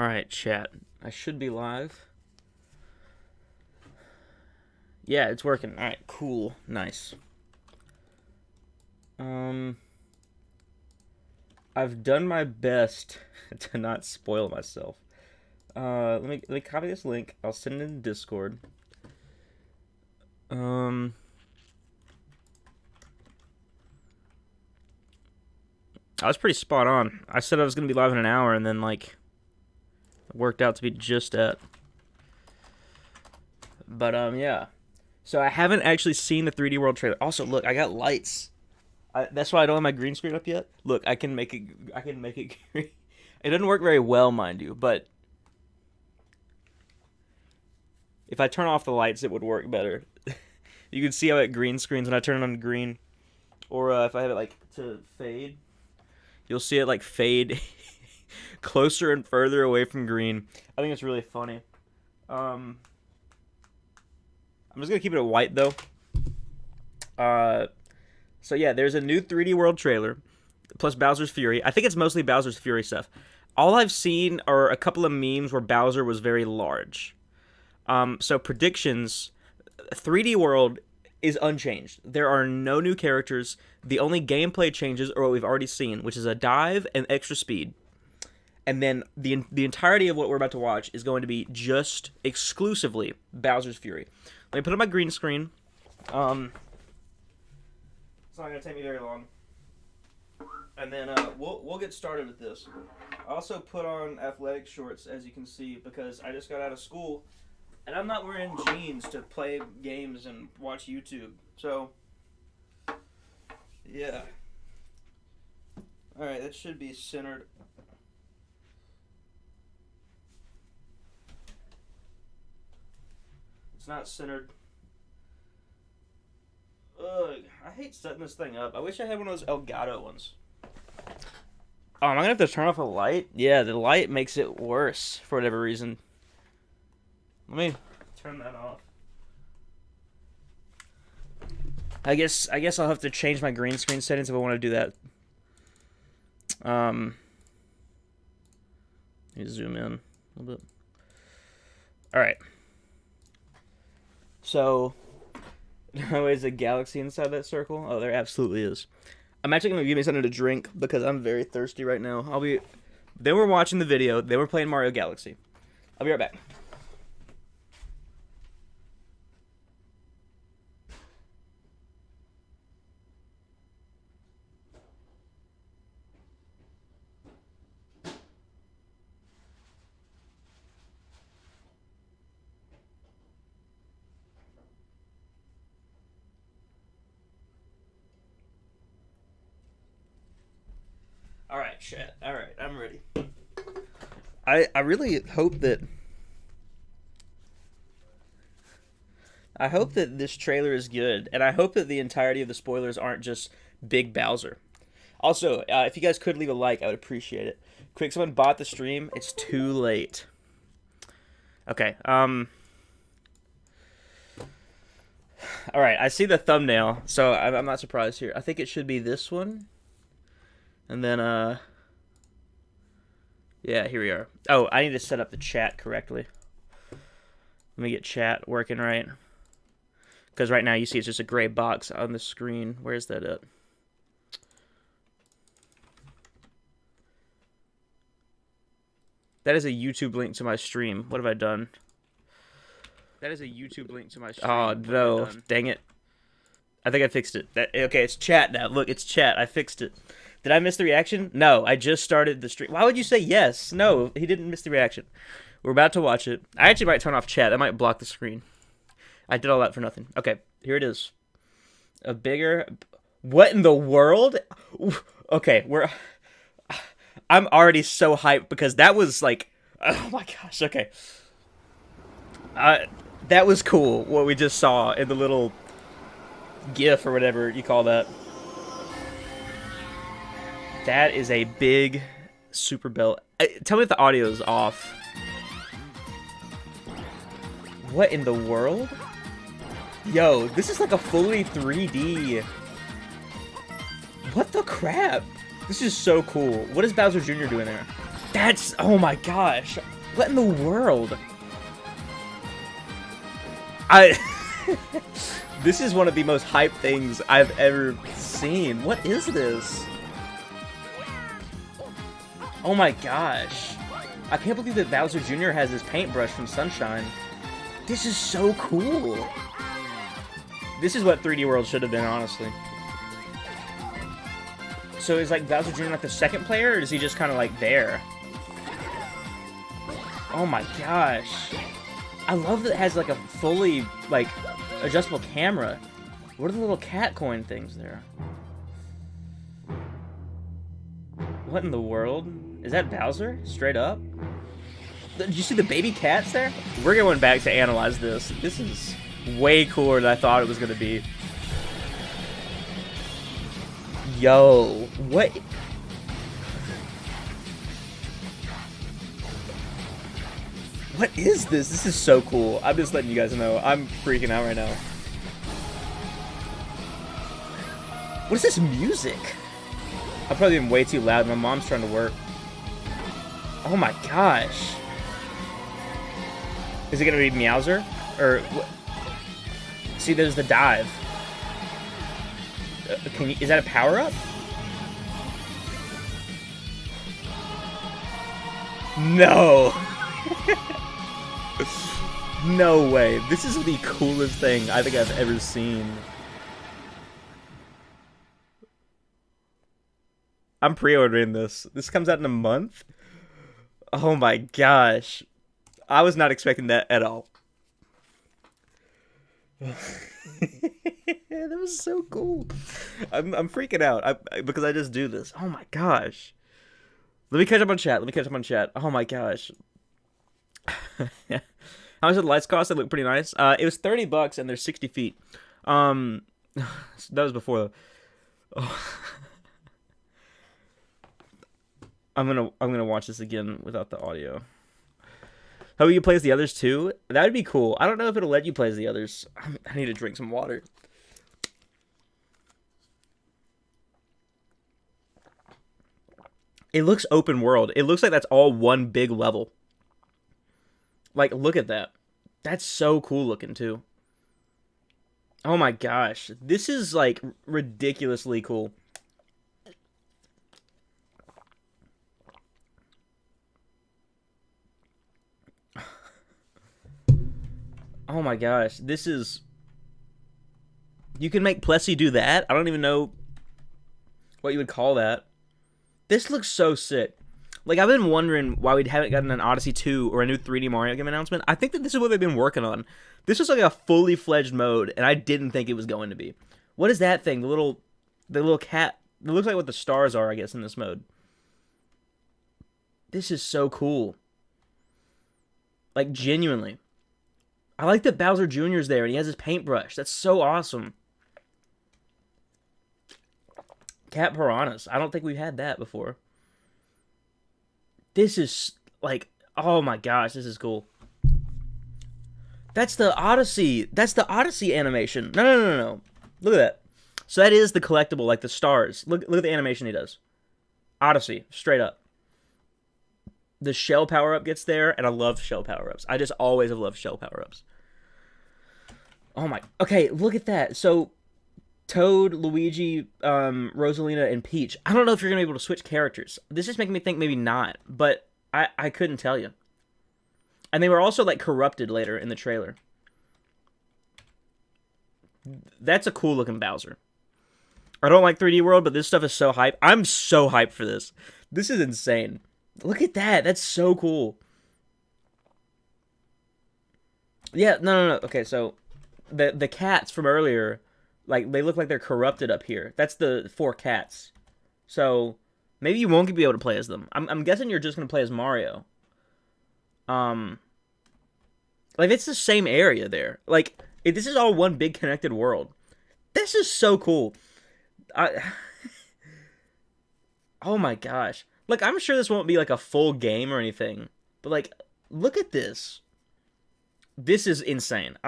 Alright, chat. I should be live. Yeah, it's working. Alright, cool. Nice. I've done my best to not spoil myself. Let me copy this link. I'll send it in Discord. I was pretty spot on. I said I was gonna be live in an hour, and then it worked out to be just at. But yeah. So I haven't actually seen the 3D World trailer. Also, look, I got lights. That's why I don't have my green screen up yet. Look, I can make it. I can make it green. It doesn't work very well, mind you, but if I turn off the lights, it would work better. You can see how it green screens when I turn it on green, or if I have it to fade, you'll see it fade closer and further away from green. I think it's really funny. I'm just gonna keep it at white though. So yeah, there's a new 3D World trailer, plus Bowser's Fury. I think it's mostly Bowser's Fury stuff. All I've seen are a couple of memes where Bowser was very large. So predictions, 3D World is unchanged. There are no new characters. The only gameplay changes are what we've already seen, which is a dive and extra speed. And then the entirety of what we're about to watch is going to be just exclusively Bowser's Fury. Let me put up my green screen. It's not going to take me very long. And then we'll get started with this. I also put on athletic shorts, as you can see, because I just got out of school. And I'm not wearing jeans to play games and watch YouTube. So, yeah. Alright, that should be centered. It's not centered. Ugh, I hate setting this thing up. I wish I had one of those Elgato ones. Oh, am I gonna have to turn off a light? Yeah, the light makes it worse for whatever reason. Let me turn that off. I guess I'll have to change my green screen settings if I want to do that. Let me zoom in a little bit. Alright. So, is a galaxy inside that circle? Oh, there absolutely is. I'm actually going to give me something to drink because I'm very thirsty right now. They were watching the video. They were playing Mario Galaxy. I'll be right back. Alright, chat. Alright, I'm ready. I really hope that this trailer is good, and I hope that the entirety of the spoilers aren't just Big Bowser. Also, if you guys could leave a like, I would appreciate it. Quick, someone bought the stream. It's too late. Okay, Alright, I see the thumbnail, so I'm not surprised here. I think it should be this one. And then, yeah, here we are. Oh, I need to set up the chat correctly. Let me get chat working right. Because right now you see it's just a gray box on the screen. Where's that at? That is a YouTube link to my stream. What have I done? That is a YouTube link to my stream. Oh, no. Dang it. I think I fixed it. Okay, it's chat now. Look, it's chat. I fixed it. Did I miss the reaction? No, I just started the stream. Why would you say yes? No, he didn't miss the reaction. We're about to watch it. I actually might turn off chat. That might block the screen. I did all that for nothing. Okay, here it is. A bigger... What in the world? Okay, I'm already so hyped because that was oh my gosh, okay. That was cool, what we just saw in the little GIF or whatever you call that. That is a big super belt. Tell me if the audio is off. What in the world? Yo, this is like a fully 3D. What the crap? This is so cool. What is Bowser Jr. doing there? That's, oh my gosh. What in the world? I This is one of the most hyped things I've ever seen. What is this? Oh my gosh. I can't believe that Bowser Jr. has his paintbrush from Sunshine. This is so cool. This is what 3D World should have been, honestly. So is like Bowser Jr. like the second player, or is he just kind of like there? Oh my gosh. I love that it has like a fully like adjustable camera. What are the little cat coin things there? What in the world? Is that Bowser? Straight up? Did you see the baby cats there? We're going back to analyze this. This is way cooler than I thought it was going to be. Yo, what? What is this? This is so cool. I'm just letting you guys know. I'm freaking out right now. What is this music? I'm probably being way too loud. My mom's trying to work. Oh my gosh. Is it gonna be Meowser? Or what? See, there's the dive. Is that a power-up? No. No way. This is the coolest thing I think I've ever seen. I'm pre-ordering this. This comes out in a month? Oh my gosh. I was not expecting that at all. That was so cool. I'm freaking out because I just do this. Oh my gosh. Let me catch up on chat. Oh my gosh. How much did the lights cost? They look pretty nice. It was $30 and they're 60 feet. That was before though. Oh. I'm gonna watch this again without the audio. How will you play as the others too? That would be cool. I don't know if it'll let you play as the others. I need to drink some water. It looks open world. It looks like that's all one big level. Like, look at that. That's so cool looking too. Oh my gosh. This is like ridiculously cool. Oh my gosh, this is... You can make Plessy do that? I don't even know what you would call that. This looks so sick. Like, I've been wondering why we haven't gotten an Odyssey 2 or a new 3D Mario game announcement. I think that this is what they've been working on. This was like a fully fledged mode, and I didn't think it was going to be. What is that thing? The little cat. It looks like what the stars are, I guess, in this mode. This is so cool. Like, genuinely. I like that Bowser Jr.'s there and he has his paintbrush. That's so awesome. Cat Piranhas. I don't think we've had that before. This is, like, oh my gosh, this is cool. That's the Odyssey. That's the Odyssey animation. No. Look at that. So that is the collectible, like the stars. Look at the animation he does. Odyssey, straight up. The shell power-up gets there, and I love shell power-ups. I just always have loved shell power-ups. Oh my... Okay, look at that. So, Toad, Luigi, Rosalina, and Peach. I don't know if you're going to be able to switch characters. This is making me think maybe not, but I couldn't tell you. And they were also, like, corrupted later in the trailer. That's a cool-looking Bowser. I don't like 3D World, but this stuff is so hype. I'm so hyped for this. This is insane. Look at that. That's so cool. Yeah, no. Okay, so the cats from earlier, like, they look like they're corrupted up here. That's the 4 cats. So maybe you won't be able to play as them. I'm guessing you're just going to play as Mario. Like, it's the same area there. Like, this is all one big connected world. This is so cool. Oh my gosh. Like, I'm sure this won't be, like, a full game or anything. But, like, look at this. This is insane.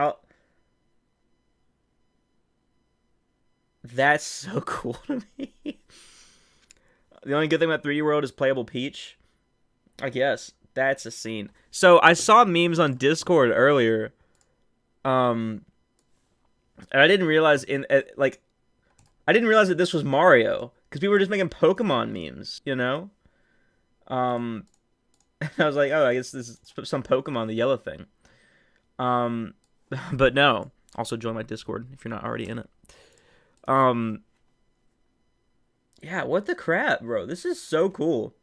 That's so cool to me. The only good thing about 3D World is playable Peach. I guess that's a scene. So I saw memes on Discord earlier, and I didn't realize I didn't realize that this was Mario because people were just making Pokemon memes, you know. Um, I was like, oh, I guess this is some Pokemon, the yellow thing. Um, but no. Also join my Discord if you're not already in it. Um, yeah, what the crap, bro? This is so cool.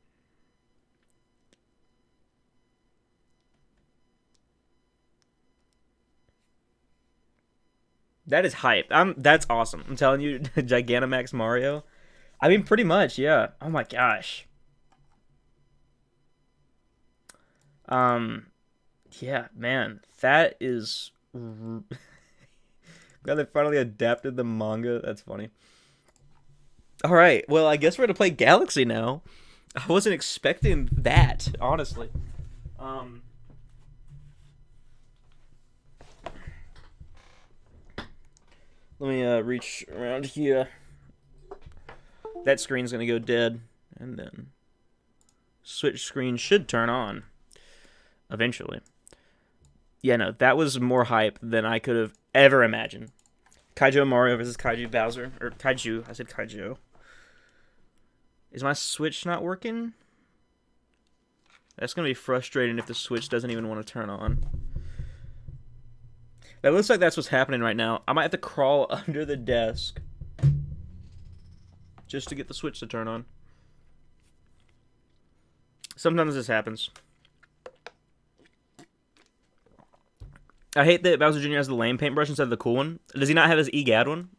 That is hype. That's awesome. I'm telling you, Gigantamax Mario. I mean, pretty much, yeah. Oh my gosh. Um, yeah, man, that is. Glad they finally adapted the manga. That's funny. All right, well, I guess we're gonna play Galaxy now. I wasn't expecting that, honestly. Um, Let me reach around here. That screen's gonna go dead, and then switch screen should turn on eventually. Yeah, no, that was more hype than I could have ever imagined. Kaiju Mario versus Kaiju Bowser. Or Kaiju. I said Kaiju. Is my Switch not working? That's going to be frustrating if the Switch doesn't even want to turn on. That looks like that's what's happening right now. I might have to crawl under the desk just to get the Switch to turn on. Sometimes this happens. I hate that Bowser Jr. has the lame paintbrush instead of the cool one. Does he not have his EGAD one?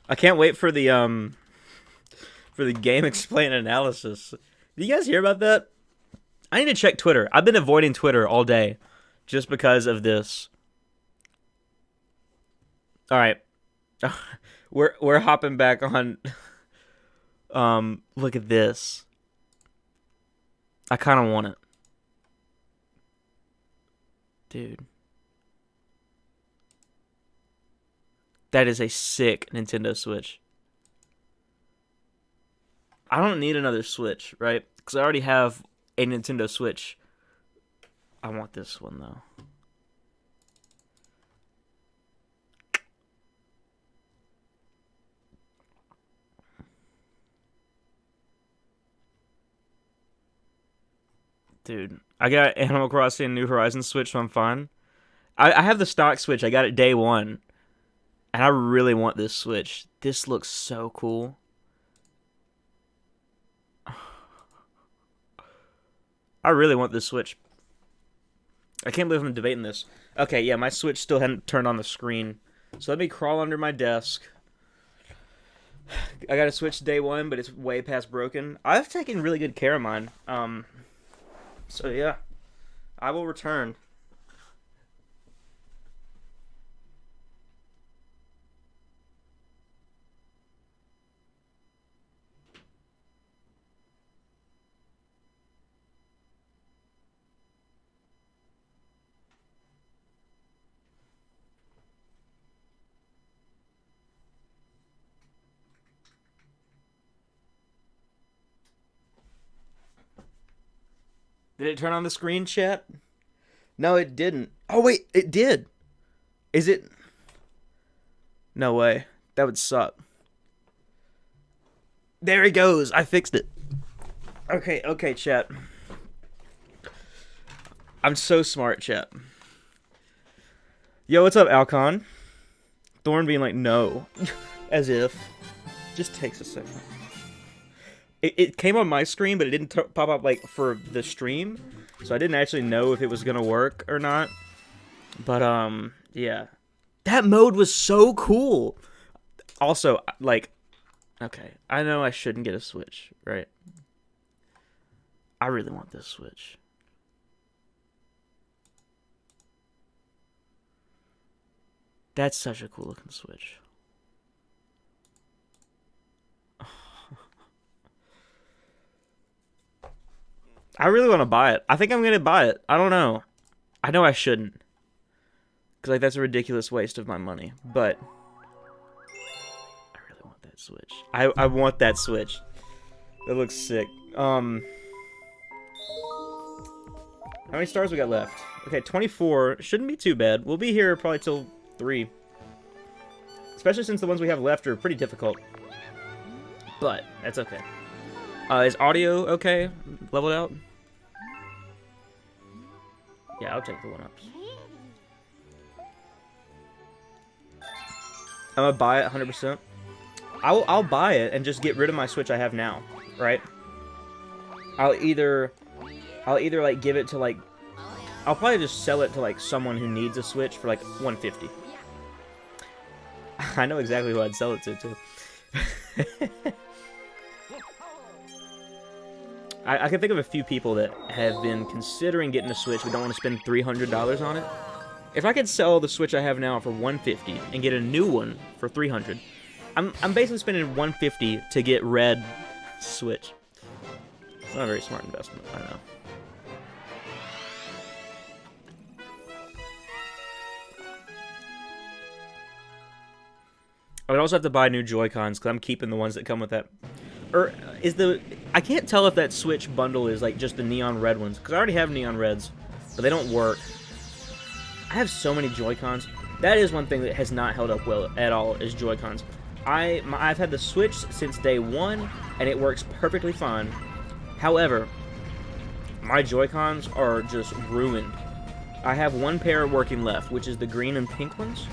I can't wait for the game explain analysis. Did you guys hear about that? I need to check Twitter. I've been avoiding Twitter all day just because of this. All right. We're hopping back on look at this. I kind of want it. Dude. That is a sick Nintendo Switch. I don't need another Switch, right? Because I already have a Nintendo Switch. I want this one, though. Dude, I got Animal Crossing New Horizons Switch, so I'm fine. I have the stock Switch. I got it day one. And I really want this Switch. This looks so cool. I really want this Switch. I can't believe I'm debating this. Okay, yeah, my Switch still hadn't turned on the screen. So let me crawl under my desk. I got a Switch day one, but it's way past broken. I've taken really good care of mine. So yeah, I will return. Did it turn on the screen, chat? No, it didn't. Oh, wait, it did. Is it? No way. That would suck. There he goes. I fixed it. Okay, chat. I'm so smart, chat. Yo, what's up, Alcon? Thorn being like, no. As if. Just takes a second. It came on my screen, but it didn't pop up, like, for the stream. So I didn't actually know if it was gonna work or not. But, yeah. That mode was so cool. Also, like, okay, I know I shouldn't get a Switch, right? I really want this Switch. That's such a cool looking Switch. I really want to buy it. I think I'm going to buy it. I don't know. I know I shouldn't. Because, like, that's a ridiculous waste of my money. But I really want that Switch. I want that Switch. It looks sick. How many stars we got left? Okay, 24. Shouldn't be too bad. We'll be here probably till 3. Especially since the ones we have left are pretty difficult. But, that's okay. Is audio okay? Leveled out? Yeah, I'll take the 1-ups. I'm gonna buy it 100%. I'll buy it and just get rid of my Switch I have now, right? I'll either like give it to like, I'll probably just sell it to like someone who needs a Switch for like 150. I know exactly who I'd sell it to too. I can think of a few people that have been considering getting a Switch but don't want to spend $300 on it. If I could sell the Switch I have now for $150 and get a new one for $300, I'm basically spending $150 to get red Switch. It's not a very smart investment, I know. I would also have to buy new Joy-Cons because I'm keeping the ones that come with that. Or is the... I can't tell if that Switch bundle is like just the neon red ones, because I already have neon reds, but they don't work. I have so many Joy-Cons. That is one thing that has not held up well at all, is Joy-Cons. I've had the Switch since day 1, and it works perfectly fine. However, my Joy-Cons are just ruined. I have one pair working left, which is the green and pink ones,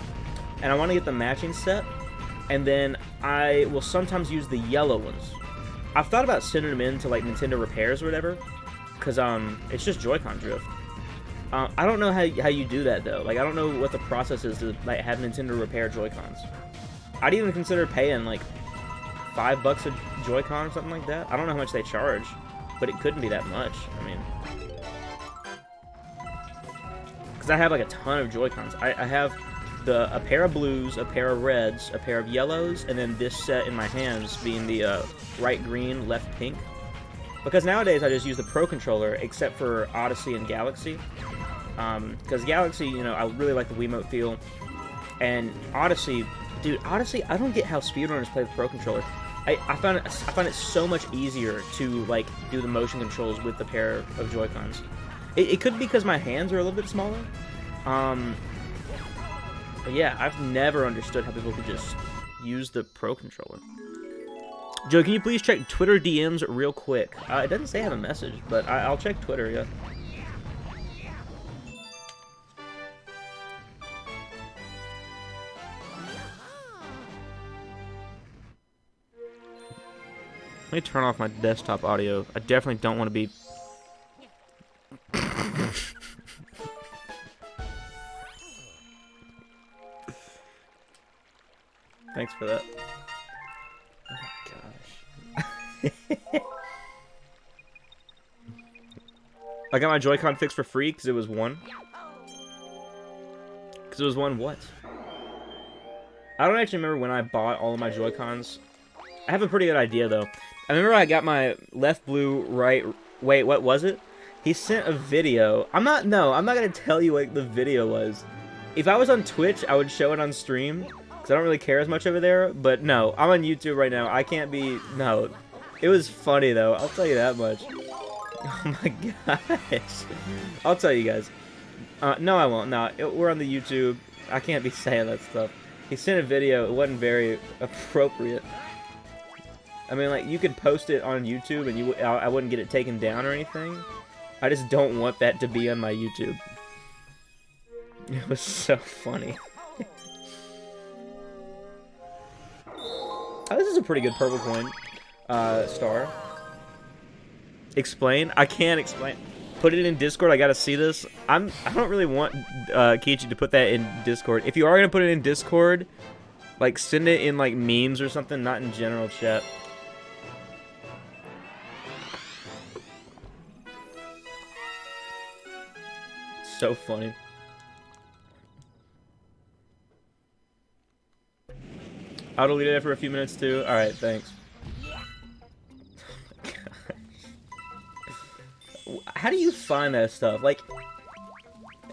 and I want to get the matching set, and then I will sometimes use the yellow ones. I've thought about sending them in to like Nintendo Repairs or whatever, because it's just Joy-Con drift. I don't know how you do that though. Like, I don't know what the process is to like have Nintendo repair Joy-Cons. I'd even consider paying like $5 a Joy-Con or something like that. I don't know how much they charge, but it couldn't be that much. I mean, because I have like a ton of Joy-Cons. I have a pair of blues, a pair of reds, a pair of yellows, and then this set in my hands being the right green, left pink. Because nowadays I just use the Pro Controller, except for Odyssey and Galaxy. Because Galaxy, you know, I really like the Wiimote feel. And Odyssey, dude, Odyssey, I don't get how speedrunners play with Pro Controller. I find it so much easier to, like, do the motion controls with the pair of Joy-Cons. It could be because my hands are a little bit smaller. But yeah, I've never understood how people could just use the Pro Controller. Joe, can you please check Twitter DMs real quick? It doesn't say I have a message, but I'll check Twitter, yeah. Let me turn off my desktop audio. I definitely don't want to be... Thanks for that. I got my Joy-Con fixed for free because it was one. Because it was one what? I don't actually remember when I bought all of my Joy-Cons. I have a pretty good idea though. I remember I got my left blue, right... Wait, what was it? He sent a video. I'm not gonna tell you what the video was. If I was on Twitch, I would show it on stream. Because I don't really care as much over there. But no, I'm on YouTube right now. I can't be... No. It was funny though, I'll tell you that much. Oh my gosh. I'll tell you guys. No, I won't. No, we're on the YouTube. I can't be saying that stuff. He sent a video. It wasn't very appropriate. I mean, like, you could post it on YouTube and I wouldn't get it taken down or anything. I just don't want that to be on my YouTube. It was so funny. Oh, this is a pretty good purple coin. Star. Explain? I can't explain. Put it in Discord. I gotta see this. I don't really want Kiichi to put that in Discord. If you are gonna put it in Discord, like send it in like memes or something, not in general chat. So funny. I'll delete it after a few minutes too. All right, thanks. How do you find that stuff? Like,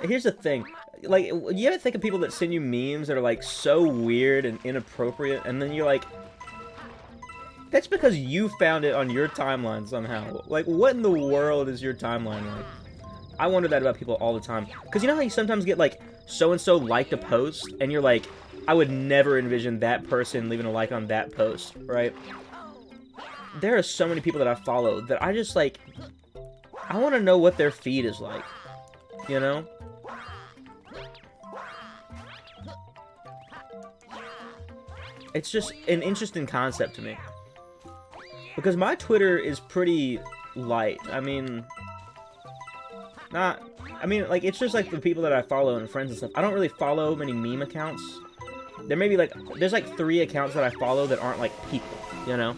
here's the thing. Like, you ever think of people that send you memes that are, like, so weird and inappropriate, and then you're like... That's because you found it on your timeline somehow. Like, what in the world is your timeline like? I wonder that about people all the time. Because you know how you sometimes get, like, so-and-so liked a post, and you're like, I would never envision that person leaving a like on that post, right? There are so many people that I follow that I just, like, I want to know what their feed is like, you know? It's just an interesting concept to me. Because my Twitter is pretty light. I mean, like, it's just, like, the people that I follow and friends and stuff. I don't really follow many meme accounts. There may be, like, there's, like, 3 accounts that I follow that aren't, like, people, you know?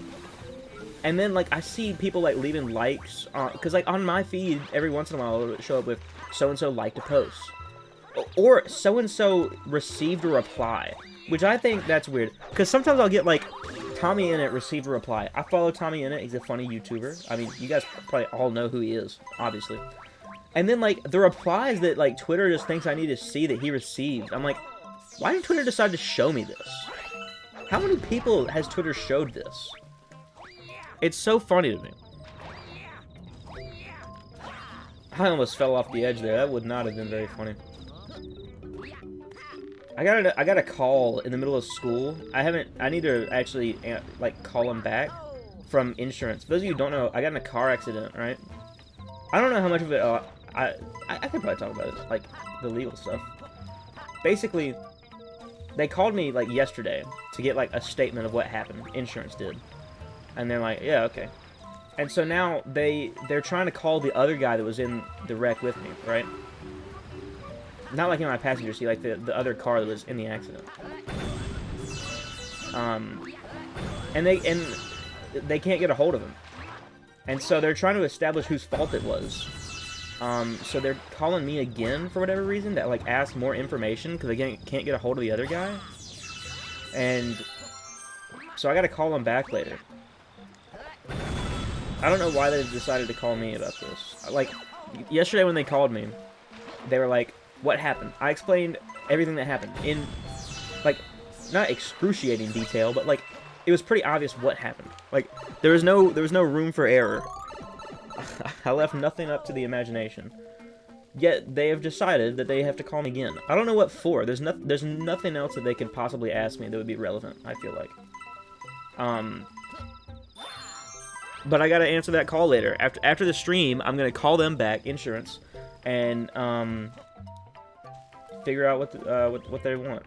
And then, like, I see people, like, leaving likes on, because, like, on my feed, every once in a while, it'll show up with so-and-so liked a post. Or so-and-so received a reply, which I think that's weird. Because sometimes I'll get, like, Tommy Innit received a reply. I follow Tommy Innit. He's a funny YouTuber. I mean, you guys probably all know who he is, obviously. And then, like, the replies that, like, Twitter just thinks I need to see that he received. I'm like, why did Twitter decide to show me this? How many people has Twitter showed this? It's so funny to me. I almost fell off the edge there. That would not have been very funny. I got a call in the middle of school. I need to actually, like, call him back from insurance. For those of you who don't know, I got in a car accident, right? I don't know how much of it, I could probably talk about it, like, the legal stuff. Basically, they called me, like, yesterday to get, like, a statement of what happened. Insurance did. And they're like, yeah, okay. And so now they're trying to call the other guy that was in the wreck with me, right? Not like in my passenger seat, like the other car that was in the accident. And they can't get a hold of him. And so they're trying to establish whose fault it was. So they're calling me again for whatever reason to, like, ask more information because they can't get a hold of the other guy. And so I got to call them back later. I don't know why they decided to call me about this. Like, yesterday when they called me, they were like, what happened? I explained everything that happened in, like, not excruciating detail, but, like, it was pretty obvious what happened. Like, there was no room for error. I left nothing up to the imagination. Yet they have decided that they have to call me again. I don't know what for. There's nothing else that they could possibly ask me that would be relevant, I feel like. But I gotta answer that call later. After the stream, I'm gonna call them back, insurance, and figure out what they want.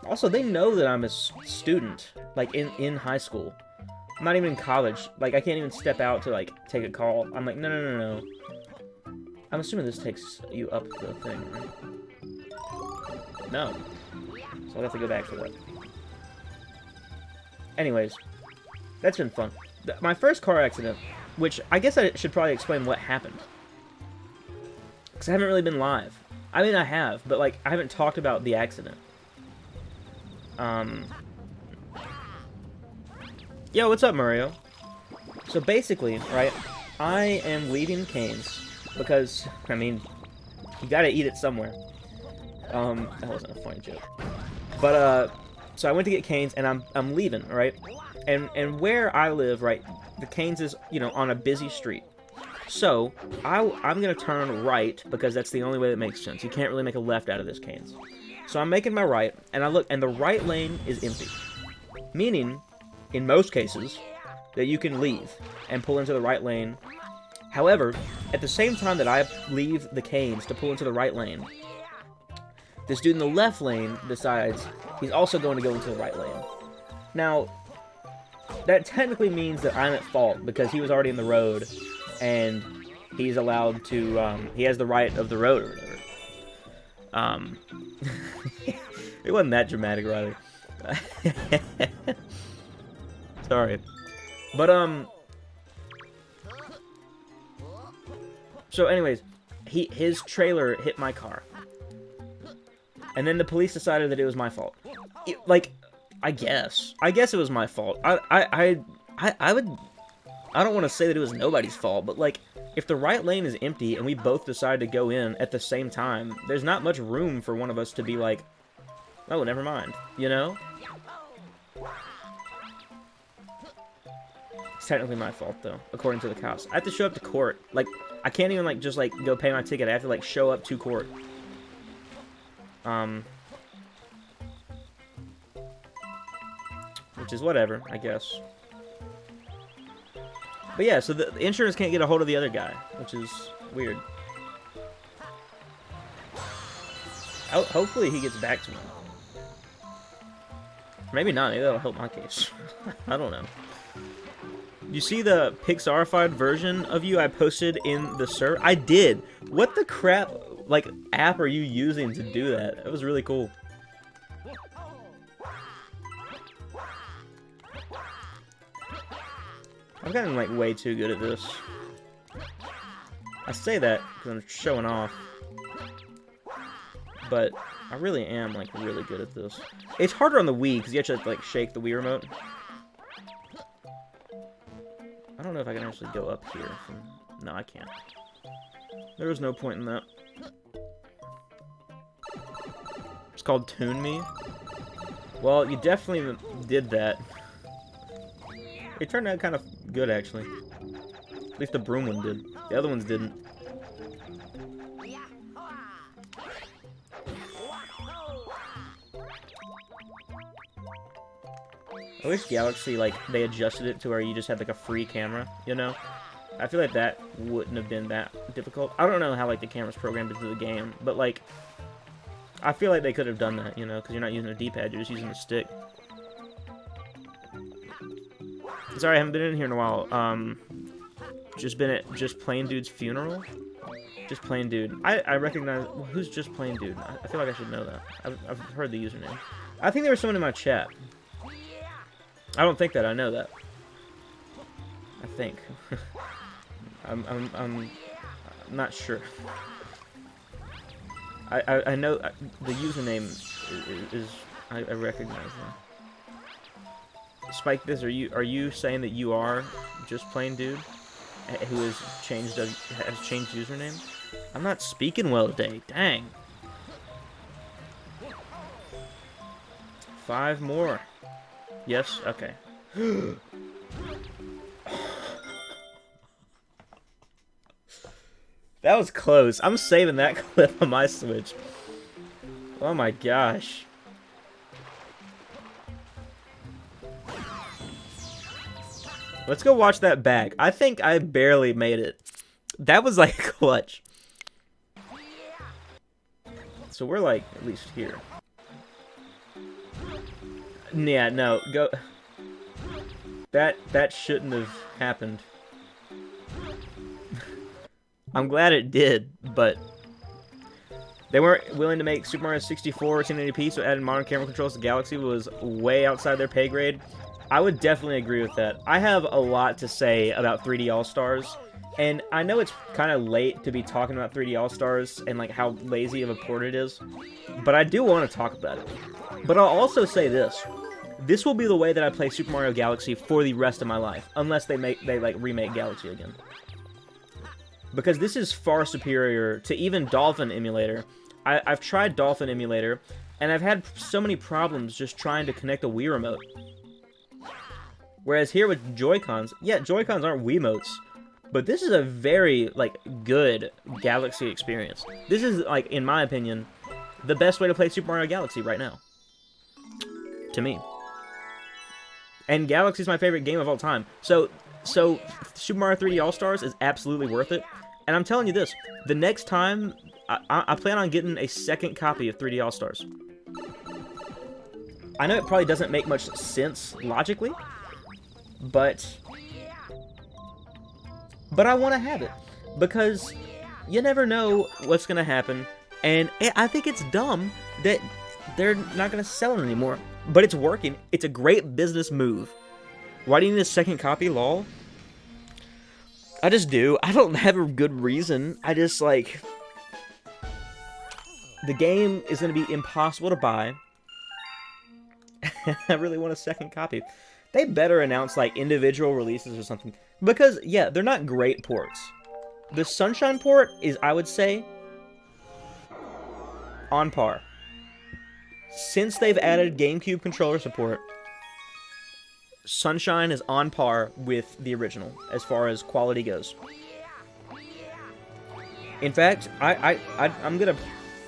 Also, they know that I'm a student, like, in high school. I'm not even in college. Like, I can't even step out to, like, take a call. I'm like, no. I'm assuming this takes you up the thing, right? No. So I'll have to go back for that. Anyways, that's been fun. My first car accident, which I guess I should probably explain what happened. Because I haven't really been live. I mean, I have, but, like, I haven't talked about the accident. Yo, what's up, Mario? So basically, right, I am leaving Cane's because, I mean, you gotta eat it somewhere. That wasn't a funny joke. But, so I went to get Cane's, and I'm leaving, right? And where I live, right, the Cane's is, you know, on a busy street. So, I'm gonna turn right, because that's the only way that makes sense. You can't really make a left out of this Cane's. So I'm making my right, and I look, and the right lane is empty. Meaning, in most cases, that you can leave and pull into the right lane. However, at the same time that I leave the Cane's to pull into the right lane, this dude in the left lane decides he's also going to go into the right lane. Now, that technically means that I'm at fault because he was already in the road, and he's allowed to, he has the right of the road or whatever. It wasn't that dramatic, Riley. Sorry. But, so anyways, his trailer hit my car. And then the police decided that it was my fault. Like, I guess it was my fault. I don't want to say that it was nobody's fault, but, like, if the right lane is empty and we both decide to go in at the same time, there's not much room for one of us to be like, oh, never mind, you know? technically my fault, though, according to the cops. I have to show up to court. Like, I can't even, like, just, like, go pay my ticket. I have to, like, show up to court. Which is whatever, I guess. But yeah, so the insurance can't get a hold of the other guy, which is weird. Hopefully he gets back to me. Maybe not. Maybe that'll help my case. I don't know. You see the Pixarified version of you I posted in the server? I did. What the crap, like, app are you using to do that? It was really cool. I've gotten, like, way too good at this. I say that because I'm showing off. But I really am, like, really good at this. It's harder on the Wii because you have to, like, shake the Wii remote. I don't know if I can actually go up here. No, I can't. There was no point in that. It's called Toon Me. Well, you definitely did that. It turned out kind of good, actually. At least the broom one did. The other ones didn't. I wish Galaxy, like, they adjusted it to where you just had, like, a free camera, you know? I feel like that wouldn't have been that difficult. I don't know how, like, the camera's programmed into the game, but, like, I feel like they could have done that, you know? Because you're not using a D-pad, you're just using a stick. Sorry, I haven't been in here in a while. Just been at Just Plain Dude's funeral? Just Plain Dude. I recognize... Well, who's Just Plain Dude? I feel like I should know that. I've heard the username. I think there was someone in my chat. I don't think that. I know that. I think. I'm not sure. I know the username is I recognize them. Spike this, are you saying that you are Just Plain Dude who has changed username? I'm not speaking well today. Dang. 5 more. Yes? Okay. That was close. I'm saving that clip on my Switch. Oh my gosh. Let's go watch that back. I think I barely made it. That was like clutch. So we're like at least here. Yeah, no, go. That shouldn't have happened. I'm glad it did, but they weren't willing to make Super Mario 64 1080p, so adding modern camera controls to Galaxy was way outside their pay grade. I would definitely agree with that. I have a lot to say about 3D All-Stars, and I know it's kind of late to be talking about 3D All-Stars and like how lazy of a port it is, but I do want to talk about it. But I'll also say this. This will be the way that I play Super Mario Galaxy for the rest of my life, unless they remake Galaxy again. Because this is far superior to even Dolphin Emulator. I've tried Dolphin Emulator, and I've had so many problems just trying to connect a Wii remote. Whereas here with Joy-Cons, yeah, Joy-Cons aren't Wiimotes, but this is a very, like, good Galaxy experience. This is, like, in my opinion, the best way to play Super Mario Galaxy right now. To me. And Galaxy's my favorite game of all time. So Super Mario 3D All-Stars is absolutely worth it. And I'm telling you this, the next time, I plan on getting a second copy of 3D All-Stars. I know it probably doesn't make much sense logically, but I want to have it. Because you never know what's going to happen. And I think it's dumb that they're not going to sell it anymore. But it's working. It's a great business move. Why do you need a second copy, lol? I just do. I don't have a good reason. I just, like... The game is going to be impossible to buy. I really want a second copy. They better announce, like, individual releases or something. Because, yeah, they're not great ports. The Sunshine port is, I would say, on par. Since they've added GameCube controller support, Sunshine is on par with the original as far as quality goes. In fact, I'm gonna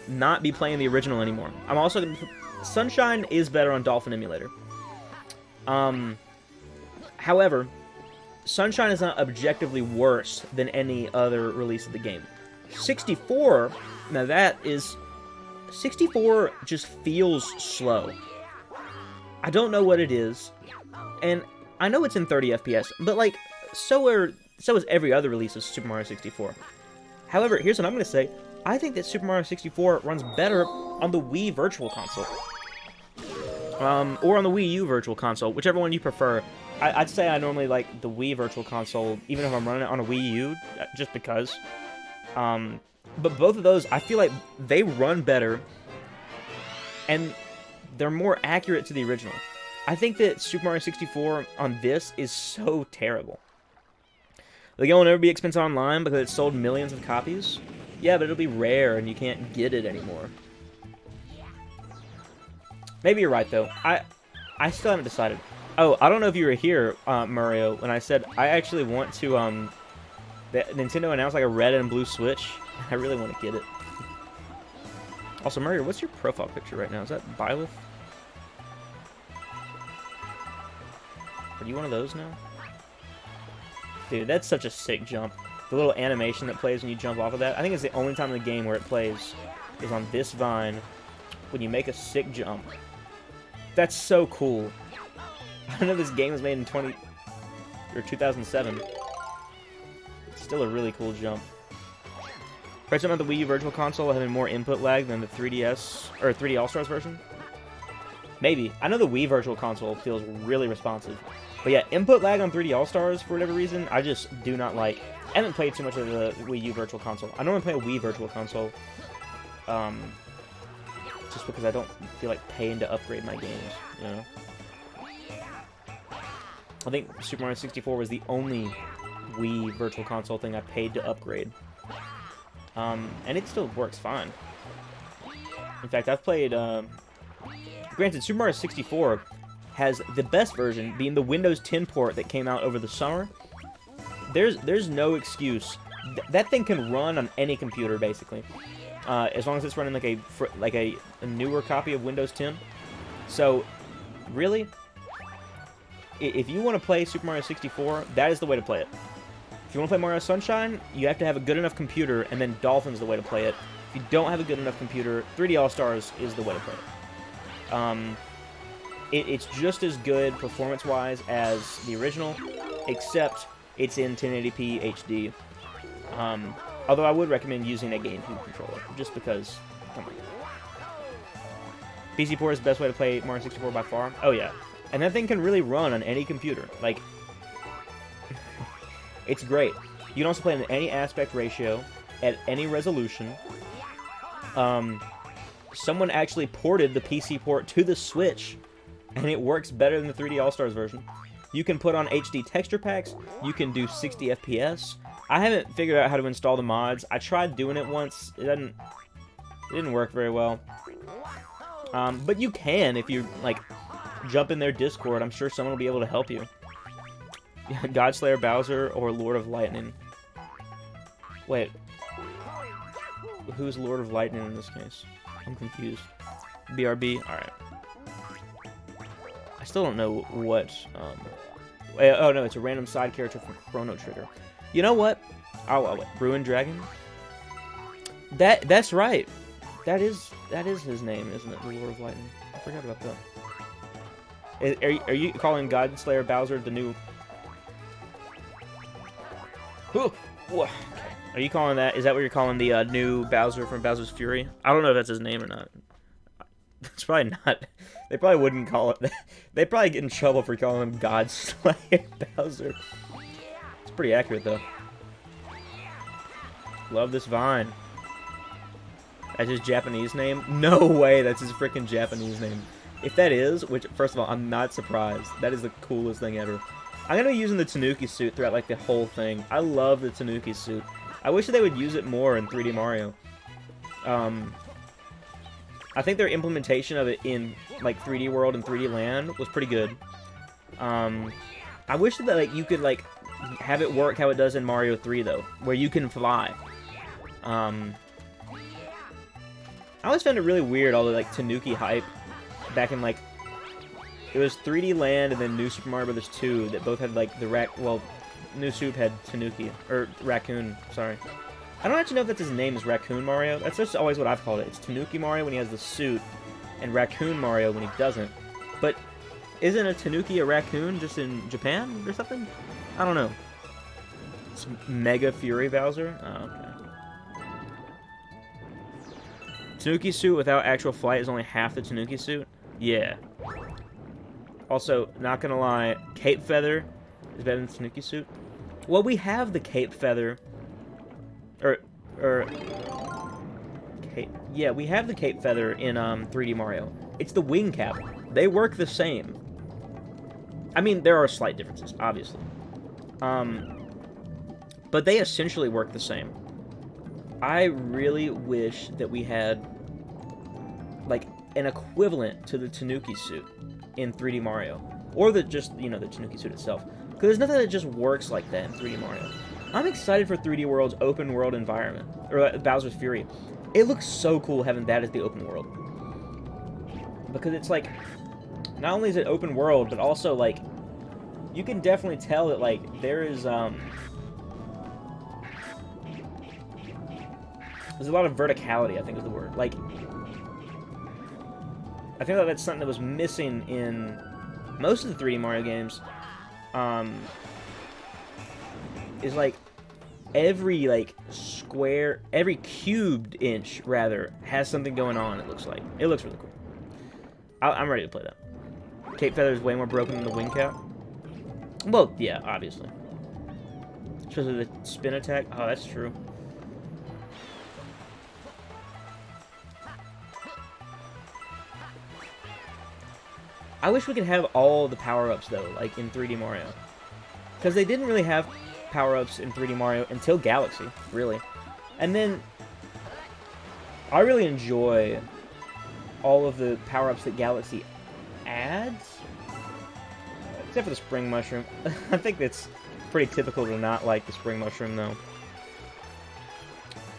not be playing the original anymore. I'm also gonna... Sunshine is better on Dolphin Emulator. However, Sunshine is not objectively worse than any other release of the game. 64, now that is... 64 just feels slow. I don't know what it is, and I know it's in 30 FPS, but like, so is every other release of Super Mario 64. However, here's what I'm going to say. I think that Super Mario 64 runs better on the Wii Virtual Console. Or on the Wii U Virtual Console, whichever one you prefer. I'd say I normally like the Wii Virtual Console, even if I'm running it on a Wii U, just because. But both of those, I feel like they run better, and they're more accurate to the original. I think that Super Mario 64 on this is so terrible. The game will never be expensive online because it sold millions of copies. Yeah, but it'll be rare and you can't get it anymore. Maybe you're right, though. I still haven't decided. Oh, I don't know if you were here, Mario, when I said I actually want to, Nintendo announced like a red and blue Switch. I really want to get it. Also, Mario, what's your profile picture right now? Is that Byleth? Are you one of those now? Dude, that's such a sick jump. The little animation that plays when you jump off of that. I think it's the only time in the game where it plays is on this vine when you make a sick jump. That's so cool. I know this game was made in 2007. It's still a really cool jump. Question about the Wii U Virtual Console having more input lag than the 3DS or 3D All-Stars version? Maybe. I know the Wii Virtual Console feels really responsive. But yeah, input lag on 3D All-Stars, for whatever reason, I just do not like. I haven't played too much of the Wii U Virtual Console. I normally play a Wii Virtual Console, just because I don't feel like paying to upgrade my games, you know? I think Super Mario 64 was the only Wii Virtual Console thing I paid to upgrade. And it still works fine. In fact, I've played, granted, Super Mario 64 has the best version being the Windows 10 port that came out over the summer. There's no excuse. That thing can run on any computer, basically. As long as it's running like a newer copy of Windows 10. So, really, if you want to play Super Mario 64, that is the way to play it. If you want to play Mario Sunshine, you have to have a good enough computer, and then Dolphin's the way to play it. If you don't have a good enough computer, 3D All-Stars is the way to play it. It's just as good performance-wise as the original, except it's in 1080p HD. Although I would recommend using a GameCube controller, just because, come on. PC port is the best way to play Mario 64 by far. Oh yeah. And that thing can really run on any computer. Like, it's great. You can also play in any aspect ratio, at any resolution. Someone actually ported the PC port to the Switch, and it works better than the 3D All-Stars version. You can put on HD texture packs. You can do 60 FPS. I haven't figured out how to install the mods. I tried doing it once. It didn't work very well. But you can if you, like, jump in their Discord. I'm sure someone will be able to help you. Godslayer Bowser or Lord of Lightning? Wait. Who's Lord of Lightning in this case? I'm confused. BRB? Alright. I still don't know what, oh no, it's a random side character from Chrono Trigger. You know what? Oh, wait. Ruined Dragon? That's right. That is his name, isn't it? The Lord of Lightning. I forgot about that. Are you calling Godslayer Bowser the new... Okay. Are you calling that... Is that what you're calling the new Bowser from Bowser's Fury? I don't know if that's his name or not. It's probably not. They probably wouldn't call it... They'd probably get in trouble for calling him Godslayer Bowser. It's pretty accurate, though. Love this vine. That's his Japanese name? No way that's his freaking Japanese name. If that is, which, first of all, I'm not surprised. That is the coolest thing ever. I'm going to be using the Tanuki suit throughout, like, the whole thing. I love the Tanuki suit. I wish that they would use it more in 3D Mario. I think their implementation of it in, like, 3D World and 3D Land was pretty good. I wish that like you could like have it work how it does in Mario 3 though, where you can fly. I always found it really weird, all the like Tanuki hype back in like it was 3D Land and then New Super Mario Bros. 2 that both had like the New Soup had Tanuki or Raccoon. Sorry, I don't actually know if that's his name is Raccoon Mario. That's just always what I've called it. It's Tanuki Mario when he has the suit, and Raccoon Mario when he doesn't. But isn't a Tanuki a raccoon just in Japan or something? I don't know. It's Mega Fury Bowser? Oh, okay. Tanuki suit without actual flight is only half the Tanuki suit? Yeah. Also, not gonna lie, Cape Feather is better than Tanuki suit. Well, we have the Cape Feather. Yeah, we have the Cape Feather in 3D Mario. It's the wing cap. They work the same. I mean, there are slight differences, obviously. But they essentially work the same. I really wish that we had, like, an equivalent to the Tanuki suit in 3D Mario. Or the Tanuki suit itself. Because there's nothing that just works like that in 3D Mario. I'm excited for 3D World's open world environment. Or Bowser's Fury. It looks so cool having that as the open world. Because it's like, not only is it open world, but also like, you can definitely tell that like, there is, there's a lot of verticality, I think is the word. Like, I think that's something that was missing in most of the 3D Mario games. Is like, every like square, every cubed inch rather, has something going on. It looks like it looks really cool. I'm ready to play that. Cape Feather is way more broken than the wing cap. Well, yeah, obviously. Especially the spin attack. Oh, that's true. I wish we could have all the power-ups though, like in 3D Mario, because they didn't really have power-ups in 3D Mario until Galaxy, really. And then I really enjoy all of the power-ups that Galaxy adds, except for the Spring Mushroom. I think that's pretty typical to not like the Spring Mushroom, though.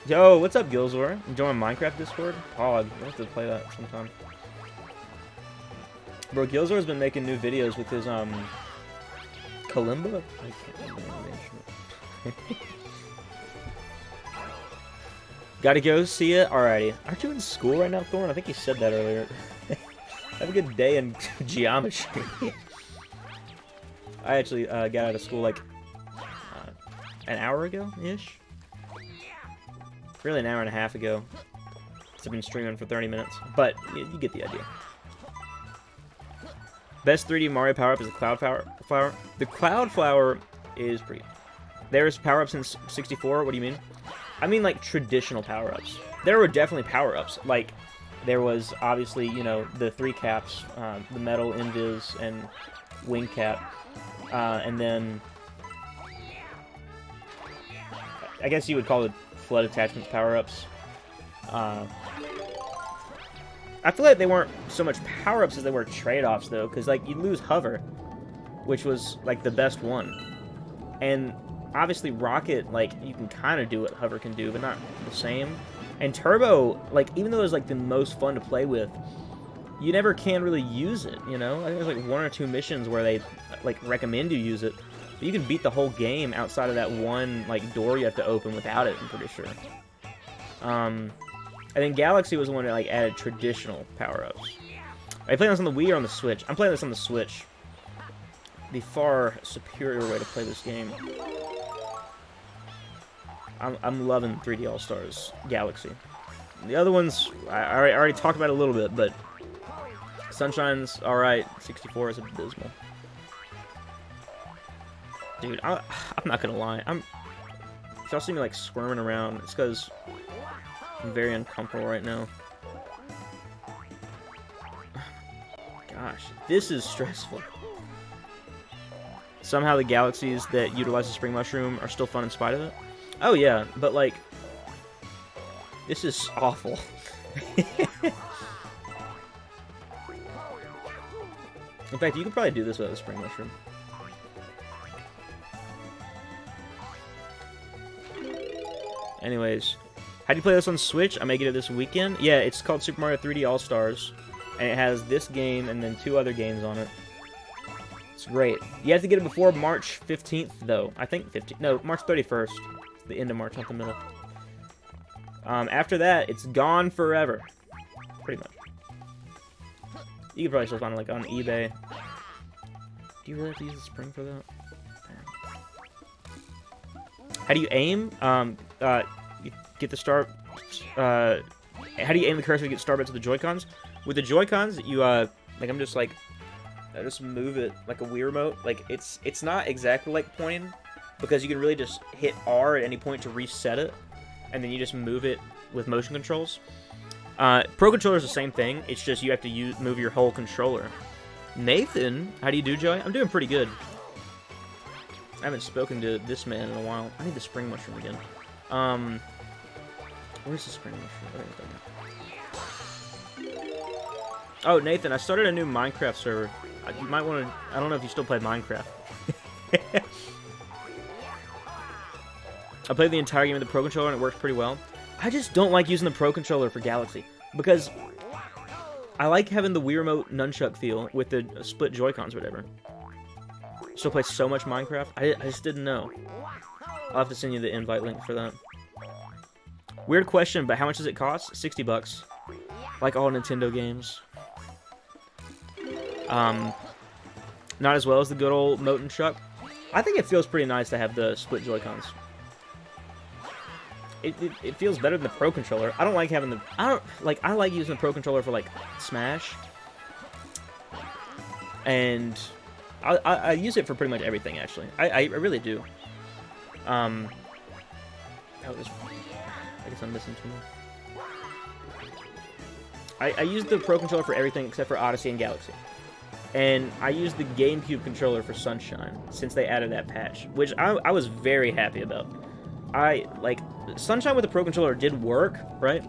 Yo, what's up, Gilzor? You join Minecraft Discord? Pog, we'll have to play that sometime. Bro, Gilzor's been making new videos with his, Kalimba? I can't remember the name. Gotta go see it? Alrighty. Aren't you in school right now, Thorn? I think you said that earlier. Have a good day in geometry. I actually got out of school like an hour ago-ish? Really an hour and a half ago. I've been streaming for 30 minutes. But you get the idea. Best 3D Mario power-up is the Cloud Flower. The Cloud Flower is pretty... There's power-ups in 64? What do you mean? I mean, like, traditional power-ups. There were definitely power-ups. Like, there was, obviously, you know, the 3 caps, the metal, invis, and wing cap. And then... I guess you would call it flood attachments power-ups. I feel like they weren't so much power-ups as they were trade-offs, though, because, like, you lose Hover, which was, like, the best one. And, obviously, Rocket, like, you can kind of do what Hover can do, but not the same. And Turbo, like, even though it was, like, the most fun to play with, you never can really use it, you know? I think there's, like, 1 or 2 missions where they, like, recommend you use it. But you can beat the whole game outside of that one, like, door you have to open without it, I'm pretty sure. And then Galaxy was the one that like added traditional power-ups. Are you playing this on the Wii or on the Switch? I'm playing this on the Switch. The far superior way to play this game. I'm loving 3D All-Stars Galaxy. The other ones, I already talked about it a little bit, but Sunshine's alright. 64 is abysmal. Dude, I'm not gonna lie. If y'all see me like squirming around, it's because I'm very uncomfortable right now. Gosh, this is stressful. Somehow the galaxies that utilize the Spring Mushroom are still fun in spite of it. Oh yeah, but like, this is awful. In fact, you could probably do this without the spring mushroom. Anyways, how do you play this on Switch? I may get it this weekend. Yeah, it's called Super Mario 3D All-Stars, and it has this game and then 2 other games on it. It's great. You have to get it before March 15th, though. I think 15th. No, March 31st. It's the end of March, not the middle. After that, it's gone forever. Pretty much. You could probably still find it, like, on eBay. Do you really have to use the spring for that? How do you aim? You get the star... how do you aim the cursor to get starbits with the Joy-Cons? With the Joy-Cons, you, like, I'm just, like... I just move it like a Wii remote. Like, it's not exactly like pointing, because you can really just hit R at any point to reset it, and then you just move it with motion controls. Pro Controller is the same thing. It's just you have to move your whole controller. Nathan, how do you do, Joey? I'm doing pretty good. I haven't spoken to this man in a while. I need the spring mushroom again. Where's the spring mushroom? Oh, Nathan, I started a new Minecraft server. You might want to... I don't know if you still play Minecraft. I played the entire game with the Pro Controller, and it works pretty well. I just don't like using the Pro Controller for Galaxy, because I like having the Wii Remote nunchuck feel with the split Joy-Cons or whatever. Still play so much Minecraft. I just didn't know. I'll have to send you the invite link for that. Weird question, but how much does it cost? $60. Like all Nintendo games. Not as well as the good old Mote and Chuck. I think it feels pretty nice to have the split Joy-Cons. It feels better than the Pro Controller. I don't like having the... I like using the Pro Controller for, like, Smash. And I use it for pretty much everything, actually. I really do. Oh, I guess I'm missing two more. I use the Pro Controller for everything except for Odyssey and Galaxy. And I use the GameCube controller for Sunshine, since they added that patch, which I was very happy about. Sunshine with the Pro Controller did work, right?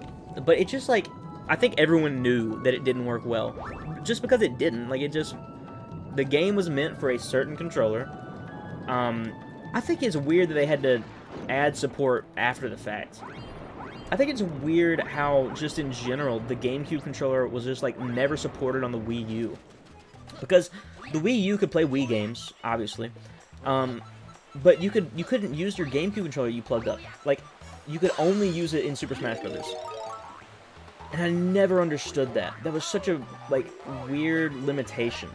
But it just, like, I think everyone knew that it didn't work well. Just because it didn't. Like, the game was meant for a certain controller. I think it's weird that they had to add support after the fact. I think it's weird how, just in general, the GameCube controller was just, like, never supported on the Wii U. Because the Wii U could play Wii games, obviously. But you couldn't use your GameCube controller you plugged up. Like, you could only use it in Super Smash Bros. And I never understood that. That was such a, like, weird limitation.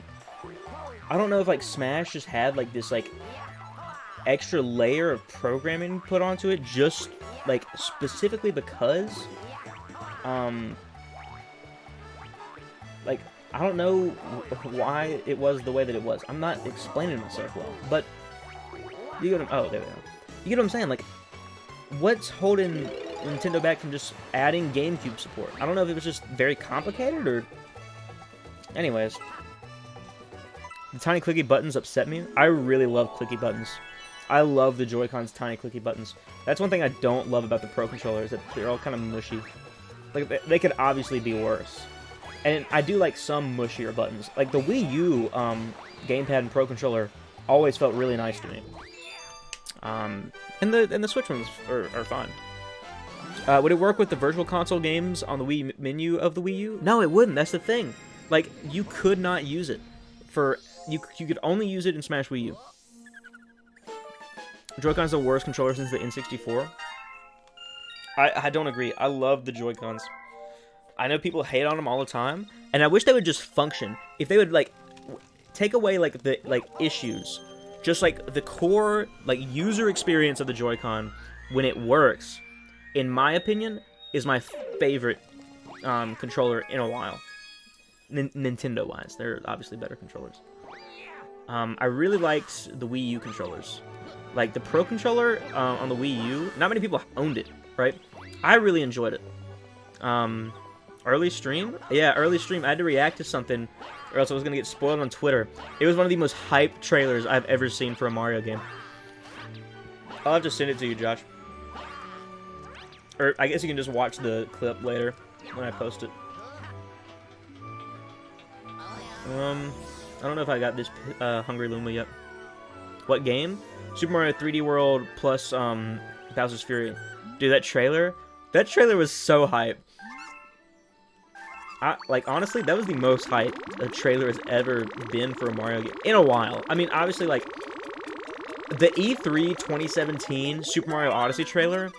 I don't know if, like, Smash just had, like, this, like, extra layer of programming put onto it just, like, specifically because, like, I don't know why it was the way that it was. I'm not explaining myself well, but you get oh, there we go. You get what I'm saying? Like, what's holding Nintendo back from just adding GameCube support? I don't know if it was just very complicated or... Anyways. The tiny clicky buttons upset me. I really love clicky buttons. I love the Joy-Con's tiny clicky buttons. That's one thing I don't love about the Pro Controller, is that they're all kind of mushy. Like, they could obviously be worse. And I do like some mushier buttons. Like, the Wii U gamepad and Pro Controller always felt really nice to me. And the Switch ones are fine. Would it work with the Virtual Console games on the Wii menu of the Wii U? No, it wouldn't. That's the thing. Like, you could not use it for... You could only use it in Smash Wii U. Joy-Con's the worst controller since the N64. I don't agree. I love the Joy-Cons. I know people hate on them all the time, and I wish they would just function. If they would, like, take away, like, the, like, issues. Just, like, the core, like, user experience of the Joy-Con, when it works, in my opinion, is my favorite controller in a while. Nintendo-wise. They're obviously better controllers. I really liked the Wii U controllers. Like, the Pro Controller on the Wii U, not many people owned it, right? I really enjoyed it. Early stream? Yeah, early stream. I had to react to something, or else I was going to get spoiled on Twitter. It was one of the most hyped trailers I've ever seen for a Mario game. I'll have to send it to you, Josh. Or I guess you can just watch the clip later when I post it. I don't know if I got this Hungry Luma yet. What game? Super Mario 3D World plus Bowser's Fury. Dude, that trailer was so hype. Like, honestly, that was the most hype a trailer has ever been for a Mario game in a while. I mean, obviously, like, the E3 2017 Super Mario Odyssey trailer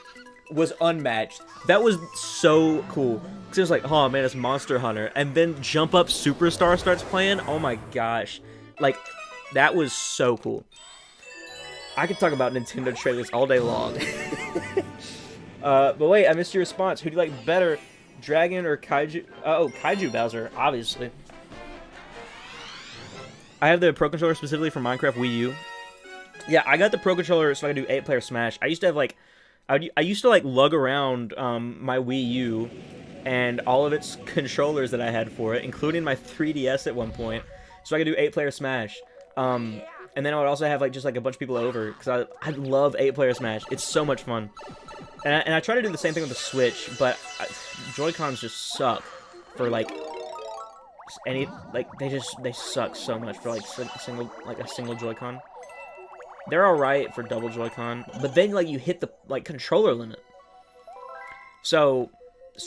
was unmatched. That was so cool. Because it was like, oh man, it's Monster Hunter. And then Jump Up Superstar starts playing. Oh my gosh. Like, that was so cool. I could talk about Nintendo trailers all day long. But wait, I missed your response. Who do you like better, Dragon or Kaiju? Oh, Kaiju Bowser, obviously. I have the Pro Controller specifically for Minecraft Wii U. Yeah, I got the Pro Controller so I could do 8-player Smash. I used to have, like, I used to, like, lug around my Wii U and all of its controllers that I had for it, including my 3DS at one point, so I could do 8-player Smash. And then I would also have, like, just, like, a bunch of people over, because I love 8-player Smash. It's so much fun. And I try to do the same thing with the Switch, but Joy-Cons just suck for, like, they suck so much for, like, a single Joy-Con. They're alright for double Joy-Con, but then, like, you hit the, like, controller limit. So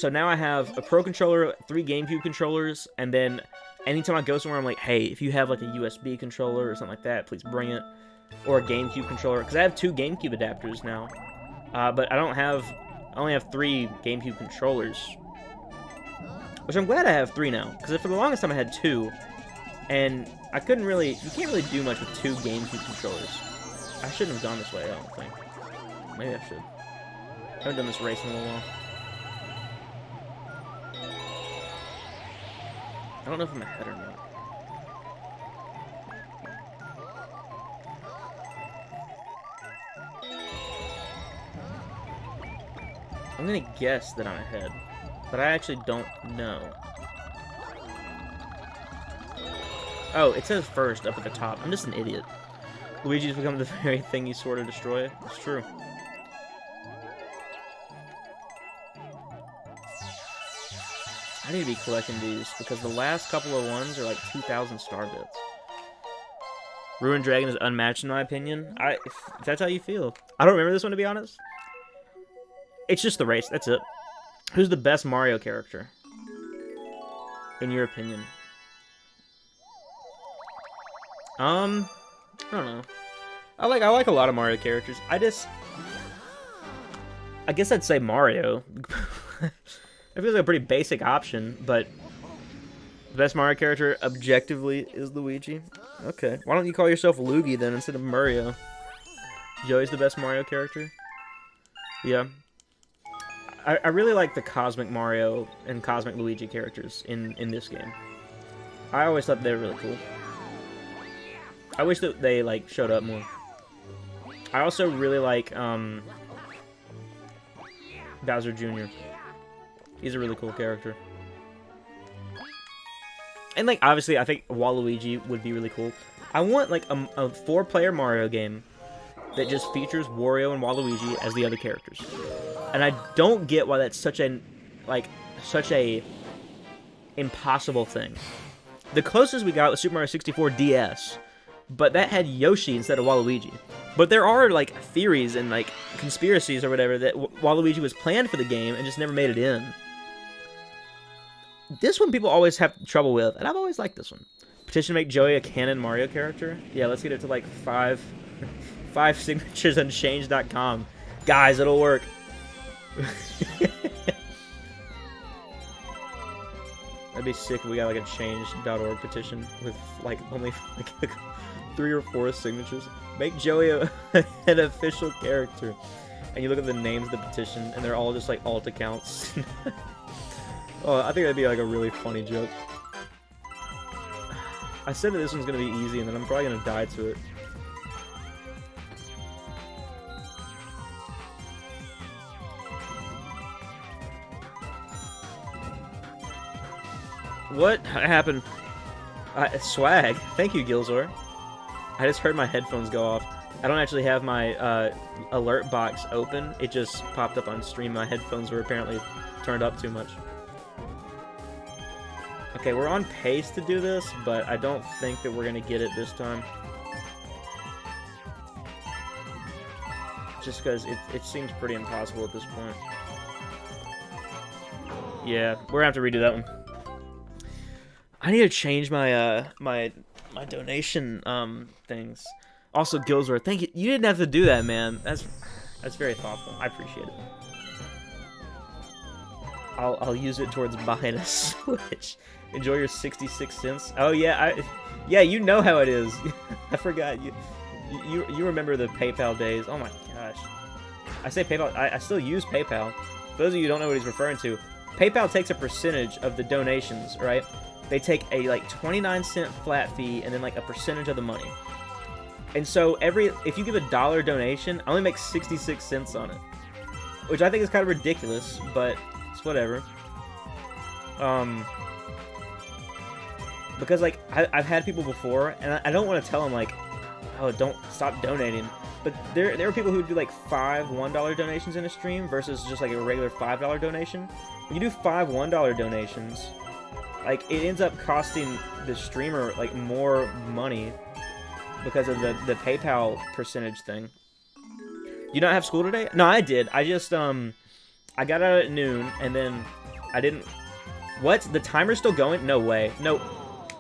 now I have a Pro Controller, 3 GameCube controllers, and then anytime I go somewhere, I'm like, hey, if you have, like, a USB controller or something like that, please bring it. Or a GameCube controller, because I have 2 GameCube adapters now. But I only have 3 GameCube controllers. Which I'm glad I have 3 now, because for the longest time I had 2. And you can't really do much with 2 GameCube controllers. I shouldn't have gone this way, I don't think. Maybe I should. I haven't done this race in a little while. I don't know if I'm ahead or not. I'm gonna guess that I'm ahead, but I actually don't know. Oh, it says first up at the top. I'm just an idiot. Luigi's become the very thing you sort of destroy. It's true. I need to be collecting these, because the last couple of ones are like 2,000 star bits. Ruined Dragon is unmatched in my opinion. If that's how you feel. I don't remember this one, to be honest. It's just the race, that's it. Who's the best Mario character? In your opinion? I don't know. I like a lot of Mario characters. I guess I'd say Mario. It feels like a pretty basic option, but the best Mario character objectively is Luigi. Okay. Why don't you call yourself Luigi then instead of Mario? Joey's the best Mario character? Yeah. I really like the Cosmic Mario and Cosmic Luigi characters in this game. I always thought they were really cool. I wish that they, like, showed up more. I also really like, Bowser Jr. He's a really cool character. And, like, obviously, I think Waluigi would be really cool. I want, like, a 4-player Mario game that just features Wario and Waluigi as the other characters. And I don't get why that's such a impossible thing. The closest we got was Super Mario 64 DS, but that had Yoshi instead of Waluigi. But there are, like, theories and, like, conspiracies or whatever that Waluigi was planned for the game and just never made it in. This one people always have trouble with, and I've always liked this one. Petition to make Joey a canon Mario character? Yeah, let's get it to, like, 5 signatures on change.com. Guys, it'll work. That'd be sick if we got, like, a change.org petition with, like, only, like, 3 or 4 signatures. Make Joey an official character. And you look at the names of the petition, and they're all just, like, alt accounts. Oh, I think that'd be, like, a really funny joke. I said that this one's gonna be easy, and then I'm probably gonna die to it. What happened? Swag. Thank you, Gilzor. I just heard my headphones go off. I don't actually have my alert box open. It just popped up on stream. My headphones were apparently turned up too much. Okay, we're on pace to do this, but I don't think that we're gonna get it this time. Just because it seems pretty impossible at this point. Yeah, we're gonna have to redo that one. I need to change my my donation things. Also, Gilsworth, thank you. You didn't have to do that, man. That's very thoughtful. I appreciate it. I'll use it towards buying a Switch. Enjoy your 66 cents. Oh yeah, yeah, you know how it is. I forgot you remember the PayPal days. Oh my gosh. I say PayPal. I still use PayPal. For those of you who don't know what he's referring to, PayPal takes a percentage of the donations, right? They take a like 29-cent flat fee and then like a percentage of the money. And so if you give $1 donation, I only make 66 cents on it, which I think is kind of ridiculous, but it's whatever. Because like I've had people before, and I don't want to tell them like, oh, don't stop donating. But there are people who do like 5 $1 donations in a stream versus just like a regular $5 donation. When you do 5 $1 donations, like it ends up costing the streamer like more money because of the PayPal percentage thing. You not have school today? No, I did. I just I got out at noon and then I didn't. What? The timer's still going? No way. No.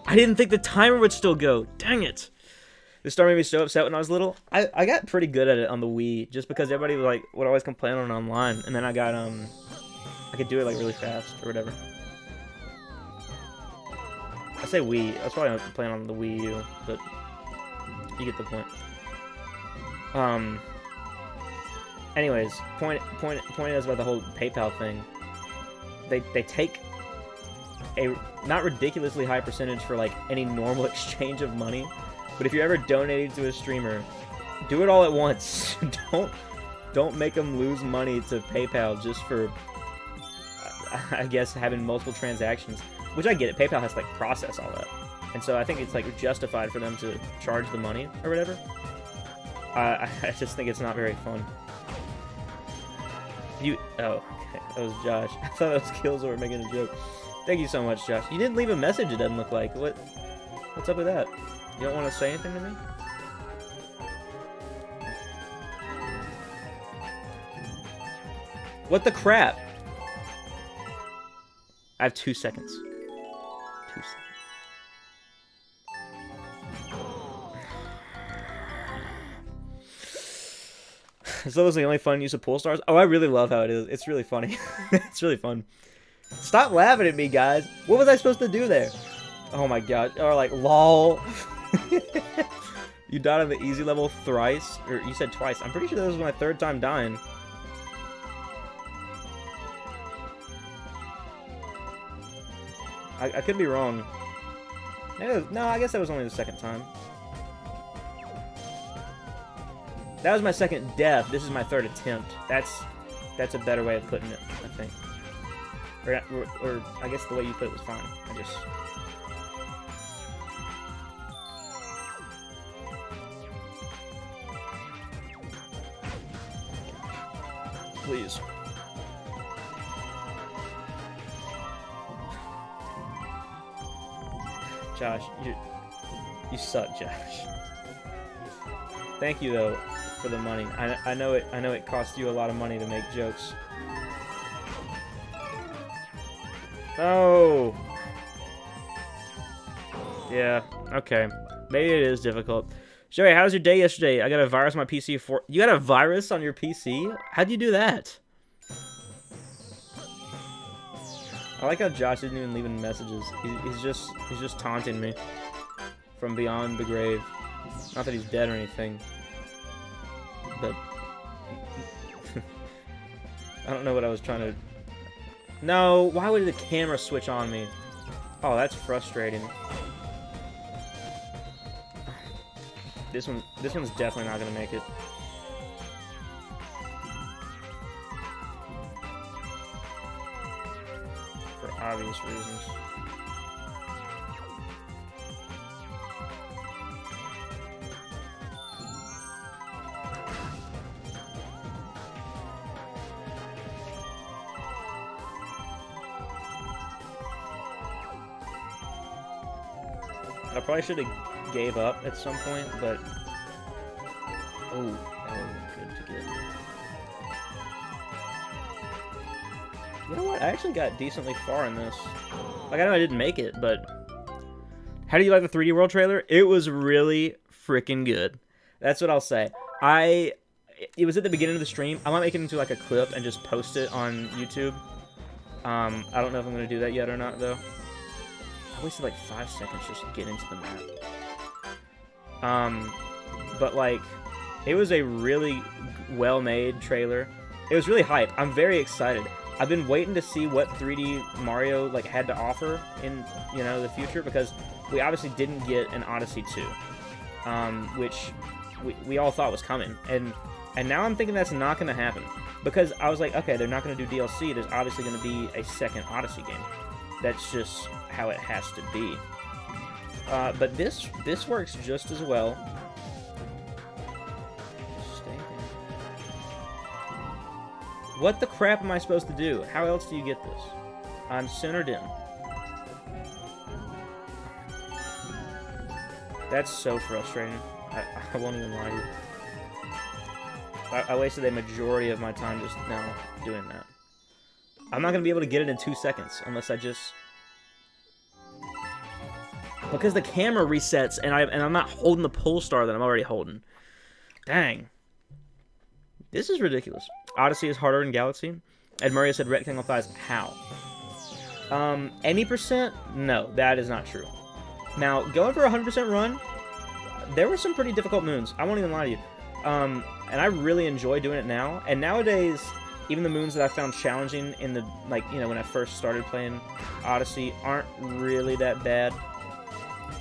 I didn't think the timer would still go. Dang it. This star made me so upset when I was little. I got pretty good at it on the Wii, just because everybody would always complain on it online, and then I got I could do it like really fast or whatever. I say Wii. I was probably playing on the Wii U, but you get the point. Anyways, point is about the whole PayPal thing. They take a not ridiculously high percentage for like any normal exchange of money. But if you're ever donating to a streamer, do it all at once. Don't make them lose money to PayPal just for, I guess, having multiple transactions. Which I get it. PayPal has to like process all that, and so I think it's like justified for them to charge the money or whatever. I just think it's not very fun. Oh, okay. That was Josh. I thought that was Killzor making a joke. Thank you so much, Josh. You didn't leave a message. It doesn't look like. What's up with that? You don't want to say anything to me? What the crap? I have 2 seconds. 2 seconds. So that was the only fun use of Pool Stars? Oh, I really love how it is. It's really funny. It's really fun. Stop laughing at me, guys. What was I supposed to do there? Oh my god. Or like, lol. You died on the easy level thrice, or you said twice. I'm pretty sure that was my 3rd time dying. I could be wrong. No, I guess that was only the 2nd time. That was my 2nd death. This is my 3rd attempt. That's a better way of putting it, I think. Or I guess the way you put it was fine. I just... Please. Josh, you suck, Josh. Thank you though for the money. I know it cost you a lot of money to make jokes. No. Yeah. Okay. Maybe it is difficult. Joey, how was your day yesterday? I got a virus on my PC. You got a virus on your PC? How'd you do that? I like how Josh isn't even leaving messages. He's just taunting me from beyond the grave. Not that he's dead or anything, but I don't know what I was trying to. No, why would the camera switch on me? Oh, that's frustrating. This one's definitely not gonna make it. For obvious reasons. I probably should have gave up at some point, but... Oh, that would have been good to get. You know what? I actually got decently far in this. Like, I know I didn't make it, but... How do you like the 3D World trailer? It was really freaking good. That's what I'll say. It was at the beginning of the stream. I might make it into, like, a clip and just post it on YouTube. I don't know if I'm going to do that yet or not, though. I wasted, like, 5 seconds just to get into the map. But, like, it was a really well-made trailer. It was really hype. I'm very excited. I've been waiting to see what 3D Mario, like, had to offer in, you know, the future, because we obviously didn't get an Odyssey 2, which we all thought was coming. And now I'm thinking that's not going to happen. Because I was like, okay, they're not going to do DLC. There's obviously going to be a second Odyssey game. That's just how it has to be. But this works just as well. Stay there. What the crap am I supposed to do? How else do you get this? I'm centered in. That's so frustrating. I won't even lie to you. I wasted a majority of my time just now doing that. I'm not going to be able to get it in 2 seconds unless I just... Because the camera resets and I'm not holding the pull star that I'm already holding. Dang. This is ridiculous. Odyssey is harder than Galaxy. Ed Murray said Rectangle Thighs. How? Any percent? No, that is not true. Now, going for a 100% run, there were some pretty difficult moons. I won't even lie to you. And I really enjoy doing it now. And nowadays, even the moons that I found challenging in the, like, you know, when I first started playing Odyssey aren't really that bad.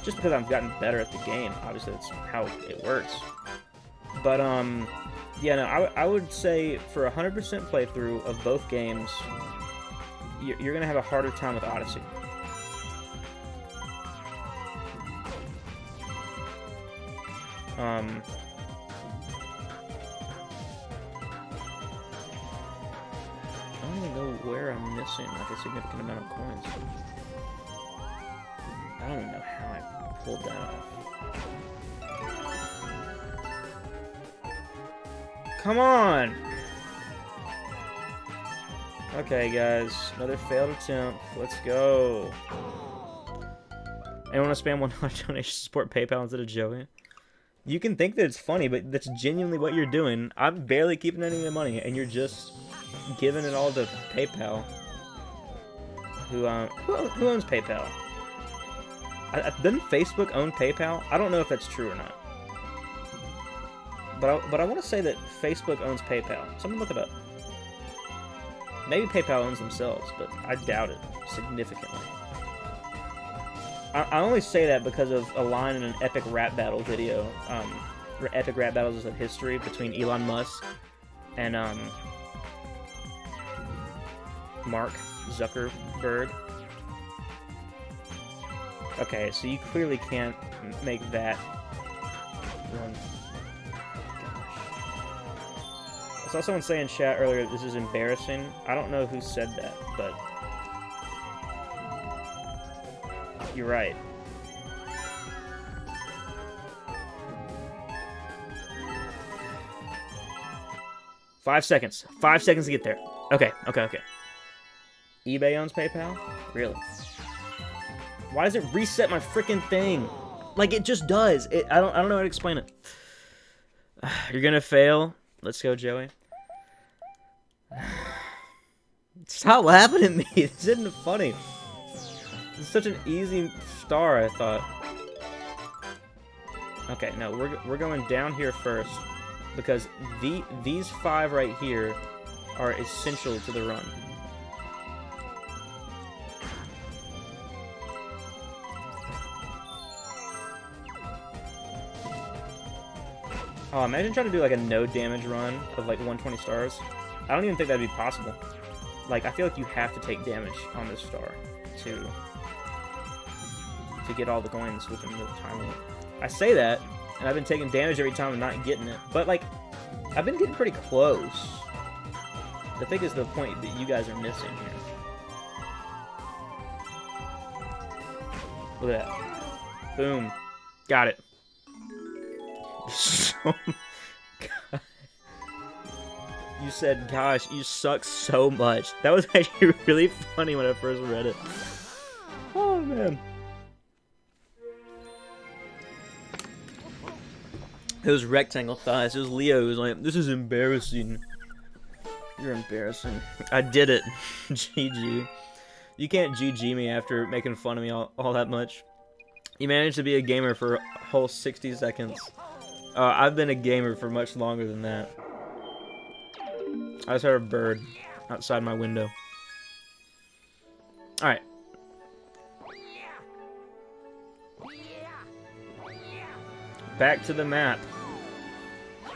Just because I've gotten better at the game. Obviously, that's how it works. But, yeah, no, I would say for a 100% playthrough of both games, you're going to have a harder time with Odyssey. I don't even know where I'm missing, like, a significant amount of coins. I don't even know how I pulled that off. Come on! Okay, guys. Another failed attempt. Let's go. Anyone want to spam $1 donation support PayPal instead of Joey? You can think that it's funny, but that's genuinely what you're doing. I'm barely keeping any of the money, and you're just giving it all to PayPal. Who owns PayPal? Doesn't Facebook own PayPal? I don't know if that's true or not. But I want to say that Facebook owns PayPal. Someone look it up. Maybe PayPal owns themselves, but I doubt it significantly. I only say that because of a line in an Epic Rap Battle video. Epic Rap Battles of history between Elon Musk and Mark Zuckerberg. Okay, so you clearly can't make that one. I saw someone say in chat earlier this is embarrassing. I don't know who said that, but you're right. Five seconds. 5 seconds to get there. Okay. eBay owns PayPal? Really? Why does it reset my freaking thing? Like, it just does. I don't know how to explain it. You're gonna fail. Let's go, Joey. Stop laughing at me. This isn't funny. It's such an easy star, I thought. Okay, no, we're going down here first because these 5 right here are essential to the run. Oh, imagine trying to do like a no damage run of like 120 stars. I don't even think that'd be possible. Like, I feel like you have to take damage on this star to get all the coins within the time limit. I say that, and I've been taking damage every time and not getting it. But, like, I've been getting pretty close. I think is the point that you guys are missing here. Look at that. Boom. Got it. So, you said, gosh, you suck so much. That was actually really funny when I first read it. Oh, man. It was rectangle thighs. It was Leo who was like, this is embarrassing. You're embarrassing. I did it. GG. You can't GG me after making fun of me all that much. You managed to be a gamer for a whole 60 seconds. I've been a gamer for much longer than that. I just heard a bird outside my window. Alright. Back to the map.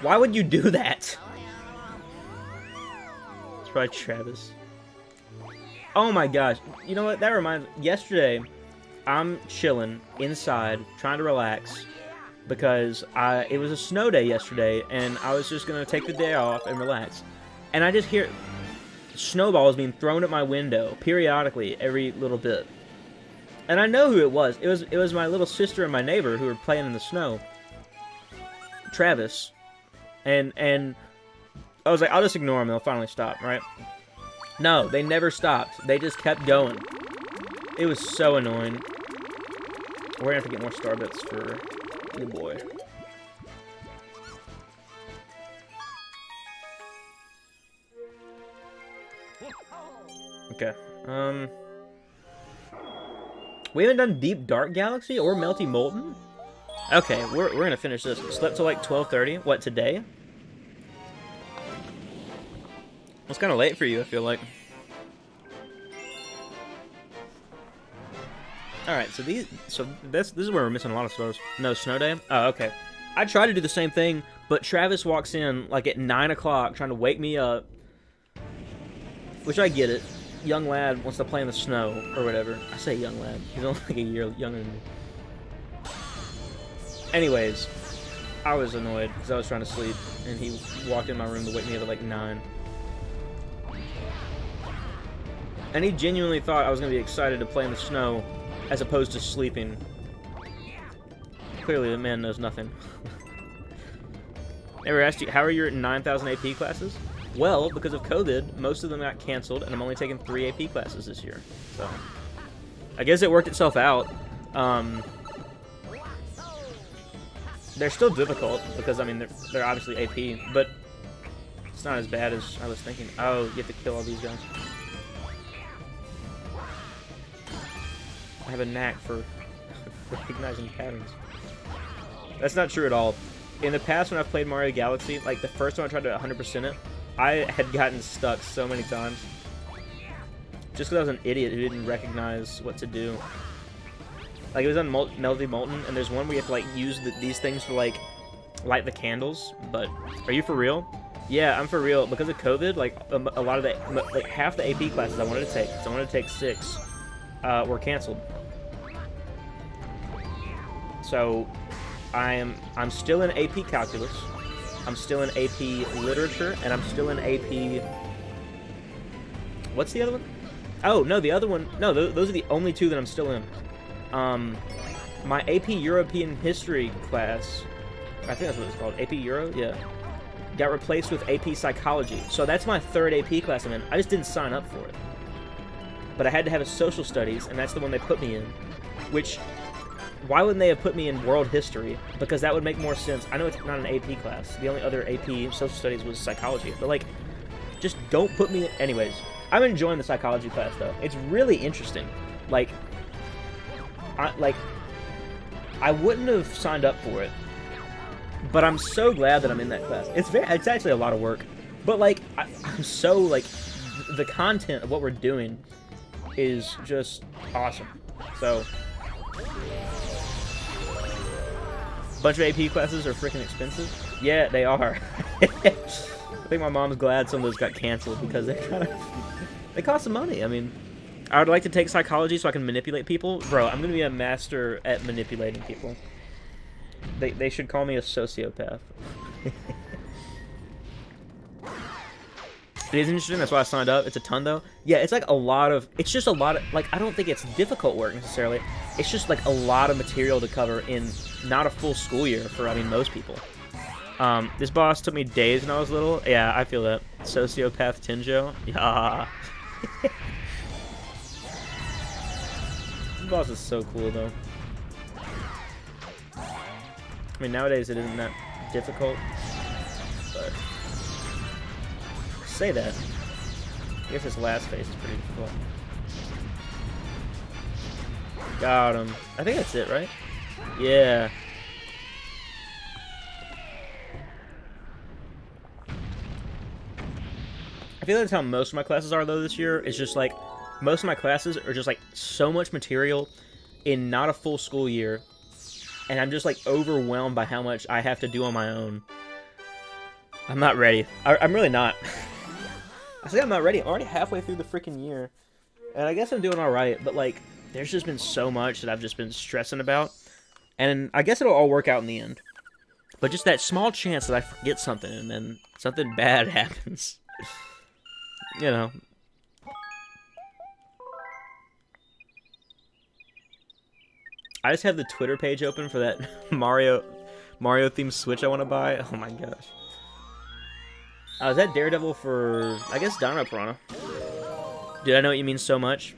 Why would you do that? It's probably Travis. Oh my gosh. You know what? That reminds me. Yesterday, I'm chilling inside, trying to relax, because it was a snow day yesterday, and I was just going to take the day off and relax. And I just hear snowballs being thrown at my window periodically every little bit. And I know who it was. It was my little sister and my neighbor who were playing in the snow. Travis. And I was like, I'll just ignore them. They'll finally stop, right? No, they never stopped. They just kept going. It was so annoying. We're gonna have to get more Starbits for the boy. Okay. We haven't done Deep Dark Galaxy or Melty Molten? Okay, we're gonna finish this. Slept till like 12:30. What, today? It's kind of late for you, I feel like. Alright, so this is where we're missing a lot of stars. No, Snow Day? Oh, okay. I tried to do the same thing, but Travis walks in like at 9 o'clock trying to wake me up. Which I get it. Young lad wants to play in the snow, or whatever. I say young lad. He's only like a year younger than me. Anyways, I was annoyed because I was trying to sleep, and he walked in my room to wake me up at like 9. And he genuinely thought I was going to be excited to play in the snow, as opposed to sleeping. Clearly, the man knows nothing. Ever asked you, how are your 9,000 AP classes? Well, because of COVID, most of them got canceled, and I'm only taking 3 AP classes this year. So, I guess it worked itself out. They're still difficult, because, I mean, they're obviously AP, but it's not as bad as I was thinking. Oh, you have to kill all these guys. I have a knack for recognizing patterns. That's not true at all. In the past, when I've played Mario Galaxy, like the first time I tried to 100% it, I had gotten stuck so many times. Just because I was an idiot who didn't recognize what to do. Like, it was on Melty Molten, and there's one where you have to, like, use these things to, like, light the candles. But, are you for real? Yeah, I'm for real. Because of COVID, like, a lot of the, like, half the AP classes I wanted to take, so I wanted to take 6, were canceled. So, I'm still in AP Calculus, I'm still in AP Literature, and I'm still in AP... What's the other one? Oh, no, the other one... No, those are the only 2 that I'm still in. My AP European History class, I think that's what it's called, AP Euro? Yeah. Got replaced with AP Psychology. So that's my 3rd AP class I'm in. I just didn't sign up for it. But I had to have a Social Studies, and that's the one they put me in. Which... Why wouldn't they have put me in World History? Because that would make more sense. I know it's not an AP class. The only other AP Social Studies was Psychology. But, like, just don't put me in... Anyways, I'm enjoying the Psychology class, though. It's really interesting. Like, I wouldn't have signed up for it. But I'm so glad that I'm in that class. It's actually a lot of work. But, like, I'm so, like... The content of what we're doing is just awesome. So... Bunch of AP classes are freaking expensive. Yeah, they are. I think my mom's glad some of those got canceled because they cost some money. I mean, I would like to take Psychology so I can manipulate people. Bro, I'm gonna be a master at manipulating people. They should call me a sociopath. It is interesting, that's why I signed up. It's a ton, though. Yeah, it's like a lot of... It's just a lot of... Like, I don't think it's difficult work, necessarily. it's just like a lot of material to cover in not a full school year for, I mean, most people. This boss took me days when I was little. Yeah, I feel that. Sociopath Tenjo. Yeah. This boss is so cool, though. I mean, nowadays it isn't that difficult, but say that. I guess this last phase is pretty difficult. Got him. I think that's it, right? Yeah. I feel that's how most of my classes are, though, this year. It's just like, most of my classes are just like so much material in not a full school year. And I'm just like overwhelmed by how much I have to do on my own. I'm not ready. I'm really not. I say I'm not ready. I'm already halfway through the freaking year. And I guess I'm doing alright, but like, there's just been so much that I've just been stressing about. And I guess it'll all work out in the end. But just that small chance that I forget something and then something bad happens. You know. I just have the Twitter page open for that Mario themed Switch I want to buy. Oh my gosh. Is that Daredevil for, I guess, Dino Piranha? Dude, I know what you mean so much.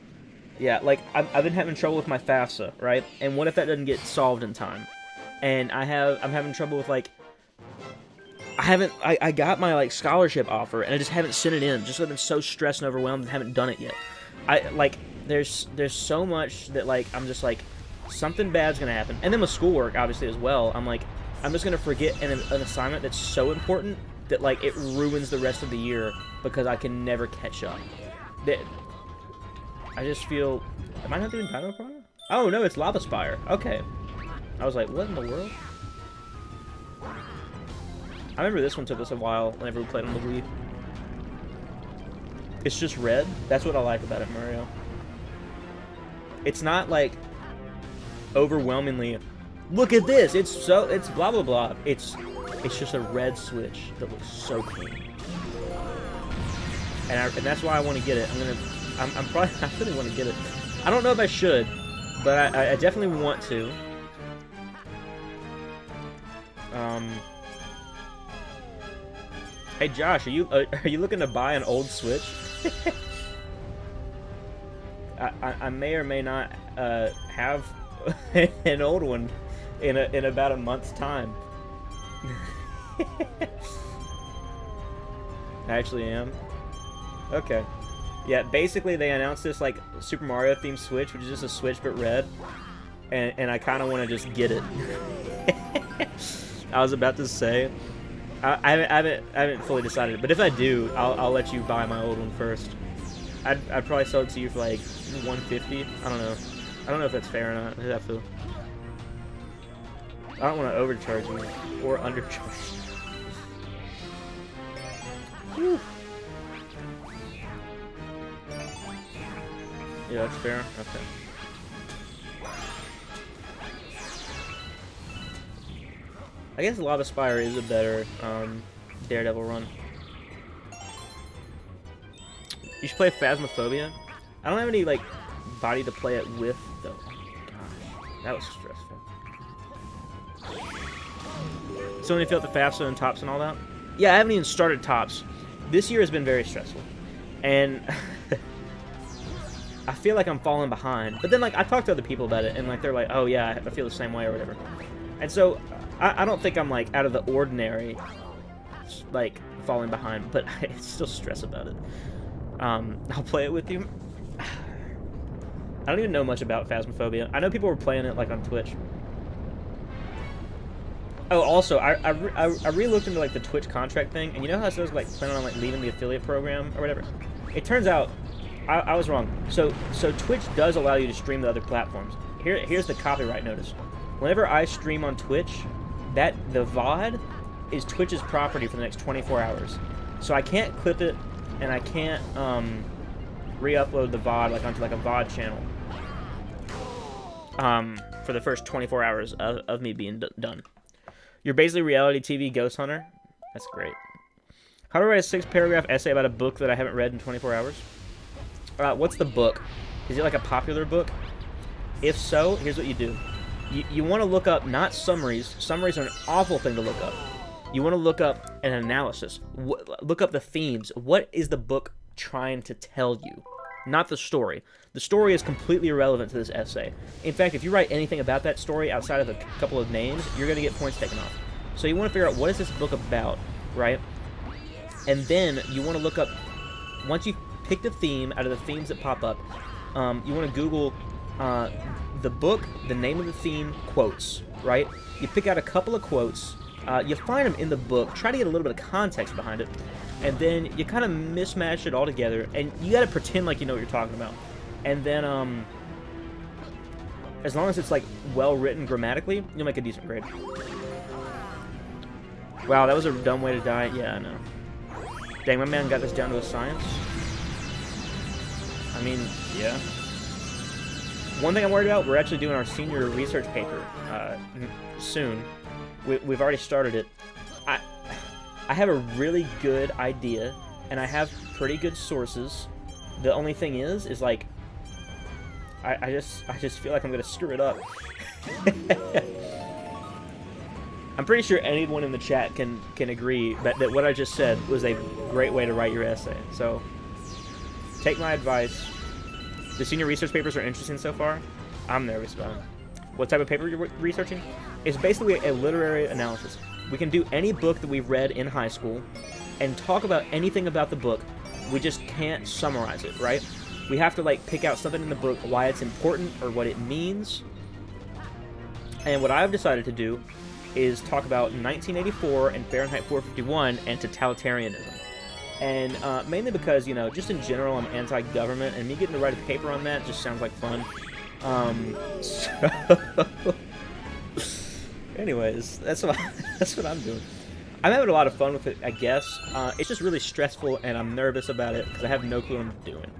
Yeah, like, I've been having trouble with my FAFSA, right? And what if that doesn't get solved in time? And I'm having trouble with, like, I got my, like, scholarship offer, and I just haven't sent it in. Just 'cause I've been so stressed and overwhelmed and haven't done it yet. There's so much that, like, I'm just, like, something bad's gonna happen. And then with schoolwork, obviously, as well, I'm, like, I'm just gonna forget an assignment that's so important that, like, it ruins the rest of the year because I can never catch up. I just feel... Am I not doing Dino Piranha? Oh, no, it's Lava Spire. Okay. I was like, what in the world? I remember this one took us a while whenever we played on the Wii. It's just red. That's what I like about it, Mario. It's not, like, overwhelmingly, look at this! It's blah, blah, blah. It's just a red Switch that looks so clean. And that's why I want to get it. I really want to get it. I don't know if I should, but I definitely want to. Hey Josh, are you looking to buy an old Switch? I may or may not have an old one in about a month's time. I actually am. Okay. Yeah, basically they announced this, like, Super Mario themed Switch, which is just a Switch but red. And I kind of want to just get it. I was about to say, I haven't fully decided, but if I do, I'll let you buy my old one first. I'd probably sell it to you for like $150. I don't know. I don't know if that's fair or not. I'd have to. I don't want to overcharge you or undercharge. Whew. Yeah, that's fair. Okay. I guess Lava Spire is a better Daredevil run. You should play Phasmophobia. I don't have any, like, body to play it with, though. Gosh, that was stressful. So when you feel the FAFSA and Tops and all that? Yeah, I haven't even started Tops. This year has been very stressful. And I feel like I'm falling behind. But then, like, I talked to other people about it, and, like, they're like, oh, yeah, I feel the same way or whatever. And so I don't think I'm, like, out of the ordinary, like, falling behind, but I still stress about it. I'll play it with you. I don't even know much about Phasmophobia. I know people were playing it, like, on Twitch. Oh, also, I re-looked into, like, the Twitch contract thing, and you know how I said I was, like, planning on, like, leaving the affiliate program or whatever? It turns out I was wrong. So Twitch does allow you to stream to other platforms. Here's the copyright notice. Whenever I stream on Twitch, the VOD is Twitch's property for the next 24 hours. So I can't clip it, and I can't re-upload the VOD, like, onto, like, a VOD channel for the first 24 hours of me being done. You're basically reality TV ghost hunter. That's great. How to write a 6-paragraph essay about a book that I haven't read in 24 hours? What's the book? Is it like a popular book? If so, here's what you do. You want to look up not summaries. Summaries are an awful thing to look up. You want to look up an analysis. Look up the themes. What is the book trying to tell you? Not the story. The story is completely irrelevant to this essay. In fact, if you write anything about that story outside of a couple of names, you're going to get points taken off. So you want to figure out, what is this book about, right? And then you want to look up, once you've picked a theme out of the themes that pop up, you want to Google the book, the name of the theme, quotes, right? You pick out a couple of quotes, you find them in the book, try to get a little bit of context behind it, and then you kind of mismatch it all together, and you got to pretend like you know what you're talking about. And then, as long as it's, like, well-written grammatically, you'll make a decent grade. Wow, that was a dumb way to die. Yeah, I know. Dang, my man got this down to a science. I mean, yeah. One thing I'm worried about, we're actually doing our senior research paper soon. We've already started it. I have a really good idea, and I have pretty good sources. The only thing is like, I just feel like I'm gonna screw it up. I'm pretty sure anyone in the chat can agree that what I just said was a great way to write your essay. So, take my advice. The senior research papers are interesting so far. I'm nervous about it. What type of paper you're researching? It's basically a literary analysis. We can do any book that we've read in high school and talk about anything about the book. We just can't summarize it, right? We have to, like, pick out something in the book, why it's important or what it means. And what I've decided to do is talk about 1984 and Fahrenheit 451 and totalitarianism. And mainly because, you know, just in general, I'm anti-government, and me getting to write a paper on that just sounds like fun. Anyways, that's what I'm doing. I'm having a lot of fun with it, I guess. It's just really stressful, and I'm nervous about it because I have no clue what I'm doing.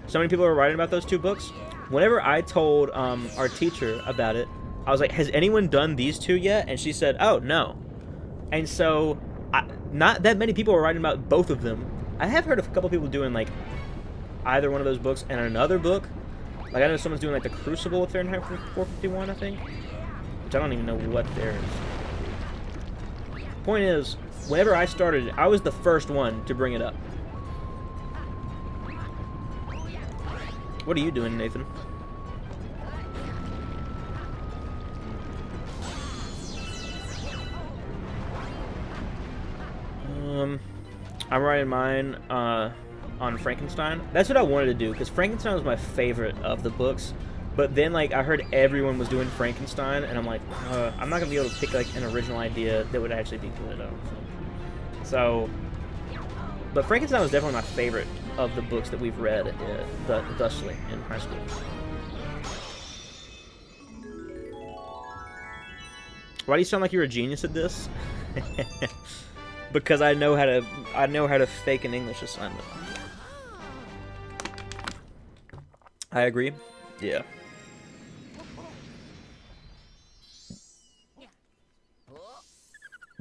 So many people are writing about those two books. Whenever I told our teacher about it, I was like, has anyone done these two yet? And she said, oh, no. And so, not that many people are writing about both of them. I have heard of a couple people doing, like, either one of those books and another book. Like, I know someone's doing, like, The Crucible of Fahrenheit 451, I think. Which I don't even know what there is. Point is, whenever I started it, I was the first one to bring it up. What are you doing, Nathan? I'm writing mine on Frankenstein. That's what I wanted to do, because Frankenstein was my favorite of the books. But then, like, I heard everyone was doing Frankenstein, and I'm like, I'm not going to be able to pick, like, an original idea that would actually be good. I don't think. So, but Frankenstein was definitely my favorite of the books that we've read thusly in high school. Why do you sound like you're a genius at this? Because I know how to fake an English assignment. I agree. Yeah.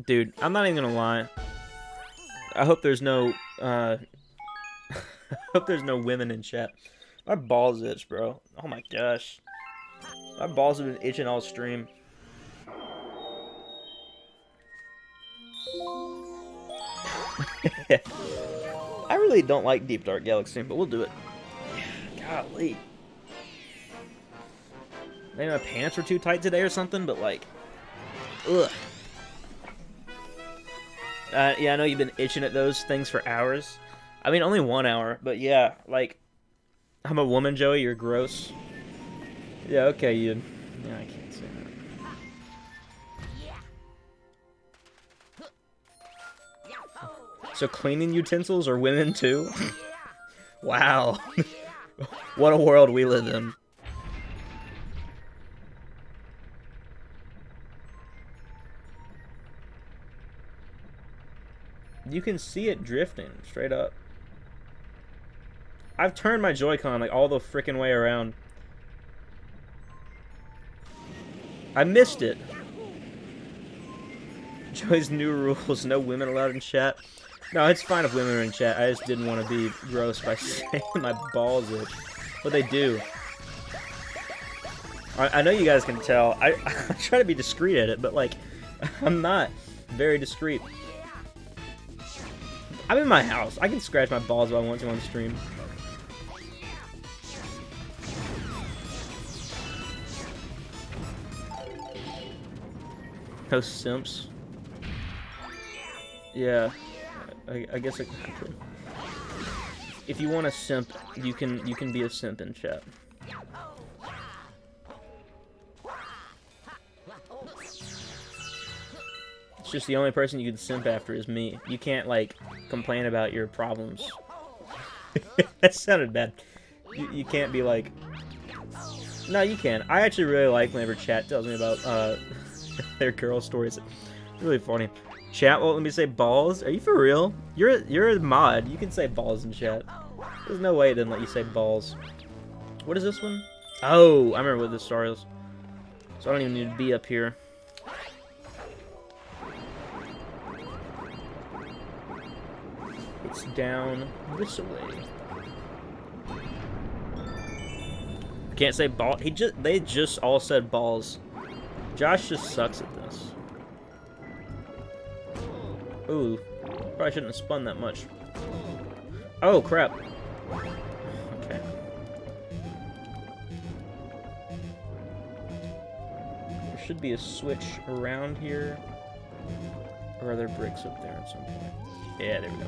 Dude, I'm not even gonna lie. I hope there's no I hope there's no women in chat. My balls itch, bro. Oh my gosh. My balls have been itching all stream. I really don't like Deep Dark Galaxy, but we'll do it. Golly. Maybe my pants were too tight today or something, but like, ugh. Yeah, I know you've been itching at those things for hours. I mean, only 1 hour, but yeah, like, I'm a woman, Joey, you're gross. Yeah, okay, you. Yeah, I can't say that. So cleaning utensils are women too? Wow. What a world we live in. You can see it drifting straight up. I've turned my Joy-Con like all the freaking way around. I missed it. Joy's new rules, no women allowed in chat. No, it's fine if women are in chat. I just didn't want to be gross by saying my balls itch. But they do. I know you guys can tell. I try to be discreet at it, but like, I'm not very discreet. I'm in my house. I can scratch my balls if I want to on stream. No simps. Yeah, I guess I could. If you want a simp, you can be a simp in chat. It's just the only person you can simp after is me. You can't like complain about your problems. That sounded bad. You can't be like. No, you can. I actually really like whenever chat tells me about their girl stories. It's really funny. Chat won't let me say balls? Are you for real? You're a mod. You can say balls in chat. There's no way it didn't let you say balls. What is this one? Oh, I remember what this star is. So I don't even need to be up here. It's down this way. Can't say ball. They just all said balls. Josh just sucks at this. Ooh, probably shouldn't have spun that much. Oh crap. Okay. There should be a switch around here. Or are there bricks up there at some point? Yeah, there we go.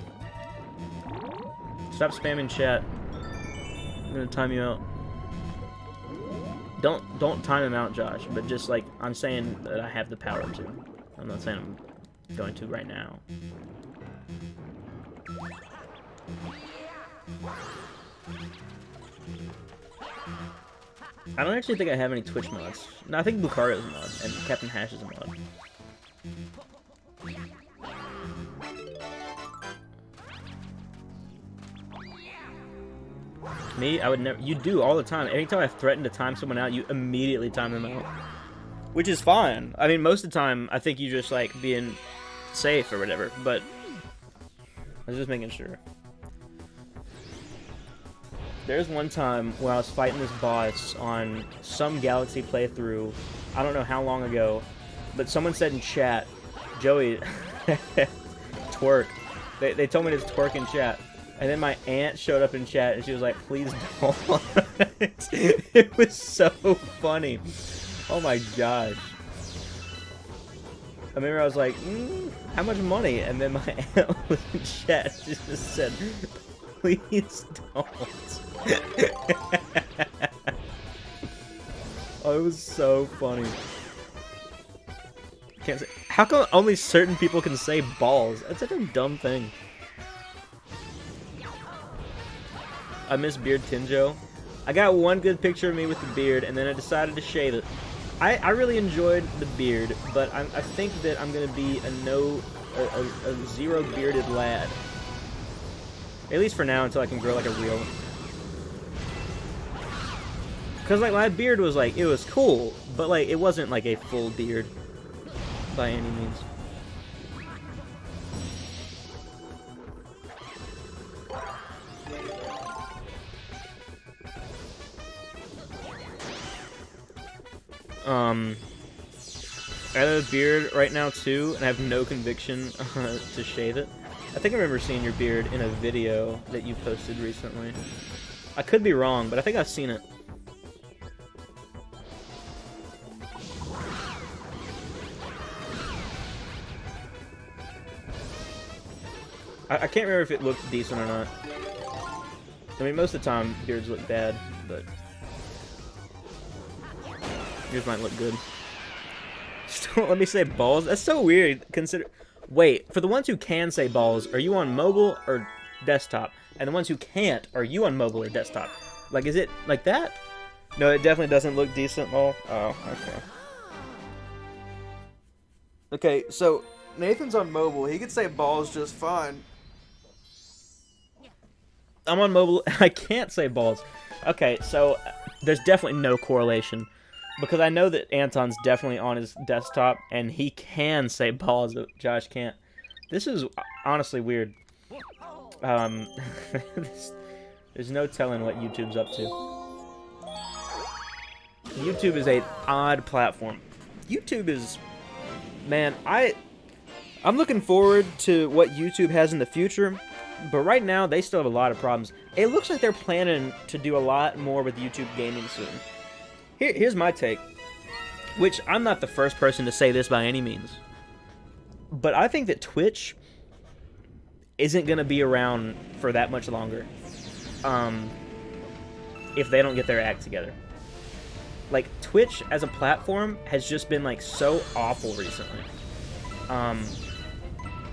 Stop spamming chat. I'm gonna time you out. Don't time him out, Josh, but just like I'm saying that I have the power to. I'm not saying I'm going to right now. I don't actually think I have any Twitch mods. No, I think Lucario is a mod, and Captain Hash is a mod. Me, I would never. You do all the time. Anytime I threaten to time someone out, you immediately time them out. Which is fine. I mean, most of the time, I think you just like being safe or whatever, but I was just making sure. There's one time when I was fighting this boss on some Galaxy playthrough, I don't know how long ago, but someone said in chat, Joey, twerk. They told me to twerk in chat. And then my aunt showed up in chat and she was like, please don't. It was so funny. Oh my gosh. I remember I was like, how much money? And then my aunt was in chat. She just said, please don't. Oh, it was so funny. Can't say. How come only certain people can say balls? That's such a dumb thing. I miss Beard Tinjo. I got one good picture of me with the beard, and then I decided to shave it. I really enjoyed the beard, but I think that I'm gonna be a zero bearded lad. At least for now, until I can grow like a real one. Cause like my beard was like, it was cool, but like it wasn't like a full beard by any means. I have a beard right now too, and I have no conviction to shave it. I think I remember seeing your beard in a video that you posted recently. I could be wrong, but I think I've seen it. I can't remember if it looked decent or not. I mean, most of the time, beards look bad, but yours might look good. Just don't let me say balls. That's so weird. Wait, for the ones who can say balls, are you on mobile or desktop? And the ones who can't, are you on mobile or desktop? Like, is it like that? No, it definitely doesn't look decent, lol. Oh, okay. Okay, so Nathan's on mobile. He could say balls just fine. I'm on mobile. I can't say balls. Okay, so there's definitely no correlation. Because I know that Anton's definitely on his desktop, and he can say balls, but Josh can't. This is honestly weird. There's no telling what YouTube's up to. YouTube is a odd platform. YouTube is, man, I'm looking forward to what YouTube has in the future, but right now they still have a lot of problems. It looks like they're planning to do a lot more with YouTube gaming soon. Here's my take, which I'm not the first person to say this by any means, but I think that Twitch isn't going to be around for that much longer if they don't get their act together. Like, Twitch as a platform has just been, like, so awful recently.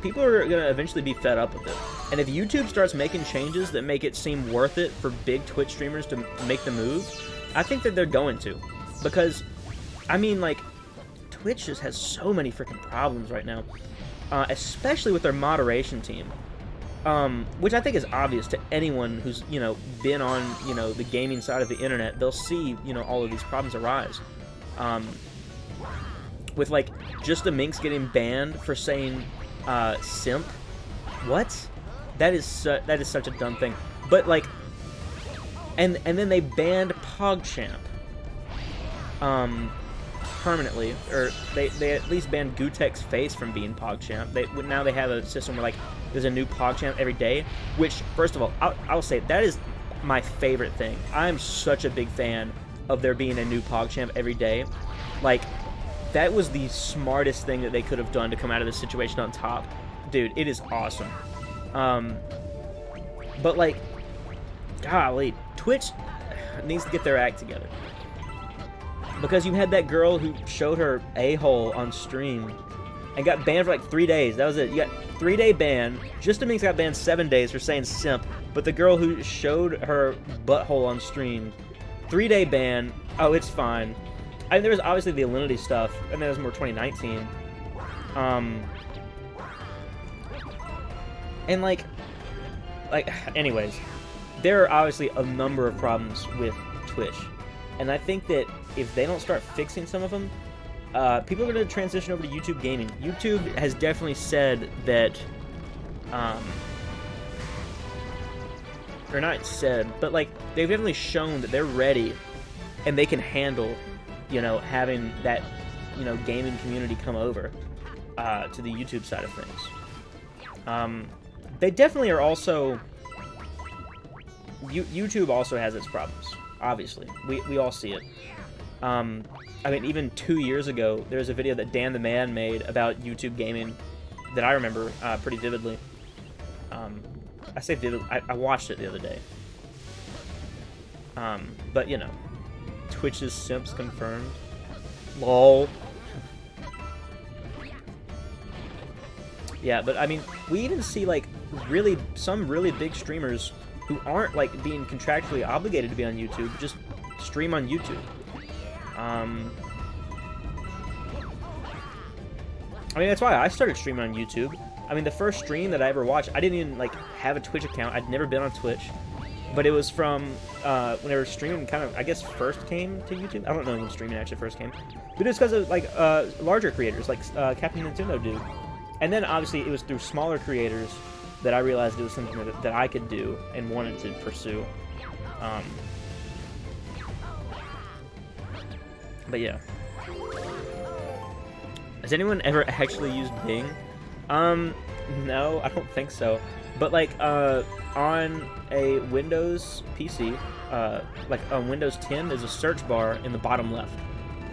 People are going to eventually be fed up with it. And if YouTube starts making changes that make it seem worth it for big Twitch streamers to make the move, I think that they're going to. Because, I mean, like, Twitch just has so many freaking problems right now. Especially with their moderation team. Which I think is obvious to anyone who's, you know, been on, you know, the gaming side of the internet. They'll see, you know, all of these problems arise. With, like, Just a Minx getting banned for saying, simp. What? That is such a dumb thing. But, like, and then they banned PogChamp. Permanently, or they at least banned Gootec's face from being PogChamp. Now they have a system where, like, there's a new PogChamp every day, which, first of all, I'll say that is my favorite thing. I'm such a big fan of there being a new PogChamp every day. Like, that was the smartest thing that they could have done to come out of this situation on top. Dude, it is awesome. But, like, golly, Twitch needs to get their act together. Because you had that girl who showed her a-hole on stream and got banned for like 3 days. That was it. You got 3-day ban. Just a Minx got banned 7 days for saying simp. But the girl who showed her butthole on stream, 3-day ban. Oh, it's fine. I mean, there was obviously the Alinity stuff, and that was more 2019. And like, anyways, there are obviously a number of problems with Twitch. And I think that if they don't start fixing some of them, people are going to transition over to YouTube gaming. YouTube has definitely said that, or not said, but like they've definitely shown that they're ready and they can handle, you know, having that, you know, gaming community come over to the YouTube side of things. They definitely are also. YouTube also has its problems. Obviously, we all see it. I mean, even 2 years ago, there was a video that Dan the Man made about YouTube gaming that I remember pretty vividly. I say vivid. I watched it the other day. But you know, Twitch's simps confirmed. Lol. Yeah, but I mean, we even see like some really big streamers who aren't like being contractually obligated to be on YouTube, just stream on YouTube. I mean, that's why I started streaming on YouTube. I mean, the first stream that I ever watched, I didn't even like have a Twitch account. I'd never been on Twitch, but it was from whenever streaming kind of, I guess, first came to YouTube. I don't know when streaming actually first came, but it's because of like larger creators like Captain Nintendo Dude, and then obviously it was through smaller creators that I realized it was something that I could do and wanted to pursue. But yeah. Has anyone ever actually used Bing? No, I don't think so. But like, on a Windows PC, like on Windows 10, there's a search bar in the bottom left.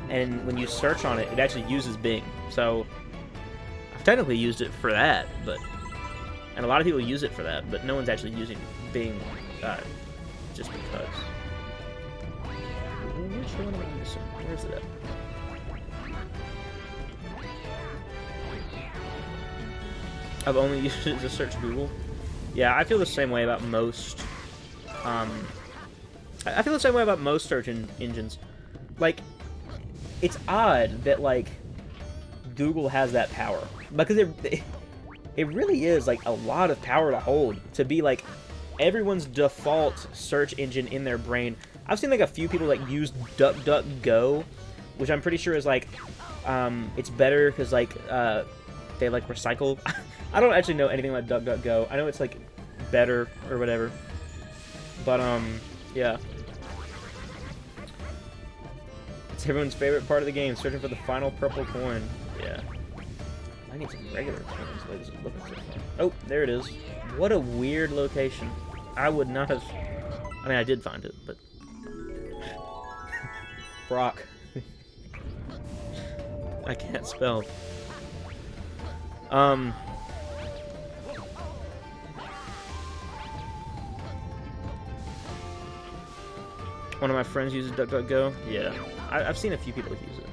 And when you search on it, it actually uses Bing. So, I've technically used it for that, but... And a lot of people use it for that, but no one's actually using Bing just because. Which one am I missing? Where's it at? I've only used it to search Google. Yeah, I feel the same way about most. I feel the same way about most search engines. Like, it's odd that like Google has that power because it really is like a lot of power to hold to be like everyone's default search engine in their brain. I've seen like a few people like use DuckDuckGo, which I'm pretty sure is like it's better because like they like recycle. I don't actually know anything about DuckDuckGo. I know it's like better or whatever, but yeah. It's everyone's favorite part of the game, searching for the final purple coin. Yeah. I need some regular coins. Why is it looking so far? Oh, there it is. What a weird location. I would not have... I mean, I did find it, but... Brock. I can't spell. One of my friends uses DuckDuckGo. Yeah, I've seen a few people use it.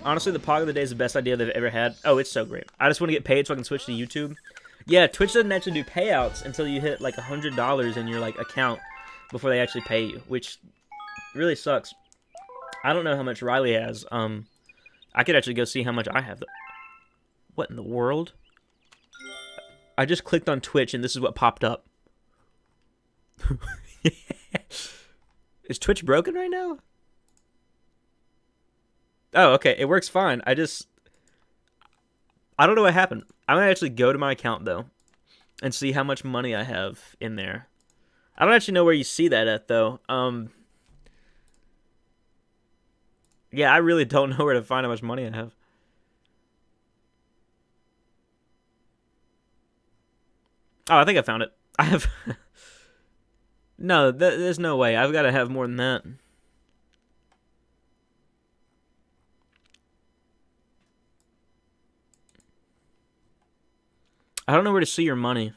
Honestly, the Pog of the Day is the best idea they've ever had. Oh, it's so great. I just want to get paid so I can switch to YouTube. Yeah, Twitch doesn't actually do payouts until you hit like $100 in your like account before they actually pay you, which really sucks. I don't know how much Riley has. I could actually go see how much I have. What in the world? I just clicked on Twitch and this is what popped up. Is Twitch broken right now? Oh, okay. It works fine. I don't know what happened. I'm going to actually go to my account, though, and see how much money I have in there. I don't actually know where you see that at, though. Yeah, I really don't know where to find how much money I have. Oh, I think I found it. I have... No, there's no way. I've got to have more than that. I don't know where to see your money.